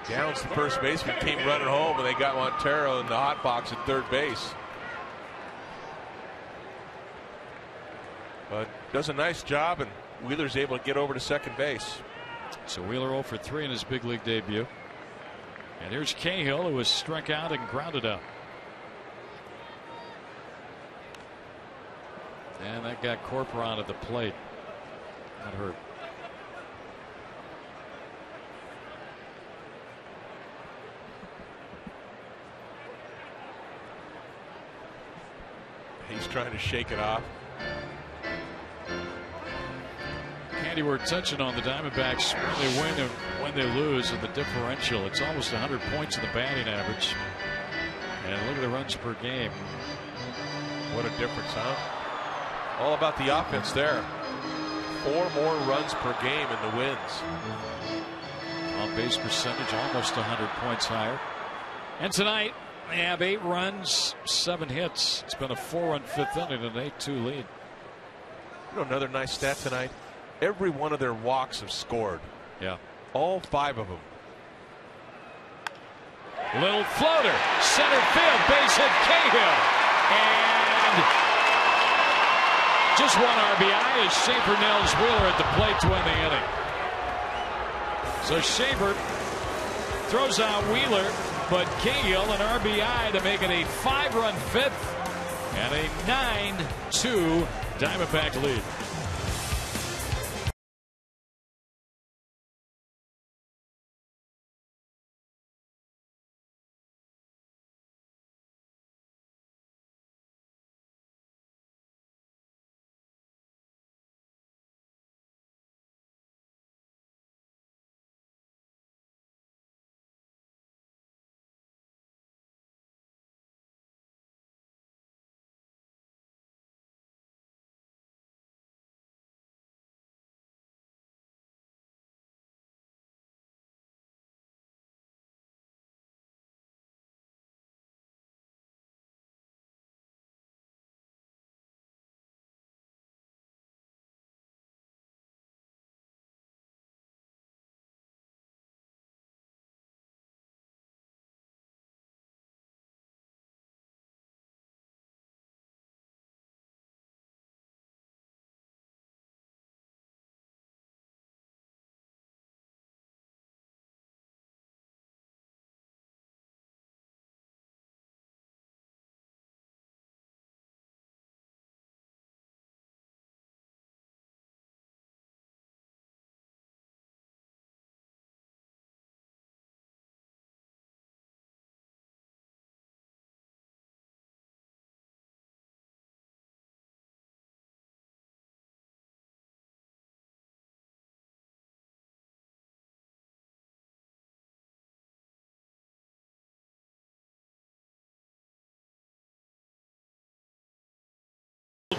Downs, the first baseman, came running home, and they got Montero in the hot box at third base. But does a nice job, and Wheeler's able to get over to second base. So Wheeler 0 for 3 in his big league debut. And here's Cahill, who was struck out and grounded out. And that got Corporon at the plate. That hurt. He's trying to shake it off. Andy, we're touching on the Diamondbacks when they win and when they lose, and the differential. It's almost 100 points in the batting average. And look at the runs per game. What a difference, huh? All about the offense there. 4 more runs per game in the wins. On base percentage almost 100 points higher. And tonight they have 8 runs, 7 hits. It's been a 4-run 5th inning and an 8-2 lead. You know, another nice stat tonight. Every one of their walks have scored. Yeah. All 5 of them. Little floater, center field, base hit, Cahill. And just 1 RBI as Schaefer nails Wheeler at the plate to end the inning. So Schaefer throws out Wheeler, but Cahill an RBI to make it a 5-run 5th and a 9-2 Diamondback lead.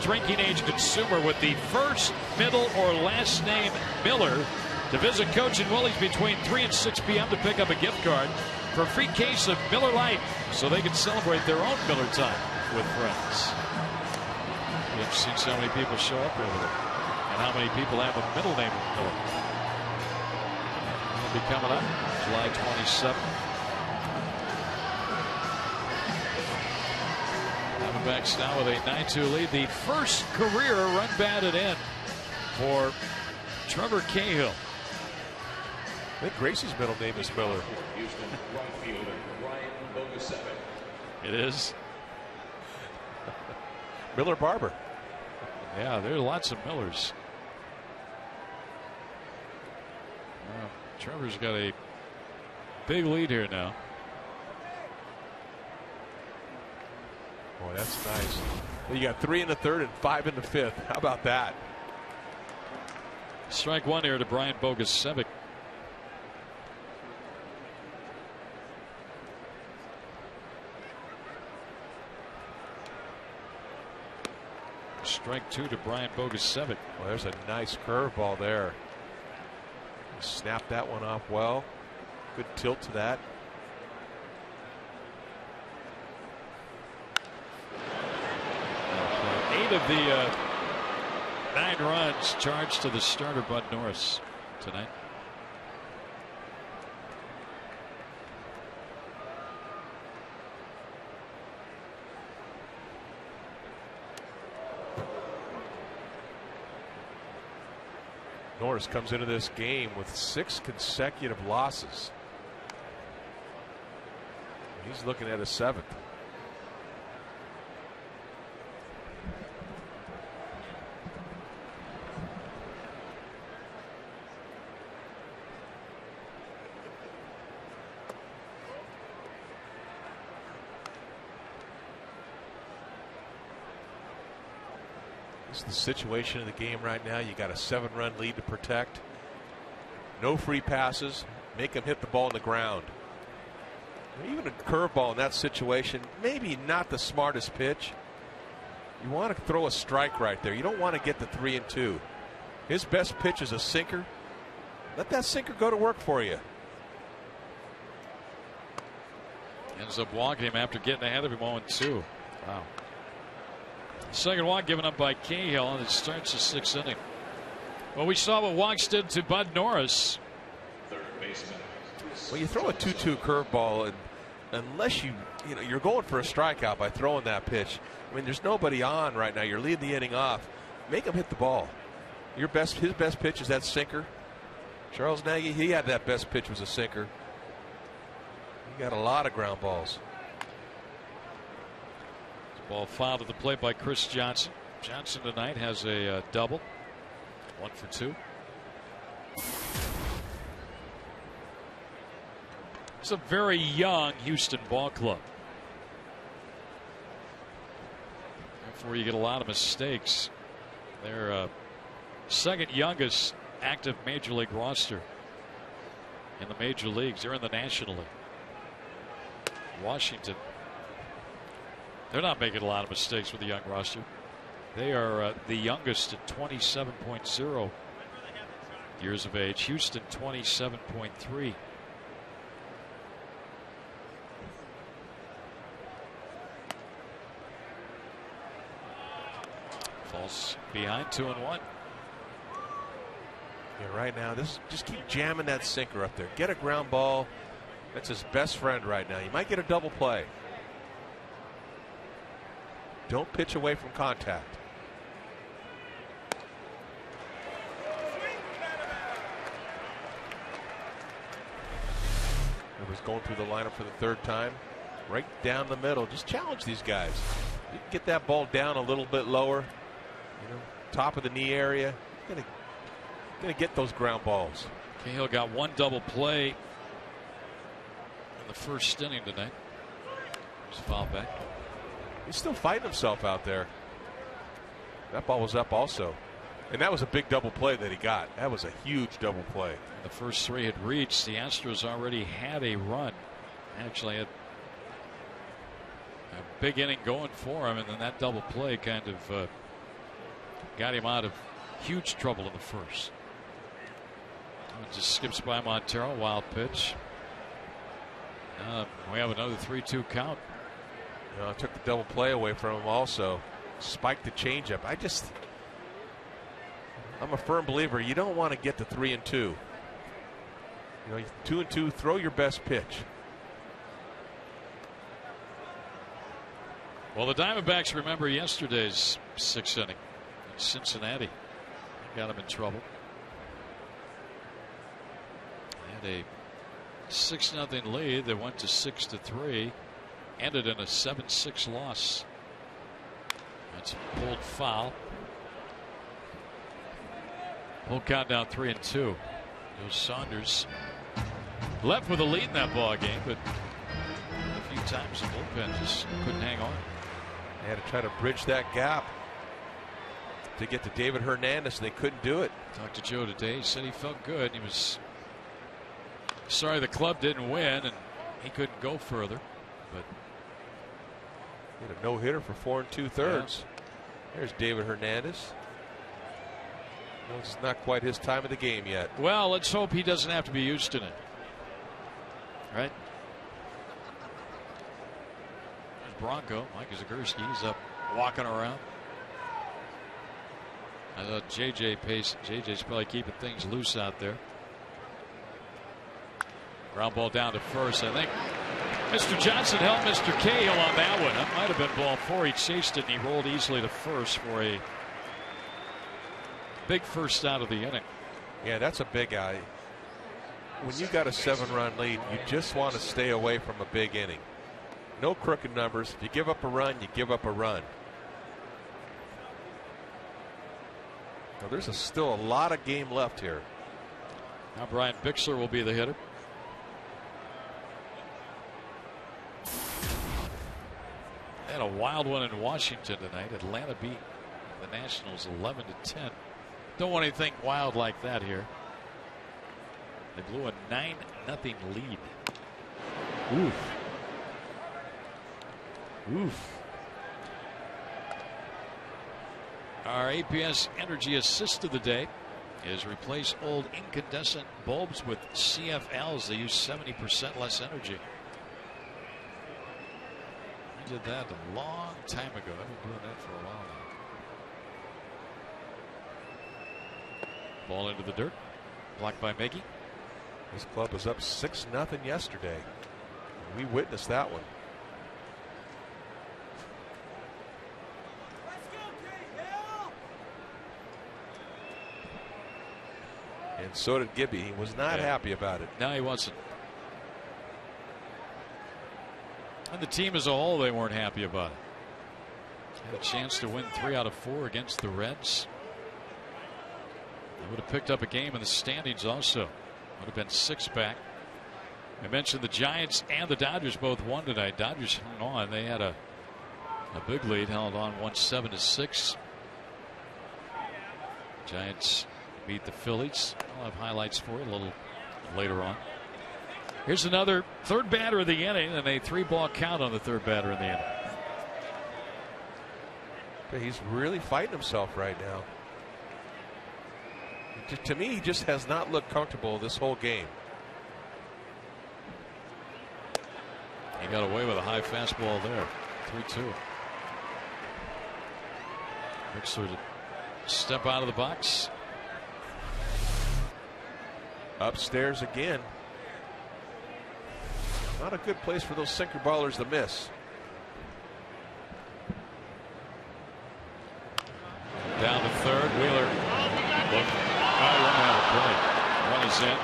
Drinking age consumer with the first, middle, or last name Miller to visit Coach and Willie's between 3 and 6 p.m. to pick up a gift card for a free case of Miller Lite so they can celebrate their own Miller time with friends. You've seen so many people show up over there, and how many people have a middle name of Miller. It'll be coming up July 27th. Diamondbacks now with a 9-2 lead. The first career run batted in for Trevor Cahill. I think Gracie's middle name is Miller. It is. Miller Barber. Yeah, there are lots of Millers. Trevor's got a big lead here now. Boy, that's nice. You got 3 in the 3rd and 5 in the 5th. How about that? Strike 1 here to Brian Bogusevic. Strike 2 to Brian Bogusevic. Well, there's a nice curveball there. Snap that one off well. Good tilt to that. Of the 9 runs charged to the starter Bud Norris tonight. Norris comes into this game with 6 consecutive losses. He's looking at a 7th. This is the situation of the game right now. You got a 7-run lead to protect. No free passes. Make them hit the ball on the ground. Even a curveball in that situation, maybe not the smartest pitch. You want to throw a strike right there. You don't want to get the 3-2. His best pitch is a sinker. Let that sinker go to work for you. Ends up walking him after getting ahead of him 0-2. Wow. Second walk given up by Cahill, and it starts the 6th inning. Well, we saw what walks did to Bud Norris. Well, you throw a 2-2 curveball, and unless you're going for a strikeout by throwing that pitch. I mean, there's nobody on right now. You're leading the inning off. Make him hit the ball. His best pitch is that sinker. Charles Nagy, he had that best pitch was a sinker. He got a lot of ground balls. Ball fouled at the plate by Chris Johnson. Johnson tonight has a double. 1 for 2. It's a very young Houston ball club. Therefore, you get a lot of mistakes. They're second youngest active major league roster in the major leagues. They're in the National League. Washington, they're not making a lot of mistakes with the young roster. They are the youngest at 27.0 years of age. Houston 27.3. Falls behind 2-1. Yeah, right now, just keep jamming that sinker up there. Get a ground ball. That's his best friend right now. You might get a double play. Don't pitch away from contact. Rivers going through the lineup for the 3rd time. Right down the middle. Just challenge these guys. You can get that ball down a little bit lower. Top of the knee area. Gonna get those ground balls. Cahill got 1 double play in the 1st inning tonight. Just foul back. He's still fighting himself out there. That ball was up also. And that was a big double play that he got. That was a huge double play. The first 3 had reached. The Astros already had a run. Actually had a big inning going for him, and then that double play kind of got him out of huge trouble in the 1st. It just skips by Montero. Wild pitch. We have another 3-2 count. Took the double play away from him also. Spiked the changeup. I'm a firm believer you don't want to get to 3-2. 2-2, throw your best pitch. Well, the Diamondbacks remember yesterday's 6th inning in Cincinnati. Got him in trouble. Had a 6-0 lead that went to 6-3. Ended in a 7-6 loss. That's a pulled foul. Full countdown 3-2. Joe Saunders left with a lead in that ball game, but a few times the bullpen just couldn't hang on. They had to try to bridge that gap to get to David Hernandez. They couldn't do it. Talked to Joe today. He said he felt good. He was sorry the club didn't win and he couldn't go further, but he had a no-hitter for 4 2/3. Yeah. There's David Hernandez. It's not quite his time of the game yet. Well, let's hope he doesn't have to be used to it. Right? There's Bronco. Mike Zagurski. He's up walking around. I thought JJ's probably keeping things loose out there. Ground ball down to first. I think Mr. Johnson helped Mr. Cahill on that one. That might have been ball 4. He chased it and he rolled easily to first for a big first out of the inning. Yeah, that's a big guy. When you got a 7-run lead, you just want to stay away from a big inning. No crooked numbers. If you give up a run, you give up a run. Now, there's still a lot of game left here. Now Brian Bixler will be the hitter. They had a wild one in Washington tonight. Atlanta beat the Nationals 11-10. Don't want anything wild like that here. They blew a 9-0 lead. Oof. Oof. Our APS Energy Assist of the day is replace old incandescent bulbs with CFLs. They use 70% less energy. We did that a long time ago. I've been doing that for a while now. Ball into the dirt. Blocked by Miggy. This club was up 6-0 yesterday. We witnessed that one. And so did Gibby. He was not happy about it. No, he wasn't. And the team as a whole, they weren't happy about it. Had a chance to win 3 out of 4 against the Reds. They would have picked up a game in the standings also. Would have been 6 back. I mentioned the Giants and the Dodgers both won tonight. Dodgers hung on. They had a big lead, held on, won 7-6. Giants beat the Phillies. I'll have highlights for you a little later on. Here's another third batter of the inning, and a 3-ball count on the third batter in the inning. He's really fighting himself right now. To me, he just has not looked comfortable this whole game. He got away with a high fastball there. 3-2. Bixler to step out of the box. Upstairs again. Not a good place for those sinker ballers to miss. Down to third. Wheeler. Look. Run is in.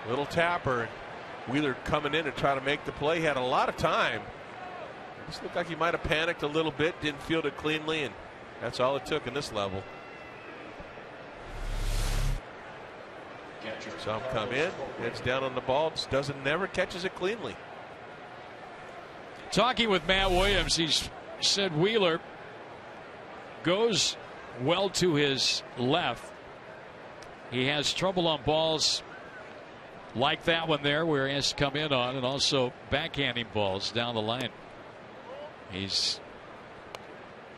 Little tapper. Wheeler coming in to try to make the play. He had a lot of time. This looked like he might have panicked a little bit. Didn't field it cleanly, and that's all it took in this level. Saw him come in. Heads down on the ball. Never catches it cleanly. Talking with Matt Williams, he said Wheeler goes well to his left. He has trouble on balls like that one there where he has to come in on, and also backhanding balls down the line. He's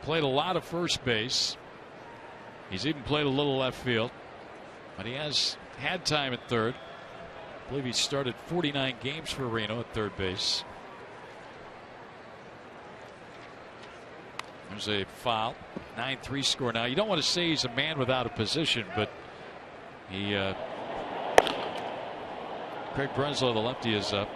played a lot of first base. He's even played a little left field, but he has had time at third. I believe he started 49 games for Reno at third base. There's a foul. 9-3 score now. You don't want to say he's a man without a position, but he Craig Brenslow, the lefty, is up.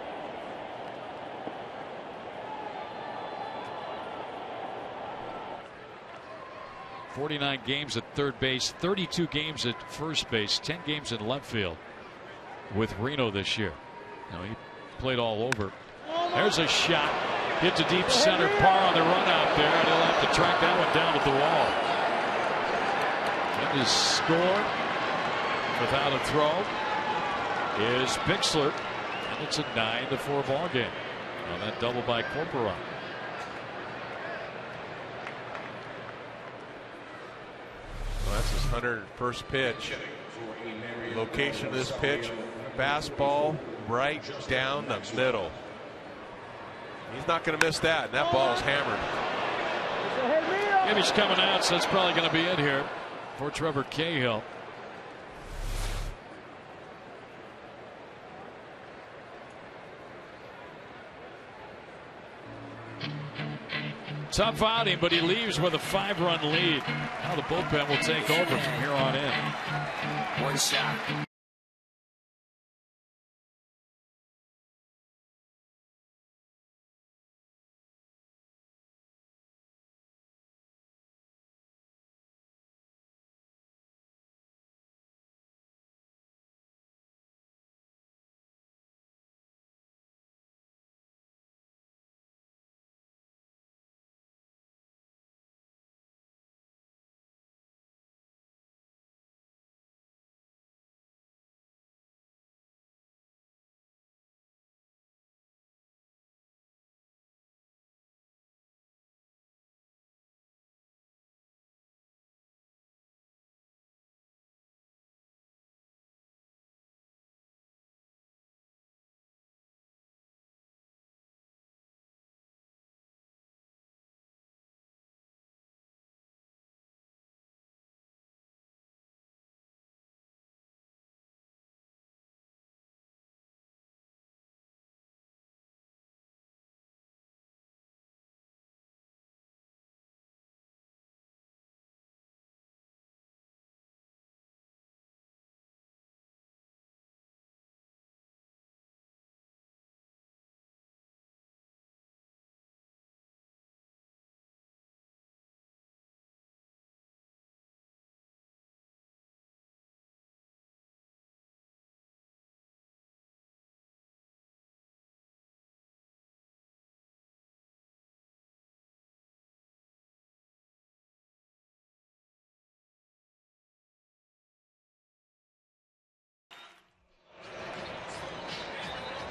"49 games at third base, 32 games at first base, 10 games in left field with Reno this year." Now, he played all over. There's a shot. Hit to deep center. Parr on the run out there, and he'll have to track that one down at the wall. And his score without a throw is Bixler, and it's a 9-4 ball game on that double by Corporon. Well, that's his 101st pitch. Location of this pitch, fastball right down the middle. He's not going to miss that, and that ball is hammered. Gibby's coming out, so that's probably going to be it here for Trevor Cahill. Tough outing, but he leaves with a 5-run lead. Now the bullpen will take over from here on in. One shot.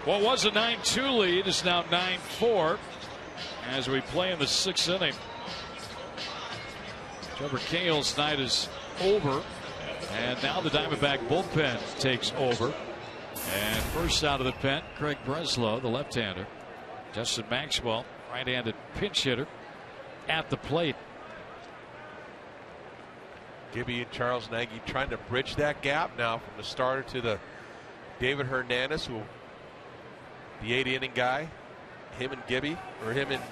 What was a 9-2 lead is now 9-4 as we play in the 6th inning. Trevor Cahill's night is over, and now the Diamondback bullpen takes over. And first out of the pen, Craig Breslow, the left-hander. Justin Maxwell, right-handed pinch hitter, at the plate. Gibby and Charles Nagy trying to bridge that gap now from the starter to the David Hernandez, who the 8th inning guy. Him and Gibby, or him and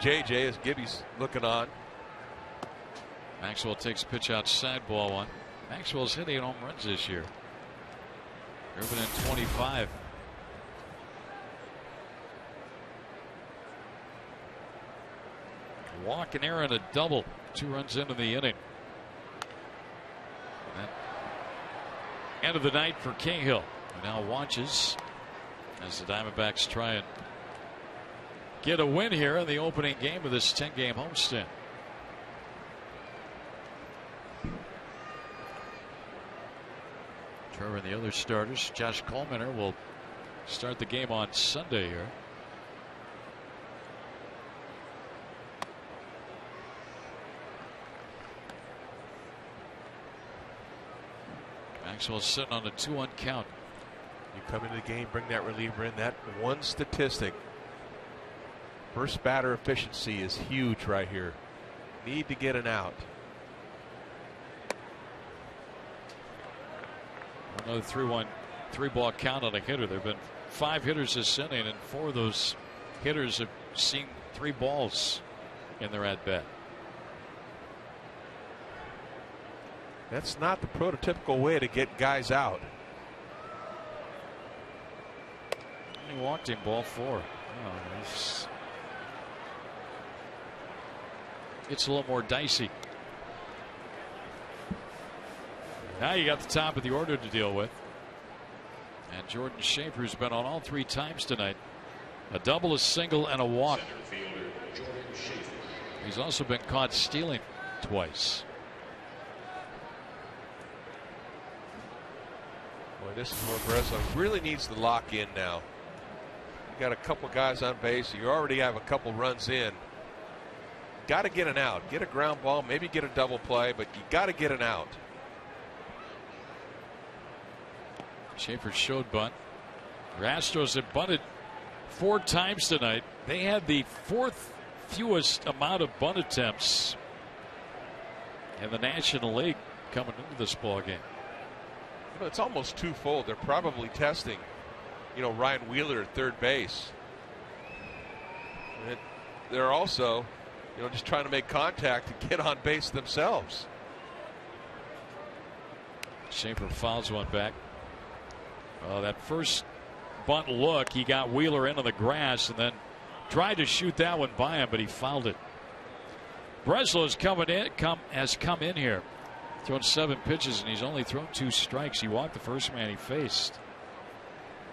JJ as Gibby's looking on. Maxwell takes a pitch outside, ball 1. Maxwell's hit 8 home runs this year. Driven in 25. Walk, an error, and a double. 2 runs into the inning. And end of the night for Cahill, who now watches as the Diamondbacks try and get a win here in the opening game of this 10-game homestand. Trevor and the other starters. Josh Coleman will start the game on Sunday here. Maxwell sitting on a 2-1 count. You come into the game, bring that reliever in. That one statistic, first batter efficiency, is huge right here. Need to get an out. Another 3-1, 3-ball count on a hitter. There have been 5 hitters this inning, and 4 of those hitters have seen 3 balls in their at bat. That's not the prototypical way to get guys out. He walked him, ball 4. It's a little more dicey. Now you got the top of the order to deal with. And Jordan Schaefer's been on all 3 times tonight. A double, a single, and a walk. He's also been caught stealing twice. Boy, this is where Breslow really needs to lock in now. You got a couple guys on base. You already have a couple runs in. Got to get an out. Get a ground ball, maybe get a double play, but you got to get an out. Schaefer showed bunt. The Astros have bunted 4 times tonight. They had the 4th fewest amount of bunt attempts in the National League coming into this ball game. You know, it's almost twofold. They're probably testing, Ryan Wheeler at third base. And they're also, just trying to make contact and get on base themselves. Schaefer fouls one back. That first bunt look, he got Wheeler in on the grass and then tried to shoot that one by him, but he fouled it. Breslow has come in here, thrown 7 pitches, and he's only thrown 2 strikes. He walked the first man he faced,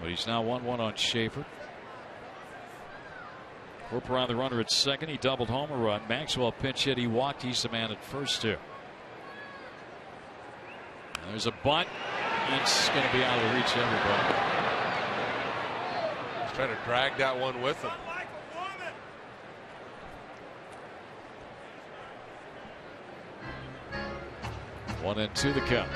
but he's now 1-1 on Schaefer. Harper on the runner at second. He doubled home a run. Maxwell pinch hit. He walked. He's the man at first here. And there's a bunt. It's going to be out of the reach of everybody. He's trying to drag that one with him. One and 2 the count.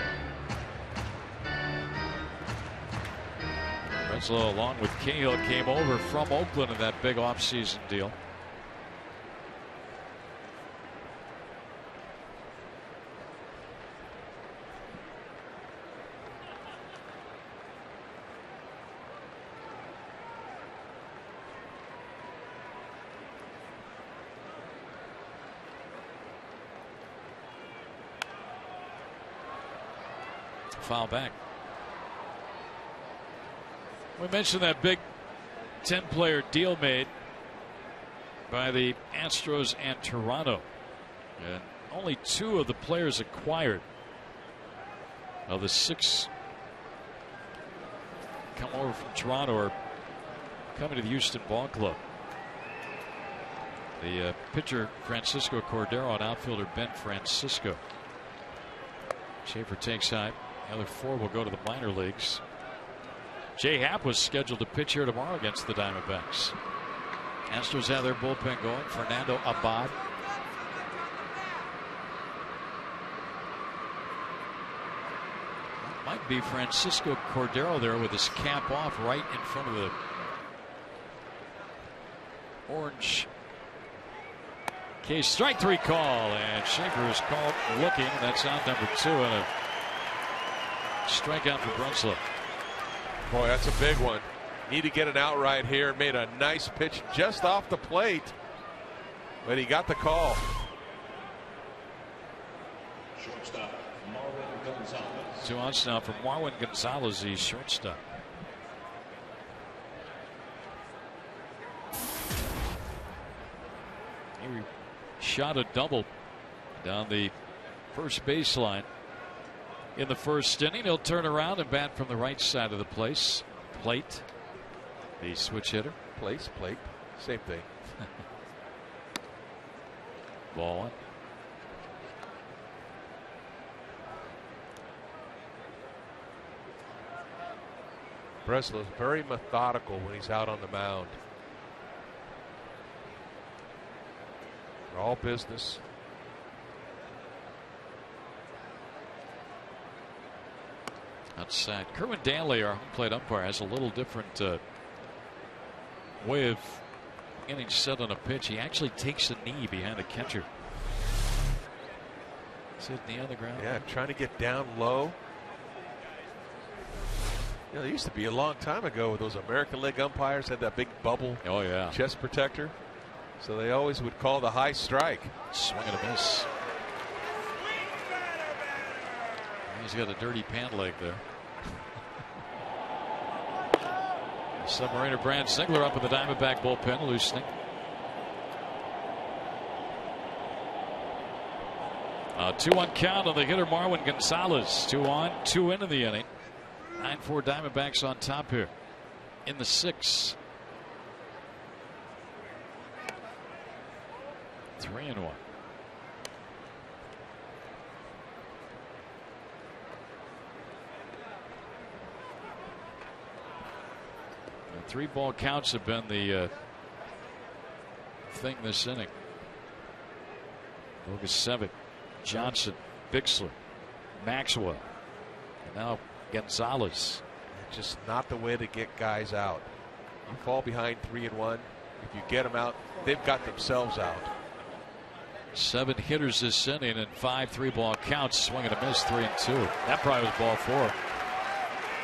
Breslow, along with Cahill, came over from Oakland in that big offseason deal. Foul back. We mentioned that big 10-player deal made by the Astros and Toronto, and only 2 of the players acquired of the 6 come over from Toronto are coming to the Houston Ball Club. The pitcher Francisco Cordero and outfielder Ben Francisco. Schaefer takes high. The other 4 will go to the minor leagues. J-Happ was scheduled to pitch here tomorrow against the Diamondbacks. Astros have their bullpen going. Fernando Abad. Might be Francisco Cordero there with his cap off right in front of the orange case. Strike 3 call, and Schaefer is called looking. That's out number 2, and a strikeout for Brenslow. Boy, that's a big one. Need to get an out right here. Made a nice pitch just off the plate, but he got the call. Shortstop, Marwin Gonzalez. 2 outs now from Marwin Gonzalez, the shortstop. He shot a double down the first baseline in the first inning. He'll turn around and bat from the right side of the plate. The switch hitter. Plate, same thing. Ball 1. Breslow's very methodical when he's out on the mound. All business. Outside. Kerwin Danley, our home plate umpire, has a little different way of getting set on a pitch. He actually takes a knee behind the catcher. Is it knee on the ground? Yeah, trying to get down low. You know, there used to be a long time ago those American League umpires had that big bubble chest protector. So they always would call the high strike. Swing and a miss. He's got a dirty pant leg there. Submariner Brand Ziegler up in the Diamondback bullpen, loosening. A 2-1 count on the hitter Marwin Gonzalez. 2 on, 2 in the inning. 9-4 Diamondbacks on top here in the 6th. 3-1. And 3-ball counts have been the thing this inning. Bogasevic, Johnson, Bixler, Maxwell, and now Gonzalez. Just not the way to get guys out. You fall behind 3-1. If you get them out, they've got themselves out. 7 hitters this inning and 5 3-ball counts. Swing and a miss, 3-2. That probably was ball 4.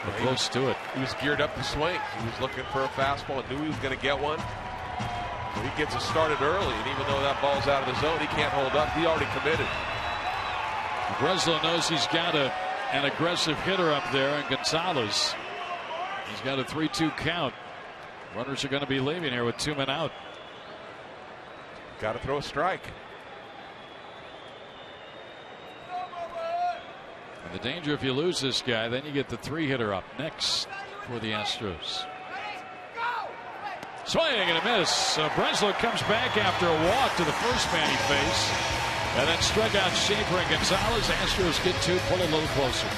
But close to it. He was geared up to swing. He was looking for a fastball and knew he was going to get one. So he gets it started early, and even though that ball's out of the zone, he can't hold up. He already committed. Breslow knows he's got an aggressive hitter up there, and Gonzalez. He's got a 3-2 count. Runners are going to be leaving here with 2 men out. Got to throw a strike. And the danger if you lose this guy, then you get the 3-hitter up next for the Astros. Swing and a miss. Breslow comes back after a walk to the first man he faced, and then struck out Schaefer and Gonzalez. Astros get 2, pull a little closer.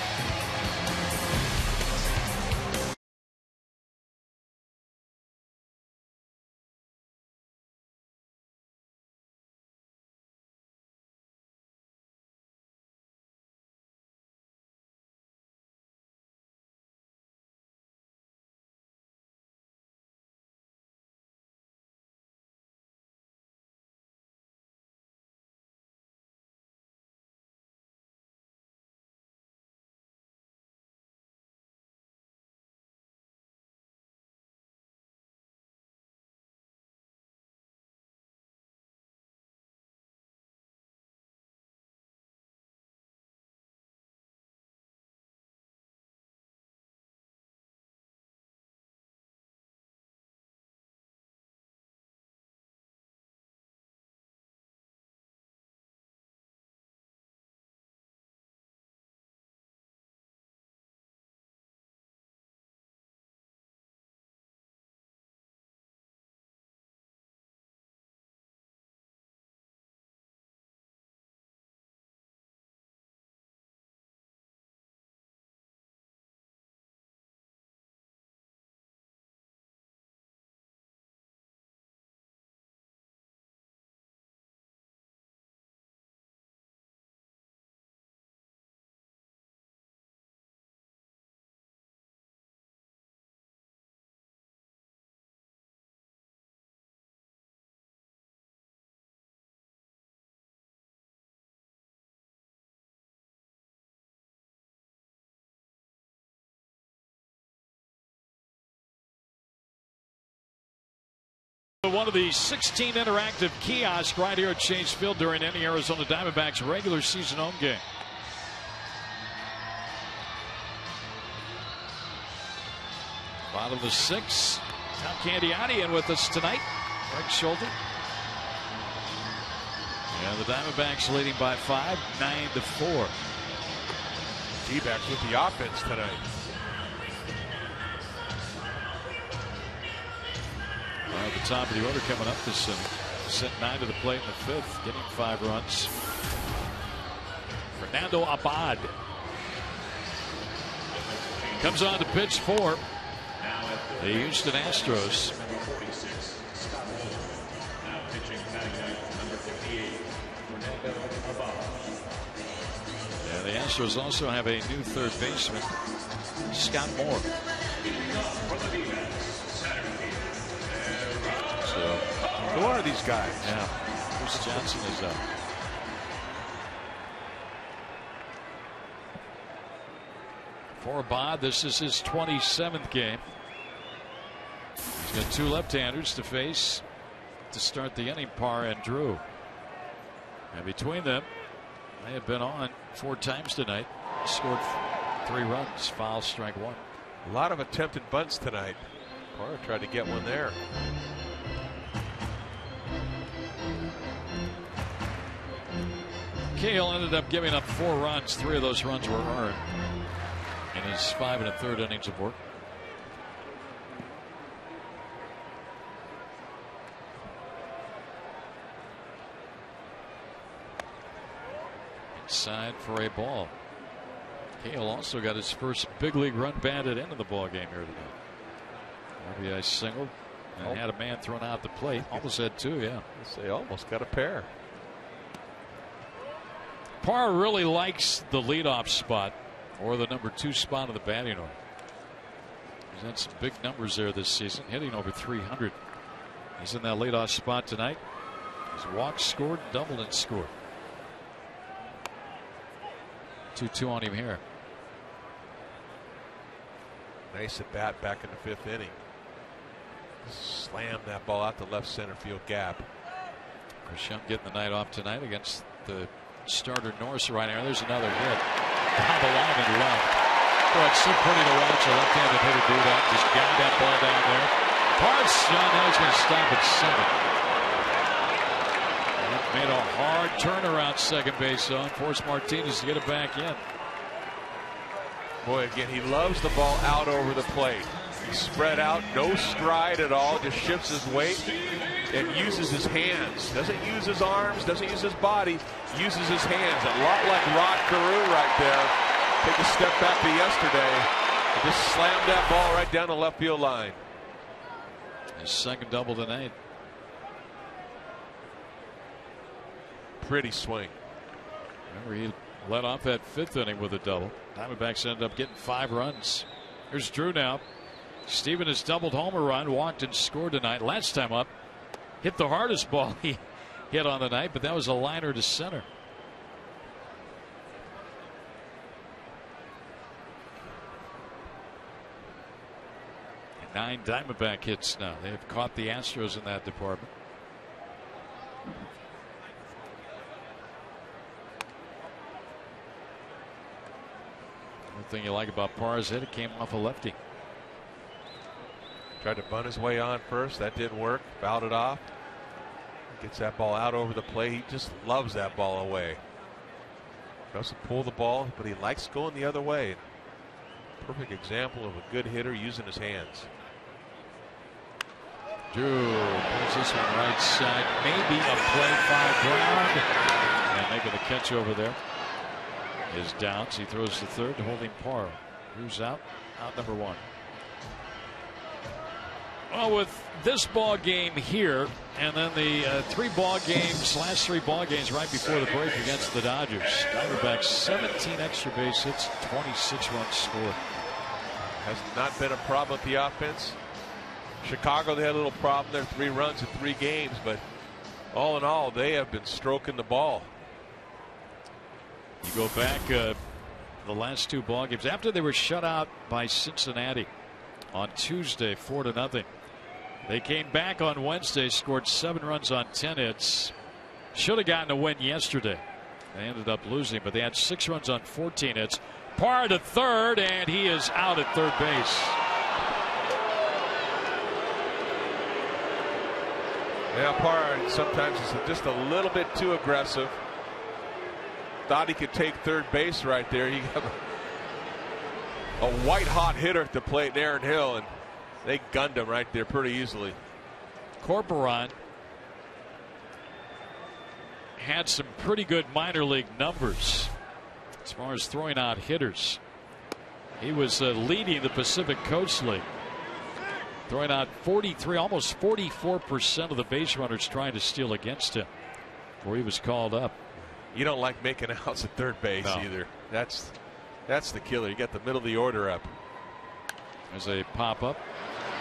one of the 16 interactive kiosks right here at Chase Field during any Arizona Diamondbacks regular season home game. Bottom of the 6th. Tom Candiani in with us tonight. Right shoulder. And the Diamondbacks leading by 5, 9-4. D-backs with the offense tonight. At the top of the order coming up this inning. Sent 9 to the plate in the 5th, getting 5 runs. Fernando Abad comes on to pitch for the Houston Astros. And the Astros also have a new third baseman, Scott Moore. So, who are these guys? Yeah, Bruce Johnson is up. For Abad, this is his 27th game. He's got 2 left-handers to face to start the inning, Parr and Drew. And between them, they have been on 4 times tonight. Scored 3 runs, foul, strike 1. A lot of attempted bunts tonight. Parr tried to get one there. Cahill ended up giving up 4 runs. 3 of those runs were earned in his 5 1/3 innings of work. Inside for a ball. Cahill also got his first big league run batted into the ball game here tonight. RBI single and had a man thrown out the plate. Almost had 2, yeah. They almost got a pair. Parr really likes the leadoff spot or the number 2 spot of the batting order. He's had some big numbers there this season, hitting over 300. He's in that leadoff spot tonight. He's walked, scored, doubled, and scored. 2-2 on him here. Nice at bat back in the 5th inning. Slammed that ball out the left center field gap. Chris Young getting the night off tonight against the starter Norris right here. There's another hit. Down the line and left. Boy, it's so pretty to watch a left-handed hitter do that. Just got that ball down there. Parr's shot. Now he's going to stop at 7. Made a hard turnaround second base on. Forced Martinez to get it back in. Boy, again, he loves the ball out over the plate. He's spread out, no stride at all, just shifts his weight and uses his hands. Doesn't use his arms, doesn't use his body, uses his hands. A lot like Rod Carew right there. Take a step back to yesterday and just slammed that ball right down the left field line. His second double tonight. Pretty swing. Remember, he led off that 5th inning with a double. Diamondbacks ended up getting 5 runs. Here's Drew now. Steven has doubled homer run, walked and scored tonight. Last time up, hit the hardest ball he hit on the night, but that was a liner to center. 9 Diamondback hits now. They have caught the Astros in that department. One thing you like about Parr's hit, it came off a lefty. Tried to bunt his way on first. That didn't work. Fouled it off. Gets that ball out over the plate. He just loves that ball away. Doesn't pull the ball, but he likes going the other way. Perfect example of a good hitter using his hands. Drew pulls this one right side. Maybe a play foul ground. And making the catch over there is Downs. He throws the third, holding Parr. Drew's out. Out number 1. Well, with this ball game here, and then the last 3 ball games right before the break against the Dodgers, Diamondbacks 17 extra base hits, 26 runs scored. Has not been a problem with the offense. Chicago, they had a little problem there, 3 runs in 3 games, but all in all, they have been stroking the ball. You go back the last 2 ball games after they were shut out by Cincinnati on Tuesday, 4-0. They came back on Wednesday, scored 7 runs on 10 hits. Should have gotten a win yesterday. They ended up losing, but they had 6 runs on 14 hits. Parr to third, and he is out at third base. Yeah, Parr sometimes is just a little bit too aggressive. Thought he could take third base right there. He got a white-hot hitter at the plate, Aaron Hill, and they gunned him right there pretty easily. Corporon had some pretty good minor league numbers as far as throwing out hitters. He was leading the Pacific Coast League, throwing out 43, almost 44% of the base runners trying to steal against him before he was called up. You don't like making outs at third base either. That's the killer. You got the middle of the order up. There's a pop up.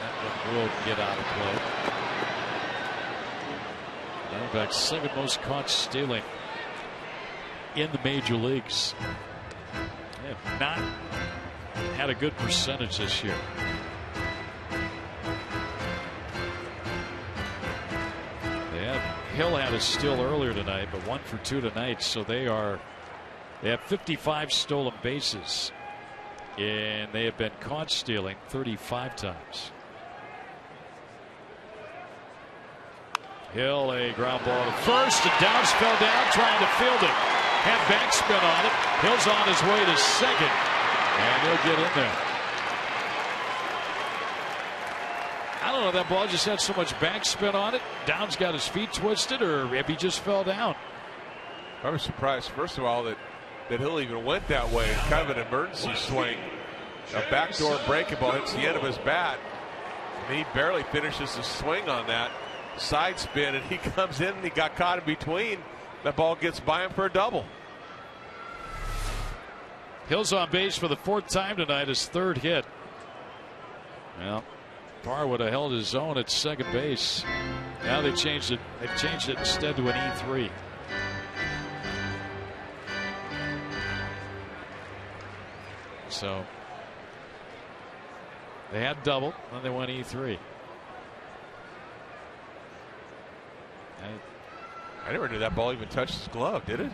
That one will get out of play. Diamondbacks second most caught stealing in the major leagues. They have not had a good percentage this year. Hill had a steal earlier tonight, but 1 for 2 tonight, so they have 55 stolen bases, and they have been caught stealing 35 times. Hill, a ground ball to first, and Downs fell down trying to field it. Had backspin on it. Hill's on his way to second, and he'll get in there. I don't know, that ball just had so much backspin on it. Downs got his feet twisted, or if he just fell down. I was surprised, first of all, that Hill even went that way. Kind of an emergency swing. A backdoor breaking ball hits the end of his bat, and he barely finishes the swing on that side spin, and he comes in and he got caught in between. That ball gets by him for a double. Hill's on base for the 4th time tonight, his 3rd hit. Well, Parr would have held his own at second base. Now they changed it. They've changed it instead to an E3. So they had double, then they went E3. I never knew that ball even touched his glove, did it?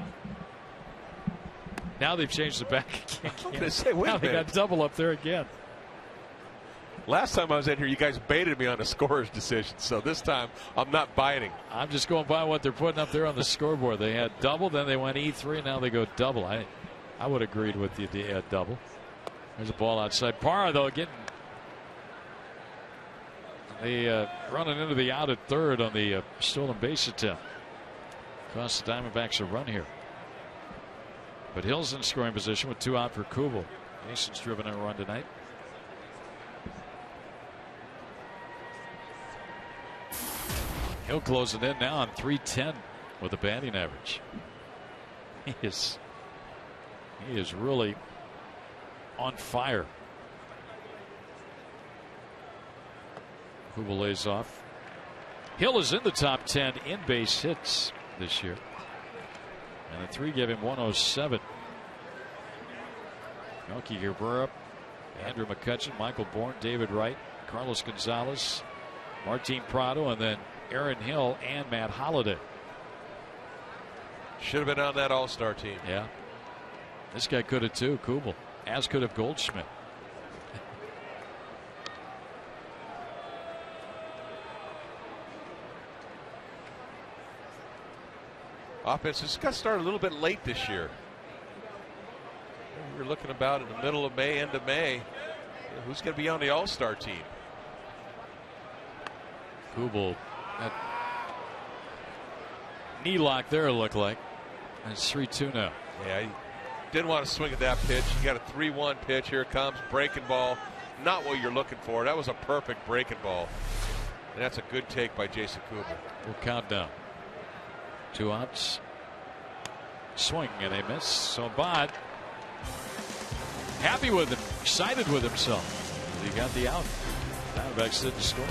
Now they've changed it back again. I'm going to say, wait now a they minute. got double up there again. Last time I was in here, you guys baited me on a scorer's decision, so this time I'm not biting. I'm just going by what they're putting up there on the scoreboard. They had double, then they went E3, now they go double. I would have agreed with you if they had double. There's a ball outside. Parr, though, getting running into the out at third on the stolen base attempt. Cost the Diamondbacks a run here. But Hill's in scoring position with 2 out for Kubel. Mason's driven a run tonight. Hill closing in now on .310 with a batting average. He is really on fire. Kubel lays off. Hill is in the top 10 in base hits this year, and the 3 gave him 107. Melky Cabrera, Andrew McCutcheon, Michael Bourne, David Wright, Carlos Gonzalez, Martin Prado, and then Aaron Hill and Matt Holliday. Should have been on that all-star team. Yeah. This guy could have too, Kubel. As could have Goldschmidt. Offense just got started a little bit late this year. We're looking about in the middle of May, end of May. Who's going to be on the all-star team? Kubel, that knee lock there looked like. It's 3-2 now. Yeah, he didn't want to swing at that pitch. You got a 3-1 pitch. Here it comes. Breaking ball. Not what you're looking for. That was a perfect breaking ball. And that's a good take by Jason Kubel. We'll count down. 2 outs. Swing and a miss. So Bod happy with him, excited with himself. He got the out. Diamondbacks didn't score.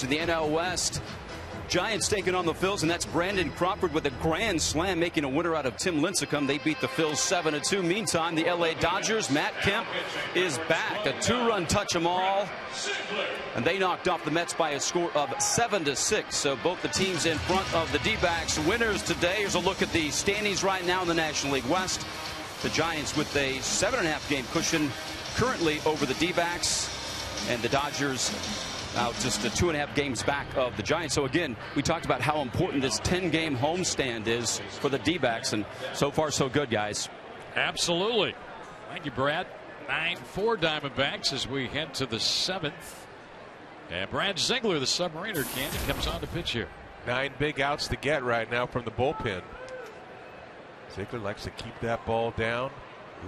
In the NL West, Giants taking on the Phils, and that's Brandon Crawford with a grand slam, making a winner out of Tim Lincecum. They beat the Phils 7-2. Meantime, the LA Dodgers, Matt Kemp is back. A 2-run touch 'em all, and they knocked off the Mets by a score of 7-6. So both the teams in front of the D-backs. Winners today. Here's a look at the standings right now in the National League West. The Giants with a 7.5 game cushion currently over the D-backs, and the Dodgers now just 2.5 games back of the Giants. So again, we talked about how important this 10-game homestand is for the D-backs, and so far so good, guys. Absolutely. Thank you, Brad. 9-4 Diamondbacks as we head to the 7th. And Brad Ziegler, the Submariner, comes on to pitch here. 9 big outs to get right now from the bullpen. Ziegler likes to keep that ball down.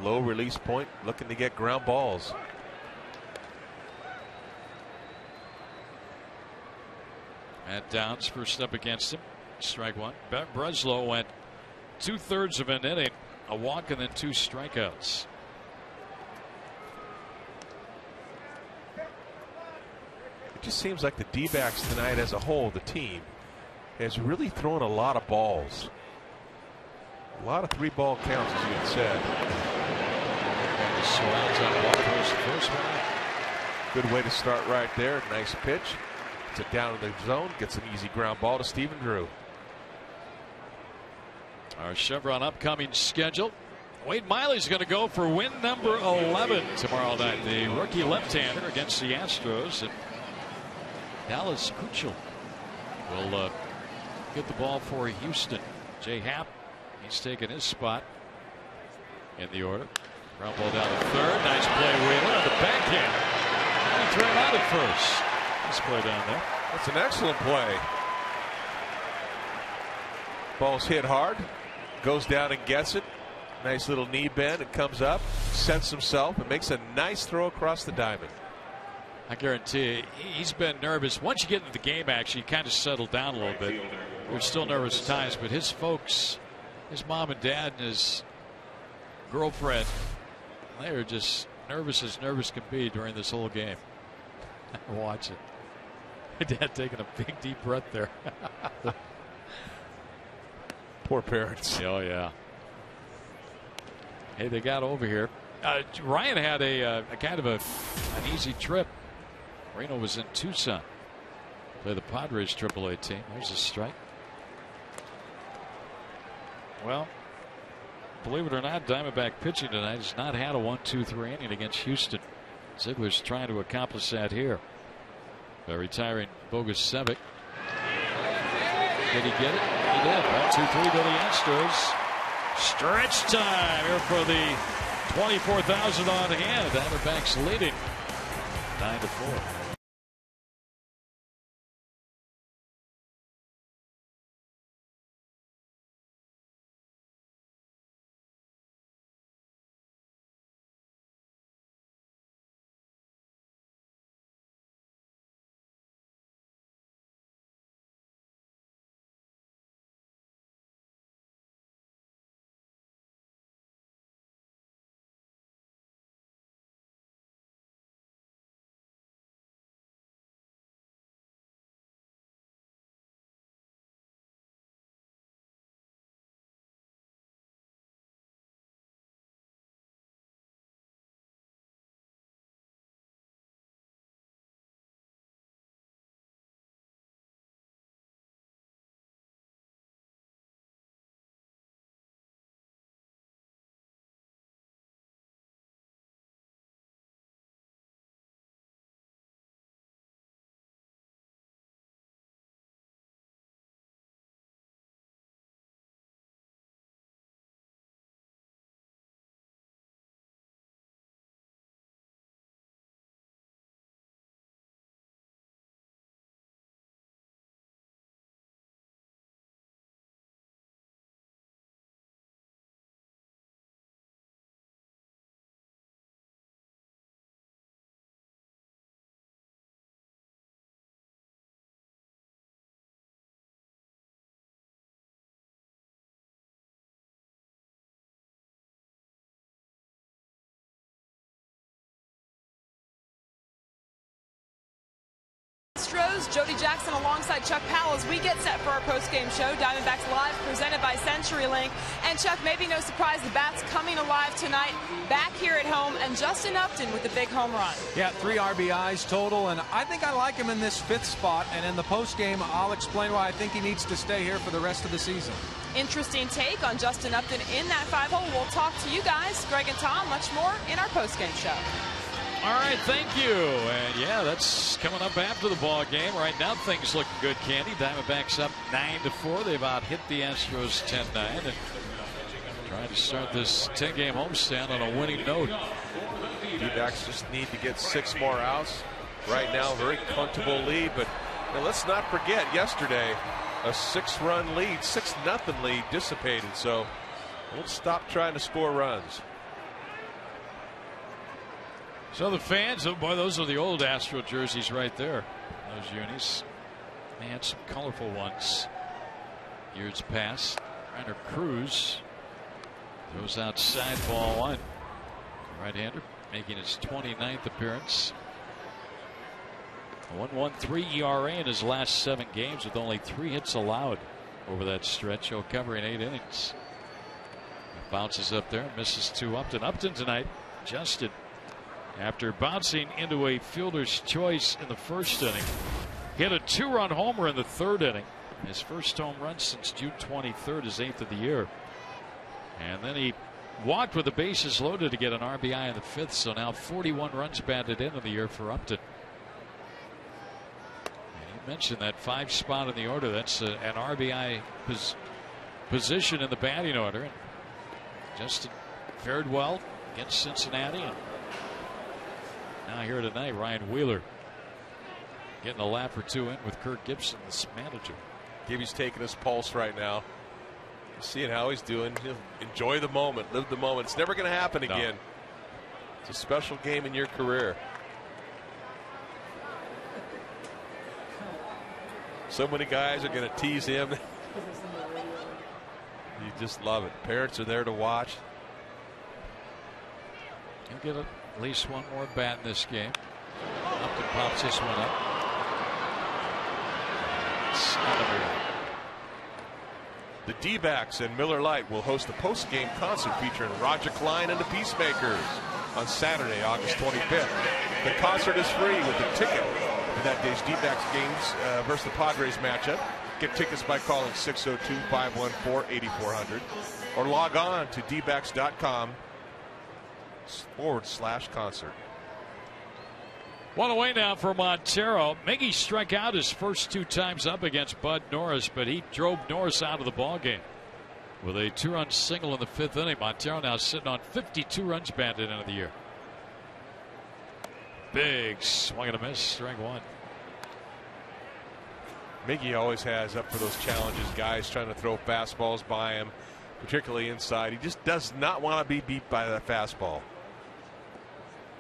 Low release point, looking to get ground balls. Matt Downs first up against him. Strike one. Breslow went 2/3 of an inning, a walk and then 2 strikeouts. It just seems like the D-backs tonight as a whole, the team, has really thrown a lot of balls. A lot of 3-ball counts, as you had said. And the surrounds on Walker's first one. Good way to start right there. Nice pitch. Gets it down in the zone. Gets an easy ground ball to Stephen Drew. Our Chevron upcoming schedule. Wade Miley's going to go for win number 11 tomorrow night. The rookie left-hander against the Astros. And Dallas Keuchel will get the ball for Houston. Jay Happ, he's taking his spot in the order. Ground ball down to third. Nice play, Wheeler on the backhand. And he threw him out at first. Nice play down there. That's an excellent play. Ball's hit hard. Goes down and gets it. Nice little knee bend. It comes up, sets himself, and makes a nice throw across the diamond. I guarantee you, he's been nervous. Once you get into the game, actually, you kind of settle down a little bit. There's still nervous at times, but his folks, his mom and dad and his girlfriend, they are just nervous as nervous can be during this whole game. Watch it. Dad taking a big deep breath there. Poor parents. Oh yeah. Hey, they got over here. Ryan had a kind of an easy trip. Reno was in Tucson. Play the Padres AAA team. There's a strike. Well, believe it or not, Diamondback pitching tonight has not had a 1-2-3 inning against Houston. Ziegler's trying to accomplish that here by retiring Bogus Sevic. Did he get it? He did. 1-2-3 to the Astros. Stretch time here for the 24,000 on hand. Diamondbacks leading 9-4. host, Jody Jackson, alongside Chuck Powell, as we get set for our post-game show. Diamondbacks Live, presented by CenturyLink. And Chuck, maybe no surprise, the Bats coming alive tonight, back here at home, and Justin Upton with the big home run. Yeah, 3 RBIs total, and I think I like him in this 5th spot. And in the post-game, I'll explain why I think he needs to stay here for the rest of the season. Interesting take on Justin Upton in that 5-hole. We'll talk to you guys, Greg and Tom, much more in our post-game show. All right, thank you. And yeah, that's coming up after the ball game. Right now, things look good, Candy. Diamondbacks up 9-4. They've about hit the Astros 10-9 and trying to start this 10-game homestand on a winning note. D-backs just need to get 6 more outs. Right now, very comfortable lead, but let's not forget yesterday, a 6-run lead, 6-0 lead dissipated. So we'll stop trying to score runs. So the fans, oh boy, those are the old Astro jerseys right there. Those unis. They had some colorful ones years past. Rainer Cruz throws outside ball 1. Right-hander making his 29th appearance. A 1.13 ERA in his last 7 games with only 3 hits allowed over that stretch. He'll cover in 8 innings. He bounces up there, misses 2 Upton. Upton tonight adjusted after bouncing into a fielder's choice in the 1st inning. Hit a 2-run homer in the 3rd inning. His first home run since June 23rd, his 8th of the year. And then he walked with the bases loaded to get an RBI in the 5th. So now 41 runs batted in the year for Upton. And you mentioned that 5 spot in the order. That's an RBI position in the batting order. And Justin fared well against Cincinnati. And now here tonight, Ryan Wheeler getting a lap or 2 in with Kirk Gibson, the manager. Gibby's taking his pulse right now. Seeing how he's doing. He'll enjoy the moment, live the moment. It's never going to happen again. It's a special game in your career. So many guys are going to tease him. You just love it. Parents are there to watch. He'll get at least 1 more bat in this game. Upton pops this one up. The D-backs and Miller Lite will host a post-game concert featuring Roger Klein and the Peacemakers on Saturday, August 25th. The concert is free with a ticket for that day's D-backs games versus the Padres matchup. Get tickets by calling 602-514-8400 or log on to dbacks.com/concert. One away now for Montero. Miggy struck out his first 2 times up against Bud Norris, but he drove Norris out of the ballgame with a 2-run single in the 5th inning. Montero now sitting on 52 runs batted into the year. Big swing and a miss, strike 1. Miggy always has up for those challenges, guys trying to throw fastballs by him, particularly inside. He just does not want to be beat by that fastball.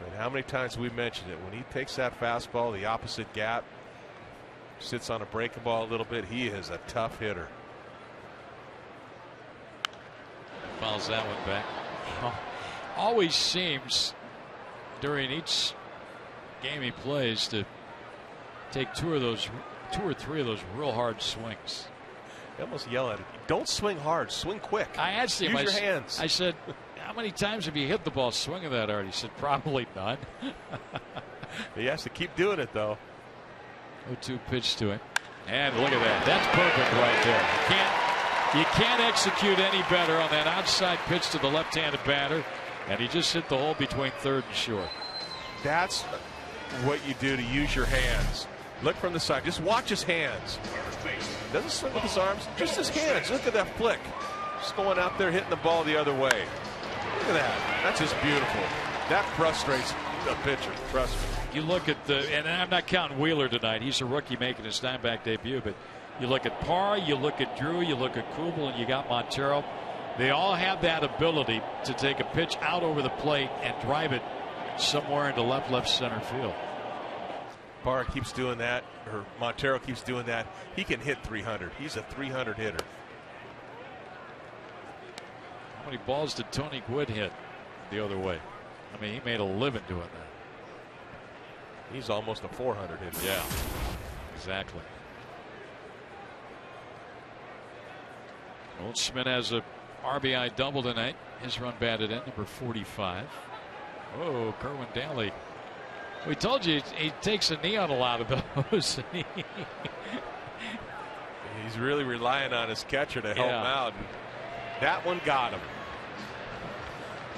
And how many times we mentioned it, when he takes that fastball the opposite gap, sits on a breaking ball a little bit, he is a tough hitter. Fouls that one back. Always seems during each game he plays to take 2 or 3 of those real hard swings. They almost yell at it. Don't swing hard, swing quick. I asked him, use your hands. I said, how many times have you hit the ball swinging that hard? He said, probably none. He has to keep doing it, though. 0-2 pitch to him. And look at that. That's perfect right there. You can't execute any better on that outside pitch to the left-handed batter. And he just hit the hole between 3rd and short. That's what you do to use your hands. Look from the side. Just watch his hands. Doesn't swing with his arms, just his hands. Look at that flick. Just going out there hitting the ball the other way. Look at that. That's just beautiful. That frustrates the pitcher. Trust me. You look at and I'm not counting Wheeler tonight. He's a rookie making his Diamondback debut. But you look at Parr, you look at Drew, you look at Kubel, and you got Montero. They all have that ability to take a pitch out over the plate and drive it somewhere into left center field. Parr keeps doing that, or Montero keeps doing that. He can hit 300. He's a 300 hitter. How many balls did Tony Gwynn hit the other way? I mean, he made a living doing that. He's almost a 400 hitter. Yeah. Exactly. Goldschmidt has a RBI double tonight. His run batted in, number 45. Oh, Kerwin Daly. We told you he takes a knee on a lot of those. He's really relying on his catcher to help him out. And that one got him.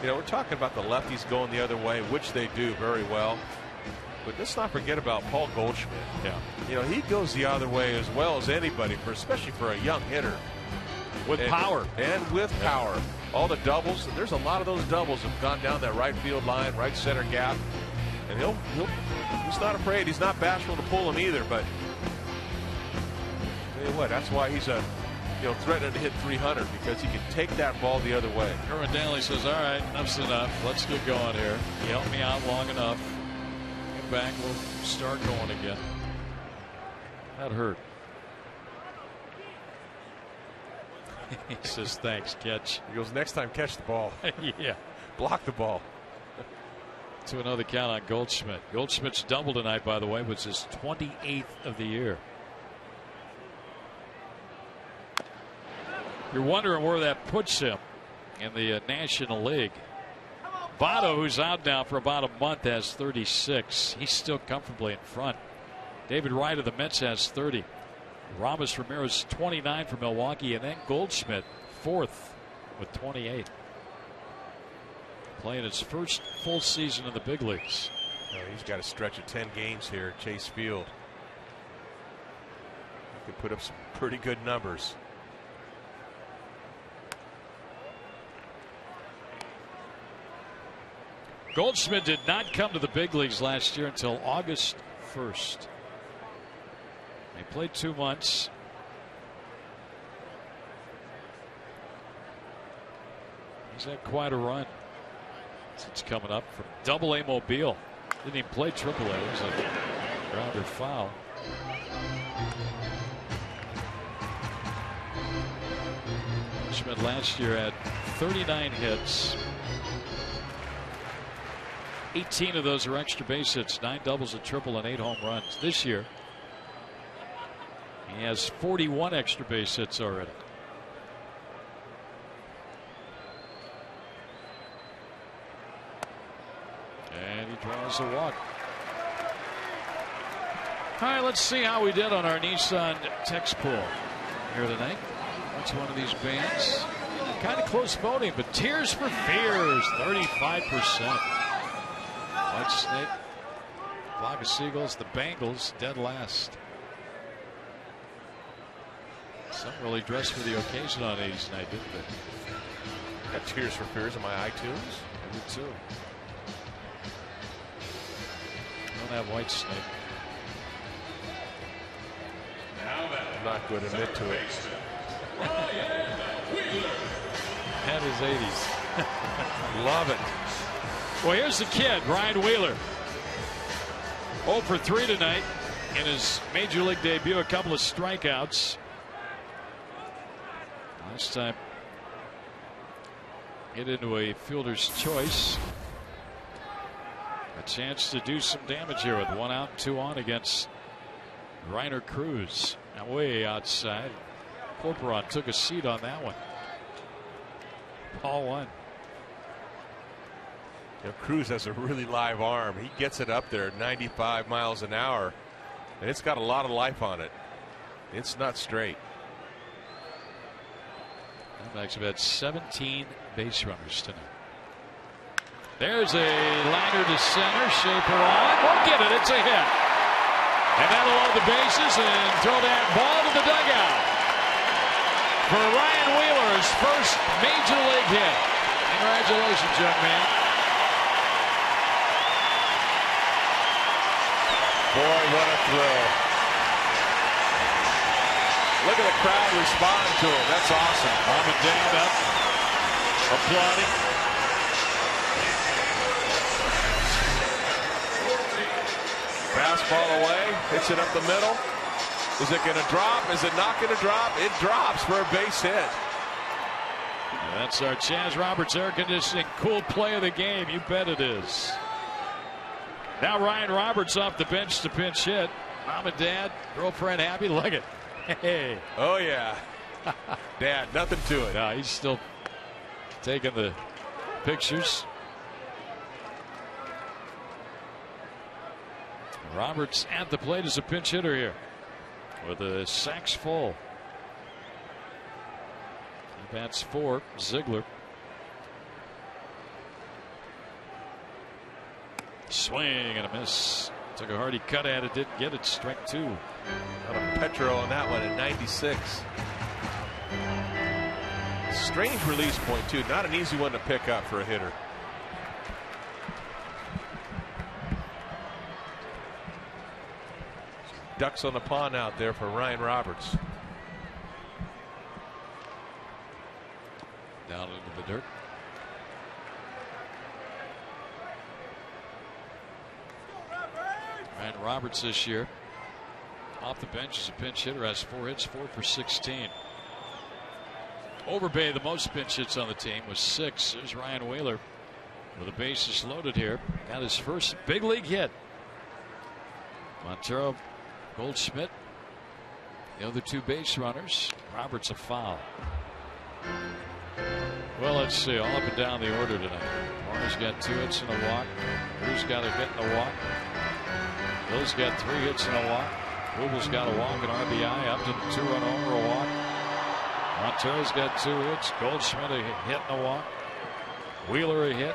You know, we're talking about the lefties going the other way, which they do very well. But let's not forget about Paul Goldschmidt. Yeah. You know, he goes the other way as well as anybody, especially for a young hitter. With power. And with power. All the doubles. There's a lot of those doubles have gone down that right field line, right center gap. And he's not afraid. He's not bashful to pull him either. But tell you what, that's why he's threatening to hit 300, because he can take that ball the other way. Kerwin Daly says, all right, enough's enough. Let's get going here. You helped me out long enough. Get back. We'll start going again. That hurt. He says, thanks, catch. He goes, next time, catch the ball. Yeah. Block the ball. To another count on Goldschmidt. Goldschmidt's double tonight, by the way, was his 28th of the year. You're wondering where that puts him in the National League. Votto, who's out now for about a month, has 36. He's still comfortably in front. David Wright of the Mets has 30. Ramos Ramirez 29 for Milwaukee, and then Goldschmidt 4th with 28. Playing his first full season in the big leagues. He's got a stretch of 10 games here at Chase Field. He could put up some pretty good numbers. Goldschmidt did not come to the big leagues last year until August 1st. He played 2 months. He's had quite a run since coming up from Double-A Mobile. Didn't even play Triple-A. It was a grounder foul. Schmidt last year had 39 hits. 18 of those are extra base hits, 9 doubles, a triple, and 8 home runs. This year, he has 41 extra base hits already. And he draws a walk. All right, let's see how we did on our Nissan text pool here tonight. What's one of these bands? Kind of close voting, but Tears for Fears, 35%. White Snake, Flock of Seagulls, the Bangles, dead last. Some really dressed for the occasion on 80s night, didn't they? Got Tears for Fears on my iTunes. I do too. Don't have White Snake. I'm not going to admit to it. And his 80s. Love it. Well, here's the kid, Ryan Wheeler. 0 for 3 tonight in his major league debut. A couple of strikeouts. Last time, get into a fielder's choice. A chance to do some damage here with 1 out and 2 on against Reiner Cruz. Now way outside. Corporon took a seat on that one. Ball 1. You know, Cruz has a really live arm. He gets it up there at 95 miles an hour, and it's got a lot of life on it. It's not straight. Diamondbacks have had 17 base runners tonight. There's a liner to center. Schaefer on. Won't get it. It's a hit. And that'll load the bases and throw that ball to the dugout. For Ryan Wheeler, his first major league hit. Congratulations, young man. Boy, what a thrill. Look at the crowd respond to him. That's awesome. Mom and Dad up, applauding. Fastball away, hits it up the middle. Is it going to drop? Is it not going to drop? It drops for a base hit. That's our Chaz Roberts air conditioning cool play of the game. You bet it is. Now Ryan Roberts off the bench to pinch hit. Mom and Dad, girlfriend happy. Look at it. Hey. Oh, yeah. Dad, nothing to it. No, he's still taking the pictures. Roberts at the plate as a pinch hitter here with the sacks full. He bats for Ziegler. Swing and a miss. Took a hardy cut at it, didn't get it. Strike 2. Got a Petro on that one at 96. Strange release point, too. Not an easy one to pick up for a hitter. Ducks on the pond out there for Ryan Roberts. Down into the dirt. Ryan Roberts this year off the bench as a pinch hitter, has 4 hits, 4 for 16. Overbay, the most pinch hits on the team, was 6. There's Ryan Wheeler with the bases loaded here. Got his first big league hit. Montero, Goldschmidt, the other 2 base runners. Roberts a foul. Well, let's see, all up and down the order tonight. Warner's got 2 hits and a walk. Drew's got a hit and a walk. Bill's got 3 hits and a walk. Rubel's got a walk and RBI. Upton 2-run homer, a walk. Montero's got 2 hits. Goldschmidt a hit and a walk. Wheeler a hit.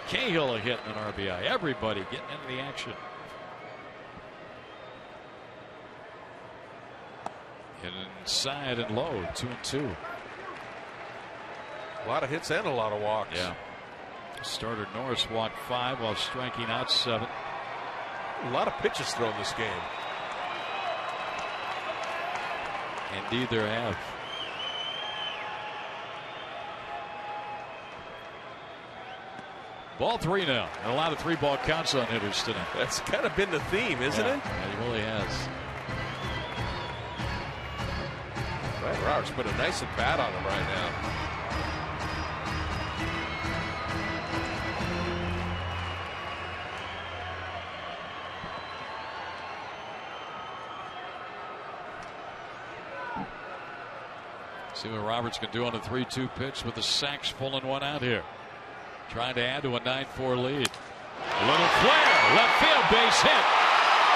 Cahill a hit and an RBI. Everybody getting into the action. Hit inside and low, 2-2. A lot of hits and a lot of walks. Yeah. Starter Norris walked 5 while striking out 7. A lot of pitches thrown this game. Indeed, there have. Ball 3 now. And a lot of 3-ball counts on hitters tonight. That's kind of been the theme, isn't it? Yeah, he really has. Ryan Roberts put a nice at bat on him right now. See what Roberts can do on a 3-2 pitch with the sacks pulling one out here. Trying to add to a 9-4 lead. A little flare. Left field base hit.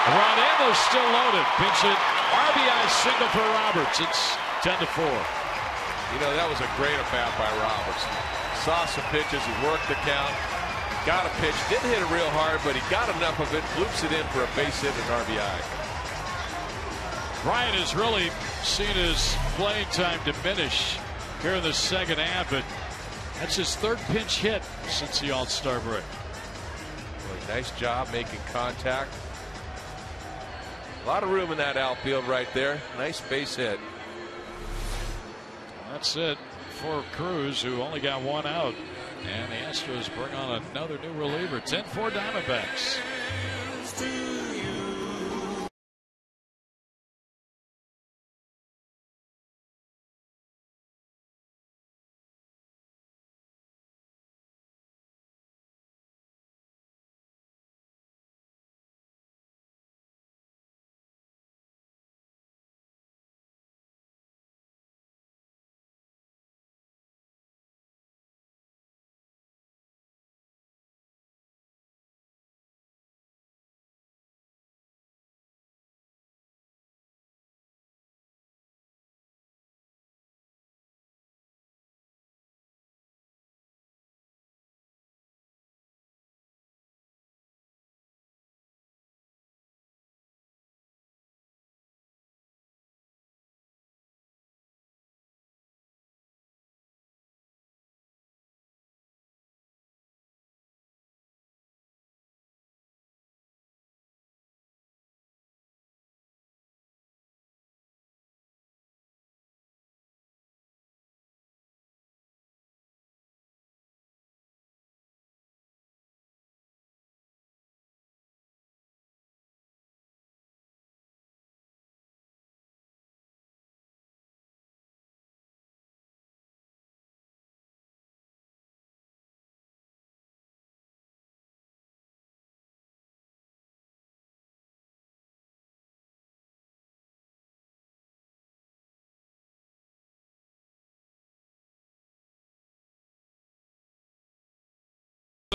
Ron Amler's still loaded. Pinch hit. RBI single for Roberts. It's 10-4. You know, that was a great at bat by Roberts. Saw some pitches. He worked the count. Got a pitch. Didn't hit it real hard, but he got enough of it. Loops it in for a base hit and RBI. Ryan has really seen his playing time diminish here in the second half, but that's his 3rd pinch hit since the All-Star break. Really nice job making contact. A lot of room in that outfield right there. Nice base hit. That's it for Cruz, who only got 1 out. And the Astros bring on another new reliever. 10-4 Diamondbacks.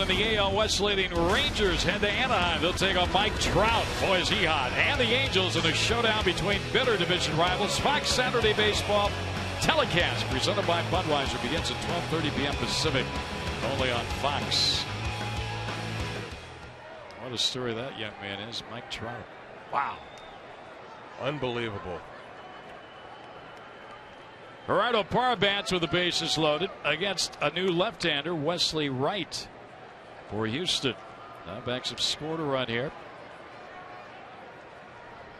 And the AL West leading Rangers head to Anaheim. They'll take on Mike Trout. Boy, is he hot. And the Angels in a showdown between bitter division rivals. Fox Saturday Baseball telecast presented by Budweiser begins at 12:30 p.m. Pacific. Only on Fox. What a story that young man is, Mike Trout. Wow. Unbelievable. Gerardo Parra bats with the bases loaded against a new left-hander, Wesley Wright, for Houston. Diamondbacks have scored a run here.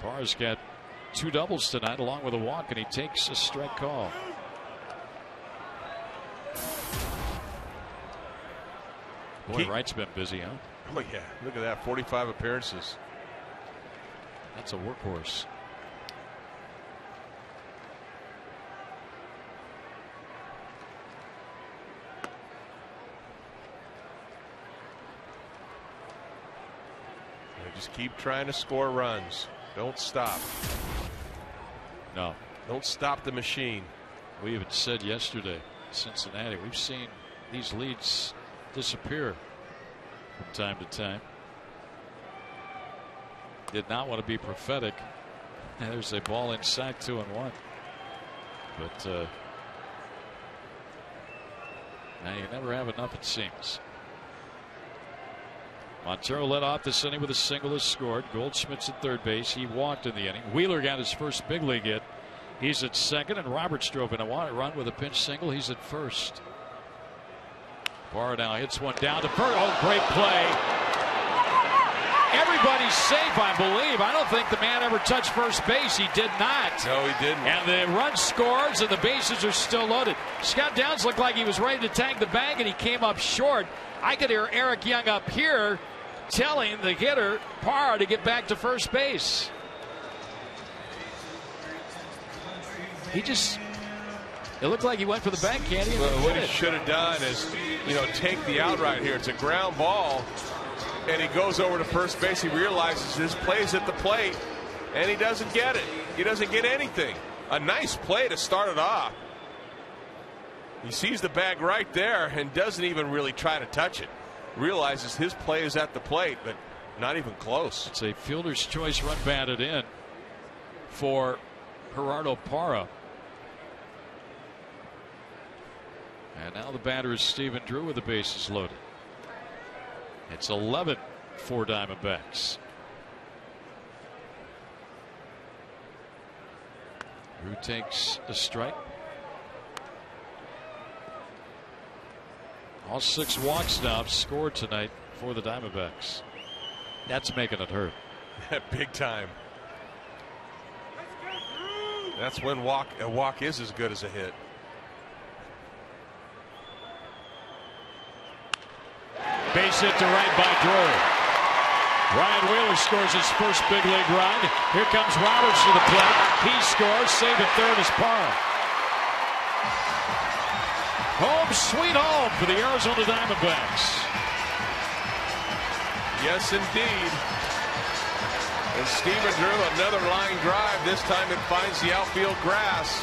Parra's got 2 doubles tonight along with a walk, and he takes a strike call. Boy, Wright's been busy, huh? Oh, yeah. Look at that. 45 appearances. That's a workhorse. Just keep trying to score runs. Don't stop. No. Don't stop the machine. We even said yesterday, Cincinnati, we've seen these leads disappear from time to time. Did not want to be prophetic. And there's a ball inside, 2-1. But now you never have enough, it seems. Montero led off this inning with a single, has scored. Goldschmidt's at third base. He walked in the inning. Wheeler got his first big league hit. He's at second, and Roberts drove in a run with a pinch single. He's at first. Parra now hits one down to first. Oh, great play. Everybody's safe, I believe. I don't think the man ever touched first base. He did not. No, he didn't. And the run scores, and the bases are still loaded. Scott Downs looked like he was ready to tag the bag, and he came up short. I could hear Eric Young up here telling the hitter, Parra, to get back to first base. It looked like he went for the backhand. Well, what he should have done is, take the out right here. It's a ground ball, and he goes over to first base. He realizes his play's at the plate, and he doesn't get it. He doesn't get anything. A nice play to start it off. He sees the bag right there and doesn't even really try to touch it. Realizes his play is at the plate, but not even close. It's a fielder's choice run batted in for Gerardo Parra. And now the batter is Stephen Drew with the bases loaded. It's 11 for Diamondbacks. Drew takes a strike. All 6 walks now scored tonight for the Diamondbacks. That's making it hurt. Big time. That's when a walk is as good as a hit. Base hit to right by Drew. Ryan Wheeler scores his first big league run. Here comes Roberts to the plate. He scores. Save at third is Parra. Home sweet home for the Arizona Diamondbacks. Yes, indeed. And Stephen Drew, another line drive. This time it finds the outfield grass.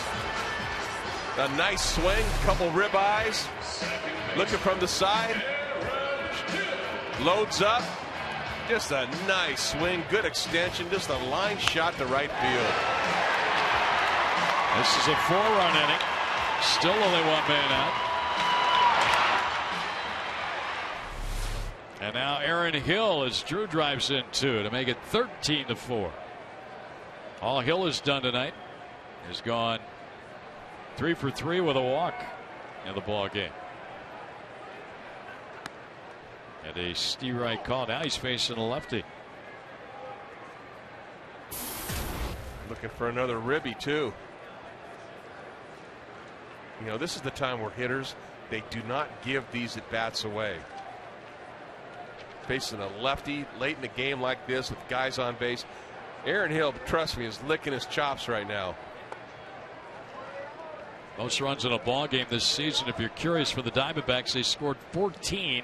A nice swing, couple ribeyes. Looking from the side. Loads up. Just a nice swing, good extension. Just a line shot to right field. This is a 4-run inning. Still only 1 man out. And now Aaron Hill as Drew drives in 2 to make it 13-4. All Hill has done tonight has gone 3 for 3 with a walk in the ball game. And a Steve Wright call. Now he's facing a lefty. Looking for another ribby too. This is the time where hitters, they do not give these at bats away. Facing a lefty late in the game like this with guys on base. Aaron Hill, trust me, is licking his chops right now. Most runs in a ball game this season. If you're curious, for the Diamondbacks, they scored 14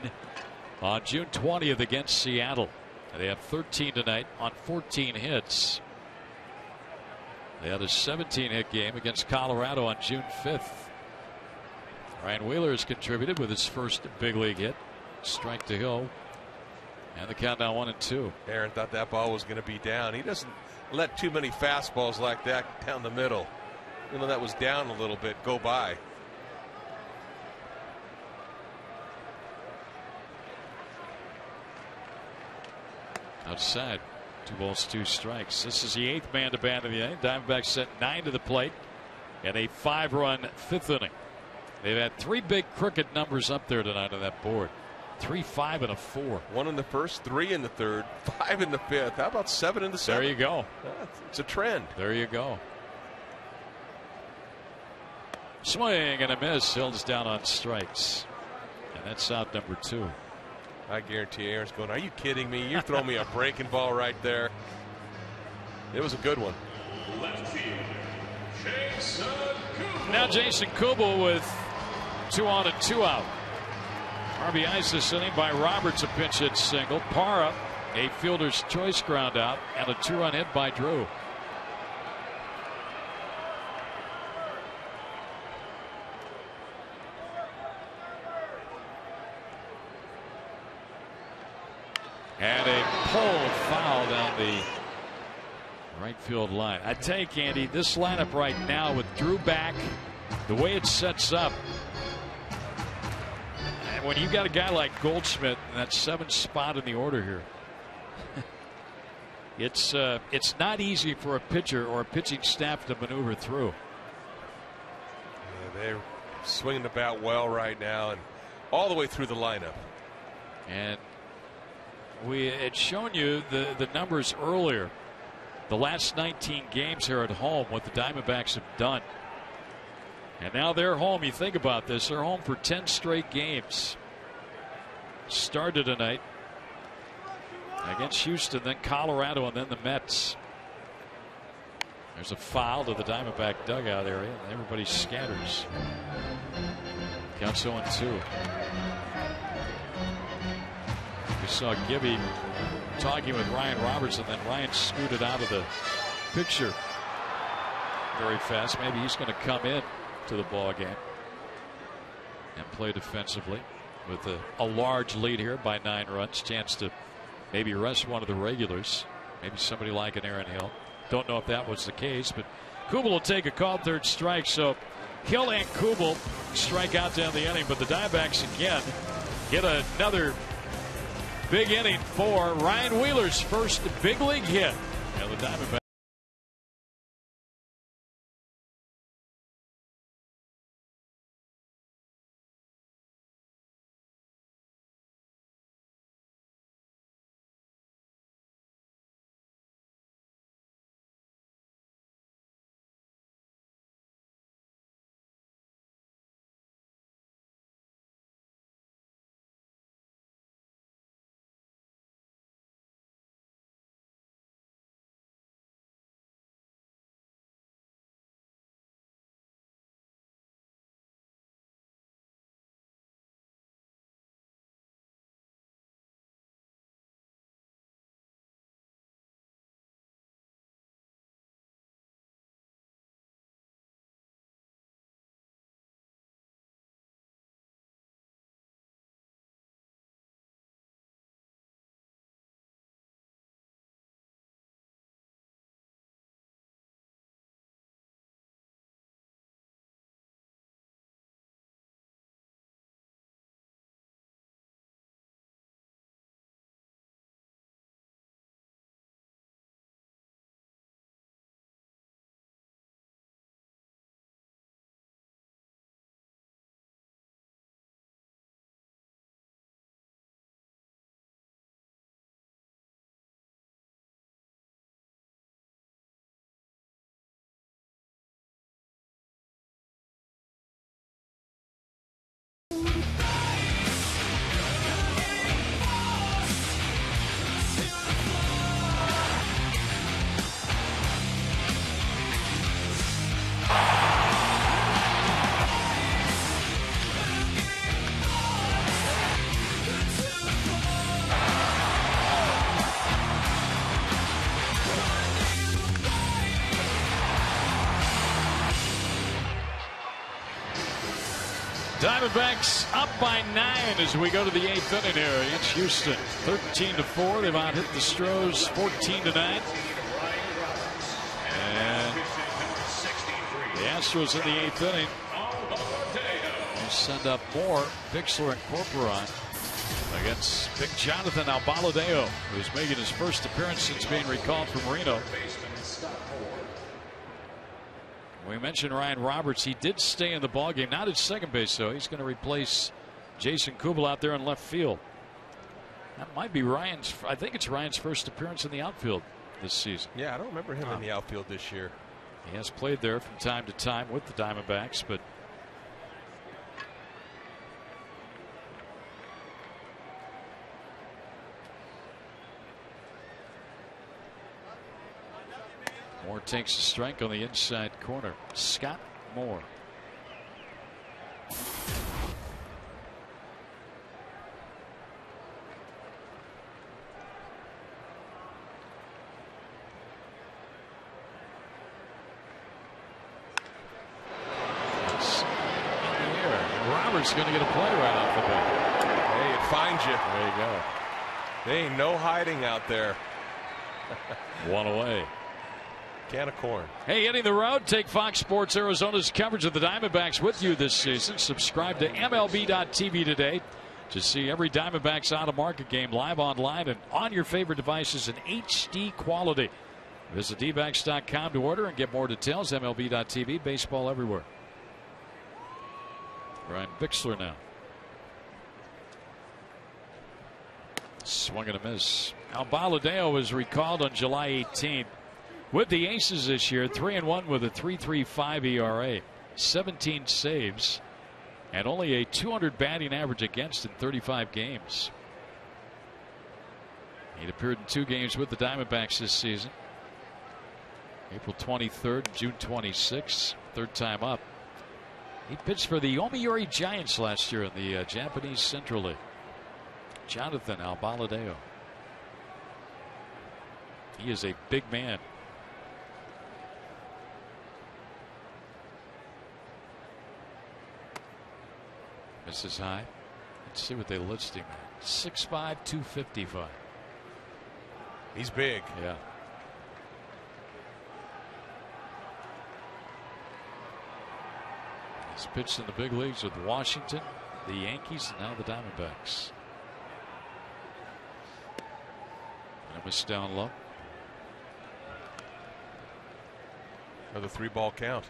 on June 20th against Seattle. And they have 13 tonight on 14 hits. They had a 17-hit game against Colorado on June 5th. Ryan Wheeler has contributed with his first big league hit. Strike to Hill. And the count now 1-2. Aaron thought that ball was going to be down. He doesn't let too many fastballs like that down the middle. You know, that was down a little bit, go by. Outside. 2 balls, 2 strikes. This is the 8th man to bat of the inning. Diamondbacks set 9 to the plate in a 5-run 5th inning. They've had 3 big crooked numbers up there tonight on that board. 3, 5, and a 4. 1 in the first, 3 in the third, 5 in the 5th. How about 7 in the 7th? There you go. It's a trend. There you go. Swing and a miss. Hill's down on strikes. And that's out number 2. I guarantee Aaron's going, are you kidding me? You're throwing me a breaking ball right there. It was a good one. Now Jason Kubel with 2 on and 2 out. RBIs this inning by Roberts, a pinch hit single. Parra, a fielder's choice ground out, and a 2-run hit by Drew. And a pull foul down the right field line. I tell you, Candy, this lineup right now with Drew back, the way it sets up, and when you've got a guy like Goldschmidt in that 7th spot in the order here, it's not easy for a pitcher or a pitching staff to maneuver through. Yeah, they're swinging the bat well right now and all the way through the lineup. And we had shown you the numbers earlier. The last 19 games here at home, what the Diamondbacks have done. And now they're home. You think about this. They're home for 10 straight games. Started tonight against Houston, then Colorado, and then the Mets. There's a foul to the Diamondback dugout area, and everybody scatters. Counts 0-2. We saw Gibby talking with Ryan Roberts, and then Ryan scooted out of the picture very fast. Maybe he's going to come in to the ball game and play defensively with a large lead here by 9 runs. Chance to maybe rest one of the regulars, maybe somebody like an Aaron Hill. Don't know if that was the case, but Kubel will take a called 3rd strike. So Hill and Kubel strike out down the inning, but the Diamondbacks again get another big inning for Ryan Wheeler's first big league hit. And the Diamondbacks Diamondbacks up by 9 as we go to the 8th inning here against Houston. 13-4. They've out hit the Astros 14-9. And the Astros in the 8th inning will send up more Bixler and Corcoran against Big Jonathan Albaladeo, who's making his first appearance since being recalled from Reno. We mentioned Ryan Roberts. He did stay in the ballgame, not at second base, though. He's going to replace Jason Kubel out there in left field. That might be Ryan's. I think it's Ryan's first appearance in the outfield this season. Yeah, I don't remember him in the outfield this year. He has played there from time to time with the Diamondbacks, but Moore takes the strike on the inside corner. Scott Moore. It's in the air. Roberts going to get a play right off the bat. Hey, it finds you. There you go. There ain't no hiding out there. One away. Can of corn. Hey, hitting the road, take Fox Sports Arizona's coverage of the Diamondbacks with you this season. Subscribe to MLB.tv today to see every Diamondbacks out-of-market game live online and on your favorite devices in HD quality. Visit dbacks.com to order and get more details. MLB.tv, baseball everywhere. Ryan Bixler now. Swing and a miss. Albaladeo was recalled on July 18th. With the Aces this year, 3-1 with a 3.35 ERA, 17 saves, and only a .200 batting average against in 35 games. He'd appeared in 2 games with the Diamondbacks this season. April 23rd, June 26th, third time up. He pitched for the Yomiuri Giants last year in the Japanese Central League. Jonathan Albaladeo. He is a big man. Misses high. Let's see what they list him at. 6'5", 255. He's big. Yeah. He's pitched in the big leagues with Washington, the Yankees, and now the Diamondbacks. And a miss down low. Another 3-ball count.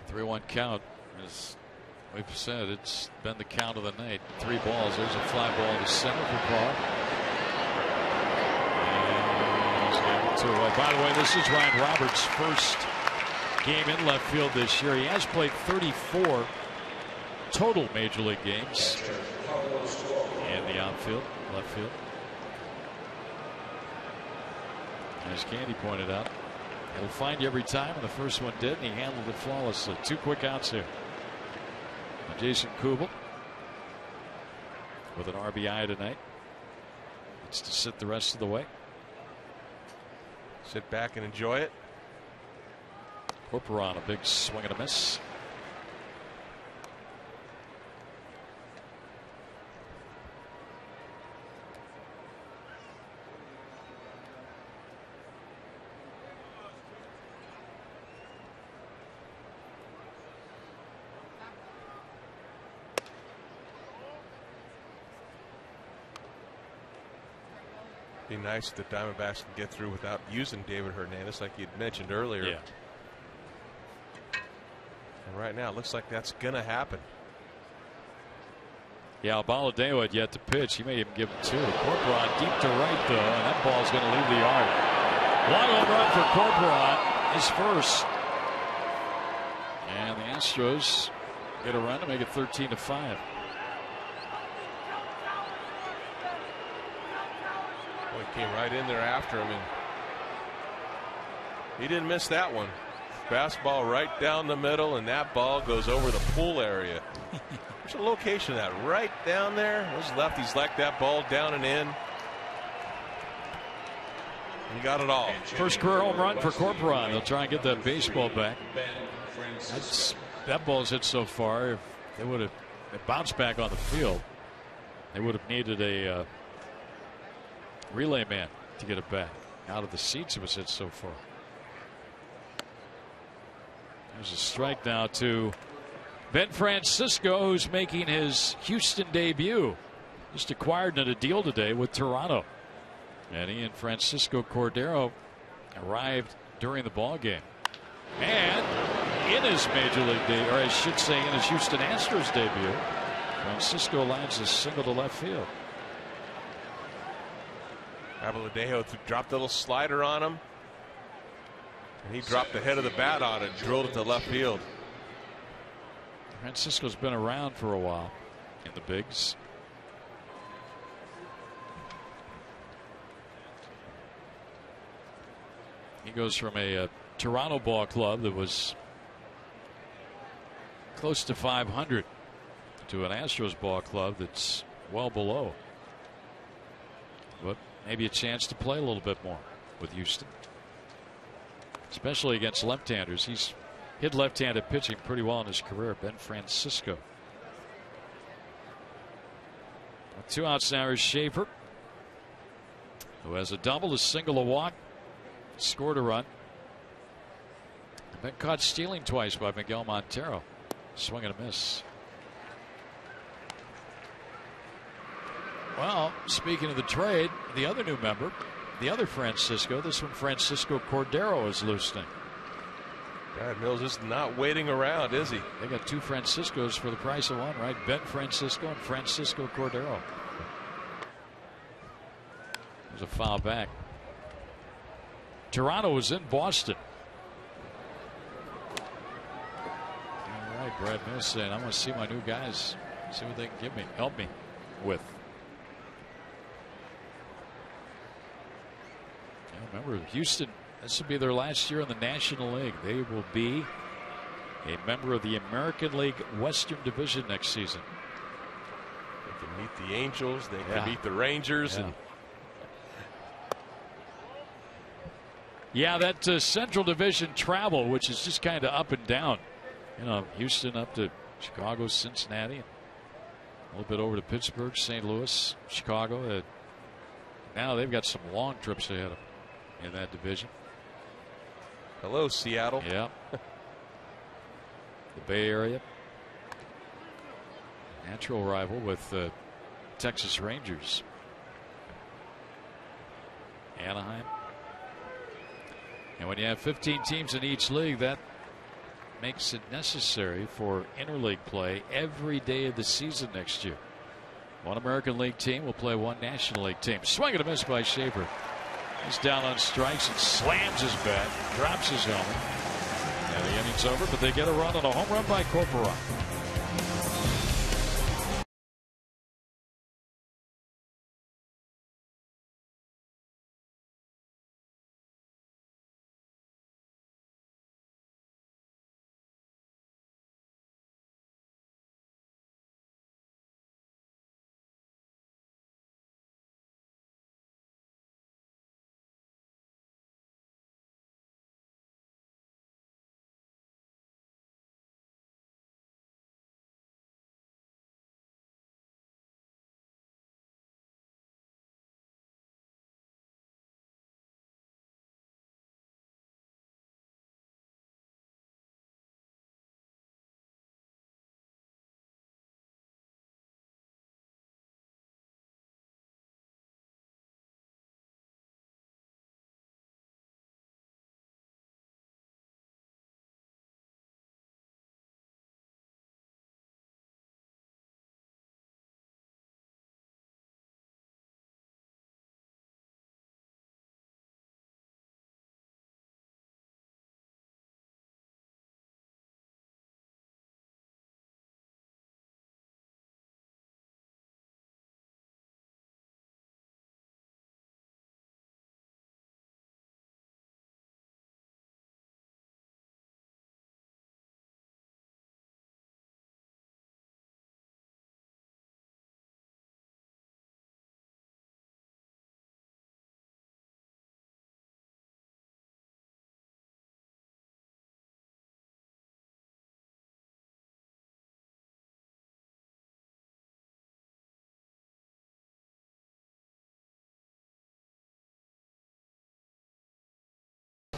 The 3-1 count, as we've said, it's been the count of the night. 3 balls. There's a fly ball to center for Carr. And he's got 2 away. By the way, this is Ryan Roberts' first game in left field this year. He has played 34 total major league games in the outfield, left field. As Candy pointed out, he'll find you every time, and the first one did, and he handled it flawlessly. 2 quick outs here. And Jason Kubel with an RBI tonight. It's to sit the rest of the way. Sit back and enjoy it. Corcoran, a big swing and a miss. Be nice if the Diamondbacks can get through without using David Hernandez like you'd mentioned earlier. Yeah. And right now it looks like that's going to happen. Yeah, Albaladeo had yet to pitch. He may even give him 2. Corcoran deep to right, though, and that ball's going to leave the yard. One home run for Corcoran, his first. And the Astros get a run to make it 13-5. Boy, he came right in there after him, and he didn't miss that one. Fastball right down the middle, and that ball goes over the pool area. Where's the location of that? Right down there. Those lefties like that ball down and in. He got it all. First career home run for Corcoran. They'll try and get that baseball back. That ball's hit so far. If they would have bounced back on the field, they would have needed a relay man to get it back. Out of the seats it was hit so far. There's a strike now to Ben Francisco, who's making his Houston debut. Just acquired in a deal today with Toronto. And he and Francisco Cordero arrived during the ball game. And in his major league debut, or I should say in his Houston Astros debut, Francisco lands a single to left field. Abaladejo dropped a little slider on him. And he dropped the head of the bat on it, drilled it to left field. Francisco's been around for a while in the bigs. He goes from a Toronto ball club that was close to 500 to an Astros ball club that's well below. But maybe a chance to play a little bit more with Houston, especially against left-handers. He's hit left-handed pitching pretty well in his career. Ben Francisco. With 2 outs now is Schaefer, who has a double, a single, a walk, scored a run. Been caught stealing twice by Miguel Montero. Swing and a miss. Well, speaking of the trade, the other new member, the other Francisco, this one Francisco Cordero is loosening. Brad Mills is not waiting around, is he? They got 2 Franciscos for the price of one, right? Ben Francisco and Francisco Cordero. There's a foul back. Toronto was in Boston. All right, Brad Mills saying, I want to see my new guys, see what they can give me, help me with. Yeah, remember, Houston, this will be their last year in the National League. They will be a member of the American League Western Division next season. They can meet the Angels, they can meet the Rangers. Yeah. And yeah, that Central Division travel, which is just kind of up and down. You know, Houston up to Chicago, Cincinnati, a little bit over to Pittsburgh, St. Louis, Chicago. Now they've got some long trips ahead of them in that division. Hello, Seattle. Yeah. The Bay Area. Natural rival with the Texas Rangers. Anaheim. And when you have 15 teams in each league, that makes it necessary for interleague play every day of the season next year. One American League team will play one National League team. Swing and a miss by Schaefer. He's down on strikes and slams his bat, drops his helmet. And the inning's over, but they get a run on a home run by Corcoran.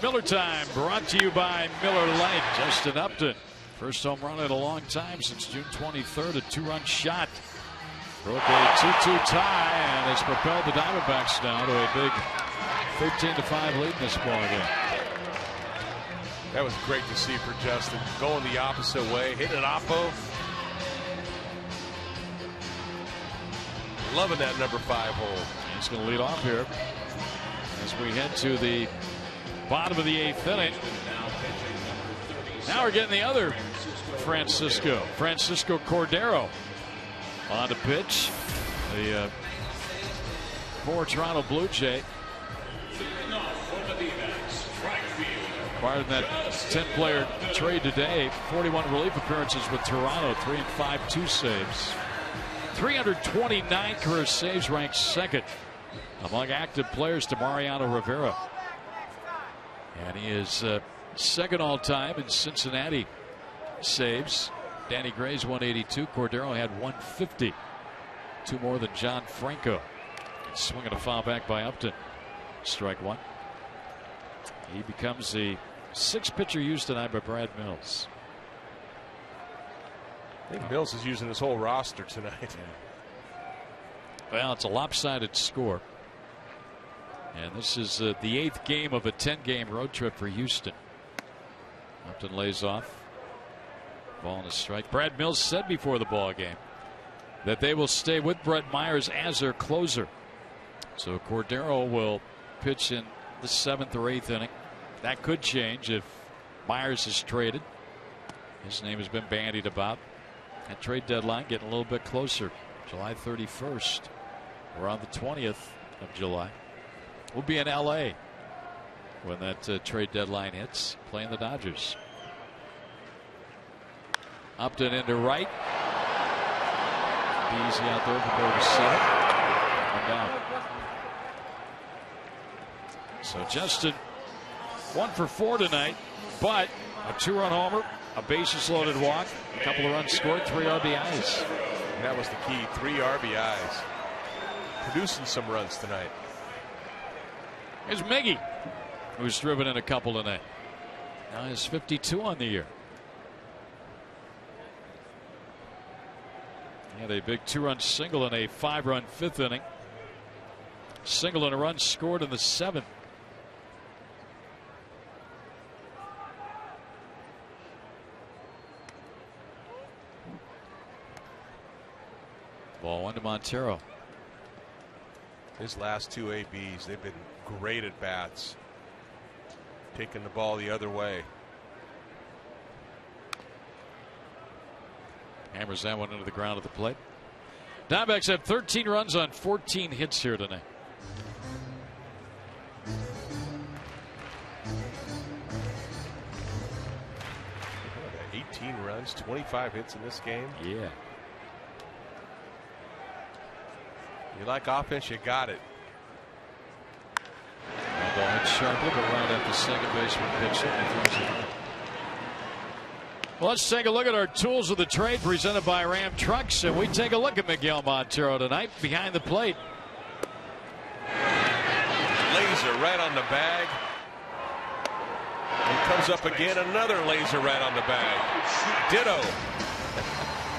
Miller time, brought to you by Miller Lite. Justin Upton, first home run in a long time since June 23rd, a 2-run shot. Broke a 2-2 tie, and has propelled the Diamondbacks now to a big 13-5 lead in this ball game. That was great to see for Justin. Going the opposite way, hitting an oppo. Loving that number 5 hole. He's going to lead off here as we head to the bottom of the 8th inning. Now we're getting the other Francisco Cordero on the pitch. The former Toronto Blue Jay. Acquired in that 10-player trade today. 41 relief appearances with Toronto. 3 and 5, 2 saves. 329 career saves, ranked second among active players to Mariano Rivera. And he is second all time in Cincinnati saves. Danny Gray's 182. Cordero had 150. 2 more than John Franco. Swinging a foul back by Upton. Strike 1. He becomes the 6th pitcher used tonight by Brad Mills. I think Mills is using his whole roster tonight. Well, it's a lopsided score. And this is the 8th game of a 10-game road trip for Houston. Upton lays off. Ball and a strike. Brad Mills said before the ball game that they will stay with Brett Myers as their closer. So Cordero will pitch in the 7th or 8th inning. That could change if Myers is traded. His name has been bandied about. That trade deadline getting a little bit closer. July 31st. We're on the 20th of July. We'll be in LA when that trade deadline hits, playing the Dodgers. Upton into right. Be easy out there to go to 7. One down. So Justin 1 for 4 tonight, but a 2-run homer, a bases loaded walk, a couple of runs scored, 3 RBIs. And that was the key, 3 RBIs. Producing some runs tonight. Here's Miggy, who's driven in a couple tonight. Now he's 52 on the year. He had a big 2-run single in a 5-run 5th inning. Single and a run scored in the 7th. Ball 1 to Montero. His last 2 ABs, they've been great at bats. Taking the ball the other way. Hammers that one into the ground at the plate. Diamondbacks have 13 runs on 14 hits here tonight. 18 runs, 25 hits in this game. Yeah. You like offense, you got it. Ball hit sharply, but right at the second baseman pitched it. Well, let's take a look at our tools of the trade presented by Ram Trucks, and we take a look at Miguel Montero tonight behind the plate. Laser right on the bag. And comes up again, another laser right on the bag. Ditto.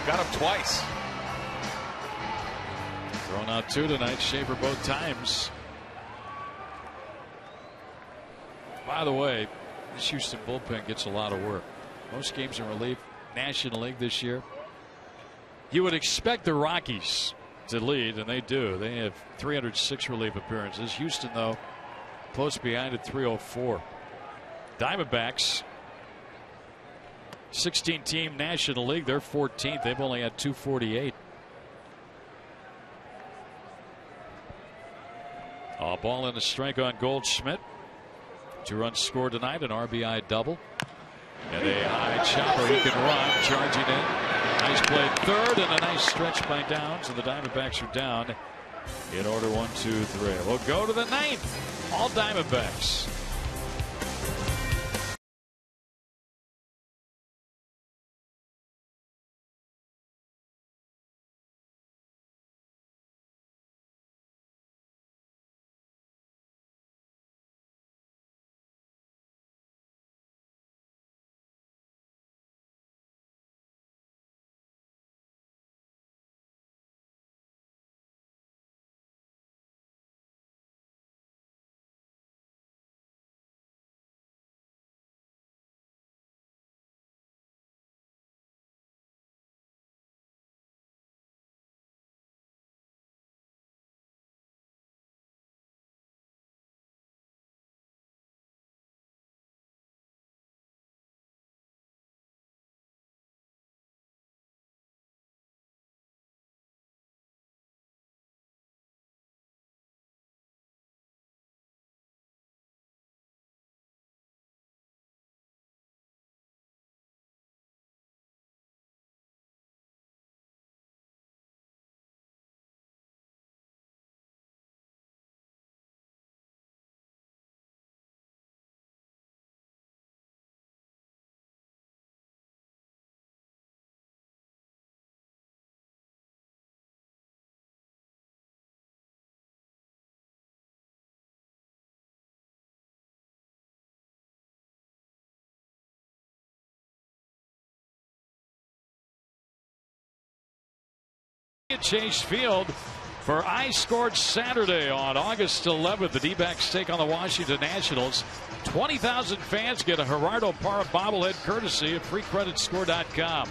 Got him twice. Thrown out 2 tonight, Schaefer both times. By the way, this Houston bullpen gets a lot of work. Most games in relief, National League this year. You would expect the Rockies to lead, and they do. They have 306 relief appearances. Houston, though, close behind at 304. Diamondbacks, 16-team National League. They're 14th. They've only had 248. A ball and a strike on Goldschmidt. 2 runs scored tonight, an RBI double. And a high chopper he can run, charging in. Nice play third, and a nice stretch by Downs, and the Diamondbacks are down in order 1, 2, 3. We'll go to the 9th. All Diamondbacks. at Chase Field for I Scored Saturday on August 11th. The D-backs take on the Washington Nationals. 20,000 fans get a Gerardo Parra bobblehead courtesy of FreeCreditScore.com.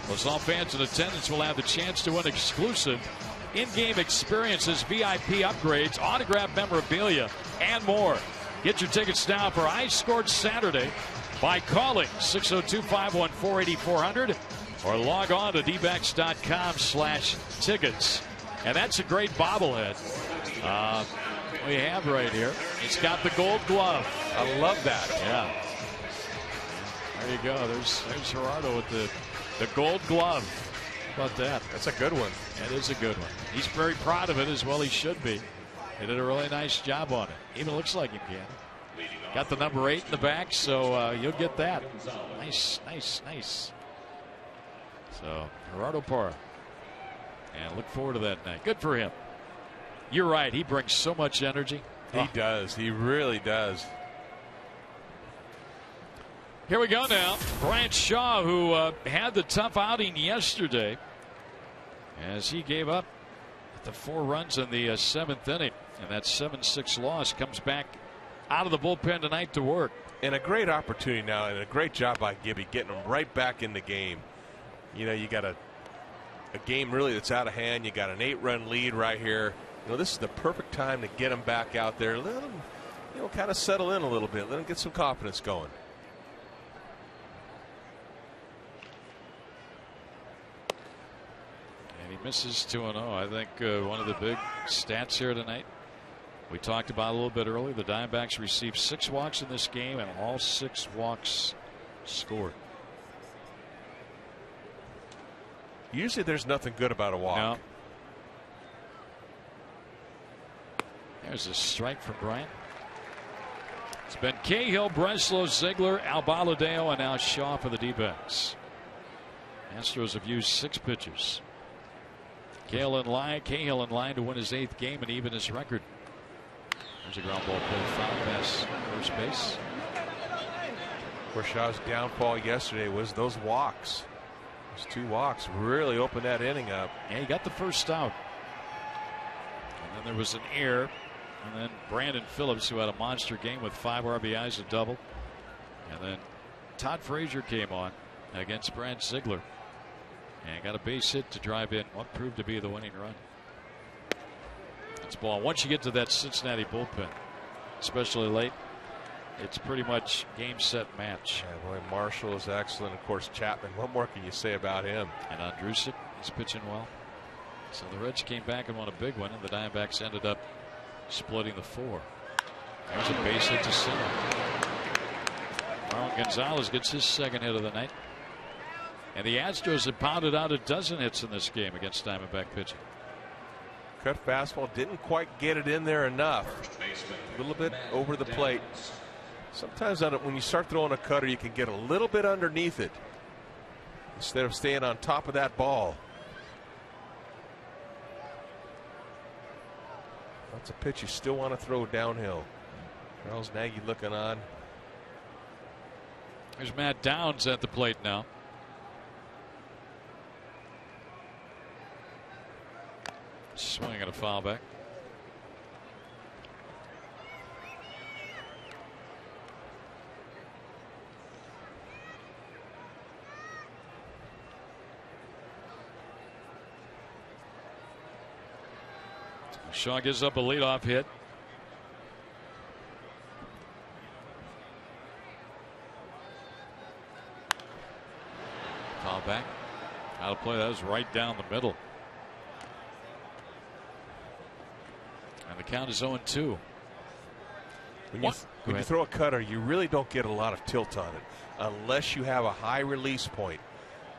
Plus, all fans in attendance will have the chance to win exclusive in-game experiences, VIP upgrades, autographed memorabilia, and more. Get your tickets now for I Scored Saturday by calling 602-514-8400 or log on to dbacks.com/tickets. And that's a great bobblehead we have right here. It's got the gold glove. I love that. Yeah. There you go. There's Gerardo with the gold glove. How about that? That's a good one. That is a good one. He's very proud of it, as well he should be. He did a really nice job on it. Even looks like he can. Got the number 8 in the back, so you'll get that. Nice, nice, nice. So, Gerardo Parra. And look forward to that night. Good for him. You're right. He brings so much energy. He does. He really does. Here we go now. Bryant Shaw, who had the tough outing yesterday as he gave up the 4 runs in the 7th inning. And that 7-6 loss, comes back out of the bullpen tonight to work. And a great opportunity now, and a great job by Gibby getting him right back in the game. You know, you got a game really that's out of hand. You got an 8-run lead right here. You know, this is the perfect time to get him back out there. Let him, you know, kind of settle in a little bit. Let him get some confidence going. And he misses 2-0. I think one of the big stats here tonight, we talked about a little bit earlier, the Diamondbacks received 6 walks in this game, and all 6 walks scored. Usually there's nothing good about a walk. No. There's a strike from Bryant. It's been Cahill, Breslow, Ziegler, Albaladeo, and now Shaw for the D-backs. Astros have used 6 pitchers. Cahill in line to win his 8th game and even his record. There's a ground ball played foul past first base. Of course, Shaw's downfall yesterday was those walks. Those 2 walks really opened that inning up. Yeah, he got the first out. And then there was an error. And then Brandon Phillips, who had a monster game with 5 RBIs, a double. And then Todd Frazier came on against Brad Ziegler and got a base hit to drive in what proved to be the winning run. That's ball. Once you get to that Cincinnati bullpen, especially late, it's pretty much game, set, match. Yeah, boy, Marshall is excellent. Of course, Chapman. What more can you say about him? And Andrusic, he's pitching well. So the Reds came back and won a big one, and the Diamondbacks ended up splitting the 4. There's a base hit to center. Marlon Gonzalez gets his 2nd hit of the night. And the Astros have pounded out a dozen hits in this game against Diamondback pitching. Cut fastball, didn't quite get it in there enough. A little bit over the plate. Sometimes when you start throwing a cutter, you can get a little bit underneath it instead of staying on top of that ball. That's a pitch you still want to throw downhill. Charles Nagy looking on. There's Matt Downs at the plate now. Swinging at a foul back. Shaw gives up a leadoff hit. Foul back. Out of play. That was right down the middle. And the count is 0-2. When you throw a cutter, you really don't get a lot of tilt on it unless you have a high release point.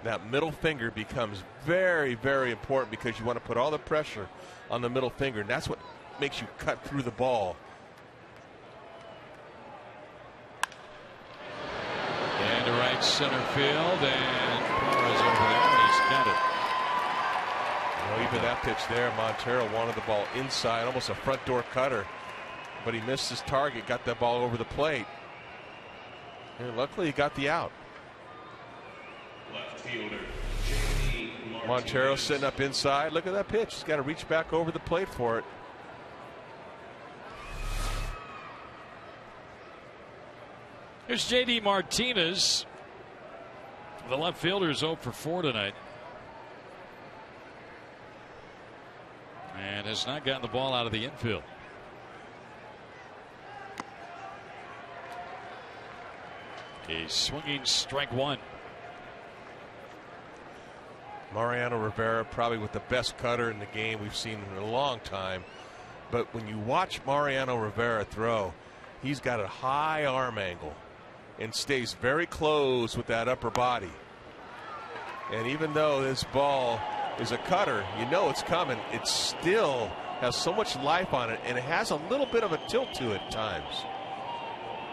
That middle finger becomes very, very important because you want to put all the pressure on the middle finger, and that's what makes you cut through the ball. And to right center field, and Parra's over there, and he's got it. Well, even that pitch there, Montero wanted the ball inside, almost a front door cutter, but he missed his target, got that ball over the plate. And luckily he got the out. Left fielder, J.D. Martin. Montero sitting up inside. Look at that pitch. He's got to reach back over the plate for it. Here's J.D. Martinez. The left fielder is 0 for 4 tonight. And has not gotten the ball out of the infield. A swinging strike one. Mariano Rivera probably with the best cutter in the game we've seen in a long time. But when you watch Mariano Rivera throw, he's got a high arm angle and stays very close with that upper body. And even though this ball is a cutter, you know it's coming, it still has so much life on it, and it has a little bit of a tilt to it at times.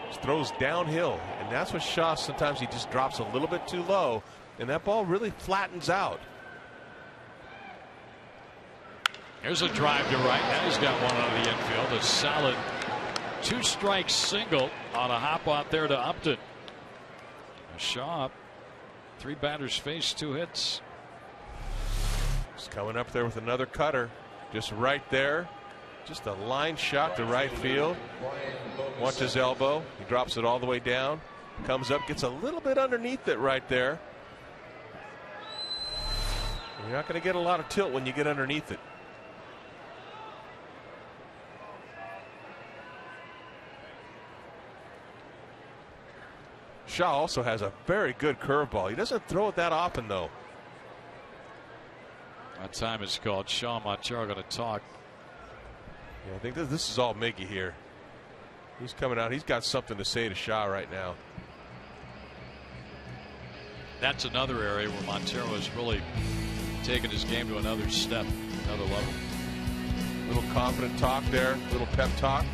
Just throws downhill, and that's what Shaw, sometimes he just drops a little bit too low, and that ball really flattens out. Here's a drive to right. Now he's got one out of the infield. A solid 2-strike single on a hop out there to Upton. Shaw, 3 batters faced, 2 hits. He's coming up there with another cutter, just right there. Just a line shot to right field. Watch his elbow. He drops it all the way down. Comes up, gets a little bit underneath it right there. You're not going to get a lot of tilt when you get underneath it. Shaw also has a very good curveball. He doesn't throw it that often, though. That time is called. Shaw and Montero going to talk. Yeah, I think this is all Miggy here. He's coming out. He's got something to say to Shaw right now. That's another area where Montero has really taken his game to another step, another level. Little confident talk there, little pep talk.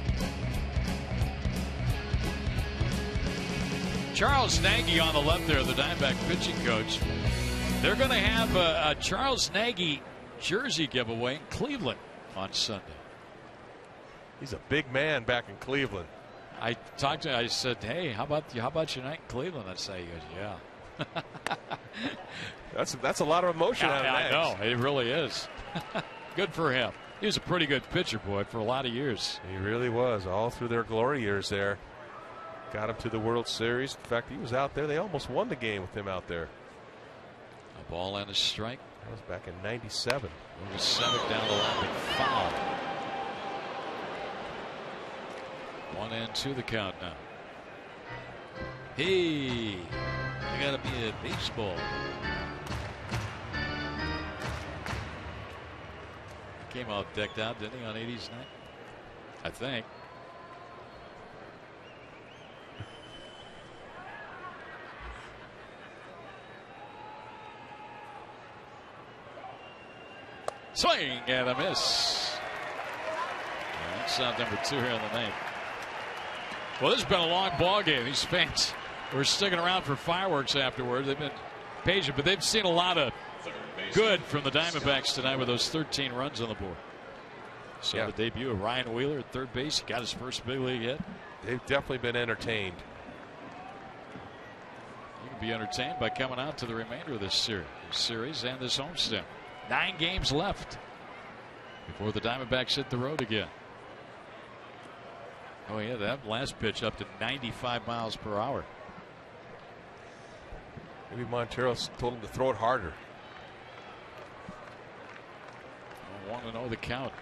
Charles Nagy on the left there, the Diamondback pitching coach. They're going to have a Charles Nagy jersey giveaway in Cleveland on Sunday. He's a big man back in Cleveland. I talked to him. I said, "Hey, how about your night in Cleveland?" I say, he goes, "Yeah." That's a lot of emotion out of that. I know, it really is. Good for him. He was a pretty good pitcher, boy, for a lot of years. He really was, all through their glory years there. Got him to the World Series. In fact, he was out there. They almost won the game with him out there. A ball and a strike. That was back in '97. It was Sevick down the line, big foul. 1-2 the count now. Hey, I gotta be a baseball. Came out decked out, didn't he, on 80s night? I think. Swing and a miss. And that's out number 2 here in the ninth. Well, this has been a long ball game. These fans were sticking around for fireworks afterwards. They've been patient, but they've seen a lot of good from the Diamondbacks tonight with those 13 runs on the board. So yeah, the debut of Ryan Wheeler at third base. He got his first big league hit. They've definitely been entertained. You can be entertained by coming out to the remainder of this series and this homestand. 9 games left before the Diamondbacks hit the road again. Oh, yeah, that last pitch up to 95 miles per hour. Maybe Montero told him to throw it harder. 1-0 the count.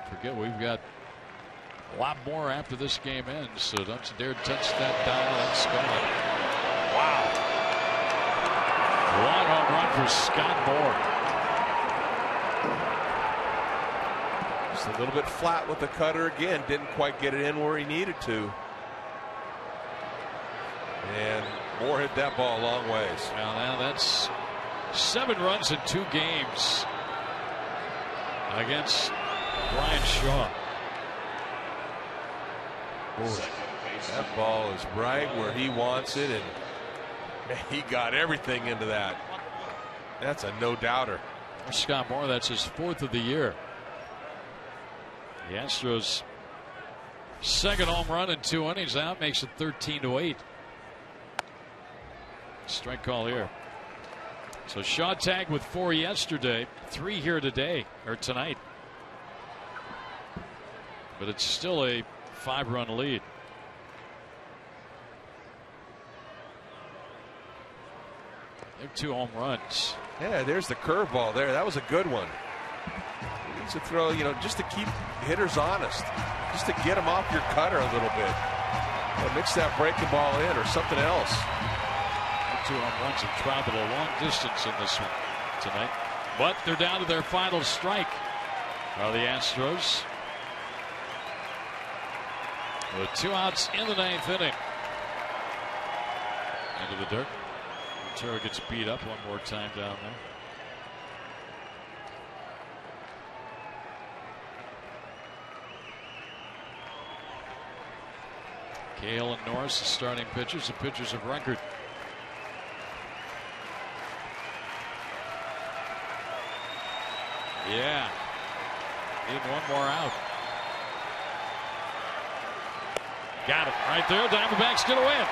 Forget we've got a lot more after this game ends, so don't you dare touch that dial. That's gone. Wow. Long home run for Scott Moore. Just a little bit flat with the cutter again. Didn't quite get it in where he needed to. And Moore hit that ball a long ways. Well, now that's 7 runs in 2 games against Brian Shaw. Boy, that ball is right where he wants it, and he got everything into that. That's a no-doubter. Scott Moore, that's his 4th of the year. The Astros' 2nd home run in 2 innings now makes it 13-8. Strike call here. So Shaw tagged with 4 yesterday, 3 here today or tonight. But it's still a 5-run lead. They're 2 home runs. Yeah, there's the curveball there. That was a good one. He needs to throw, just to keep hitters honest, just to get them off your cutter a little bit. Mix that breaking ball in or something else. 2 home runs have traveled a long distance in this one tonight. But they're down to their final strike. The Astros. With 2 outs in the 9th inning. Into the dirt. Ventura gets beat up one more time down there. Cahill and Norris, the starting pitchers, the pitchers of record. Yeah. Need one more out. Got it right there. Diamondbacks going to win.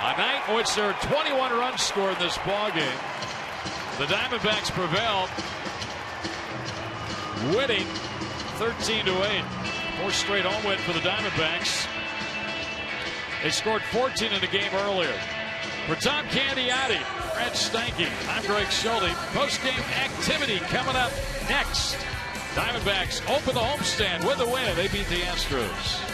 A night in which there are 21 runs scored in this ballgame. The Diamondbacks prevailed, winning 13-8. 4 straight home win for the Diamondbacks. They scored 14 in the game earlier. For Tom Candiotti, Fred Stanky, I'm Greg Schulte. Post-game activity coming up next. Diamondbacks open the homestand with a win. They beat the Astros.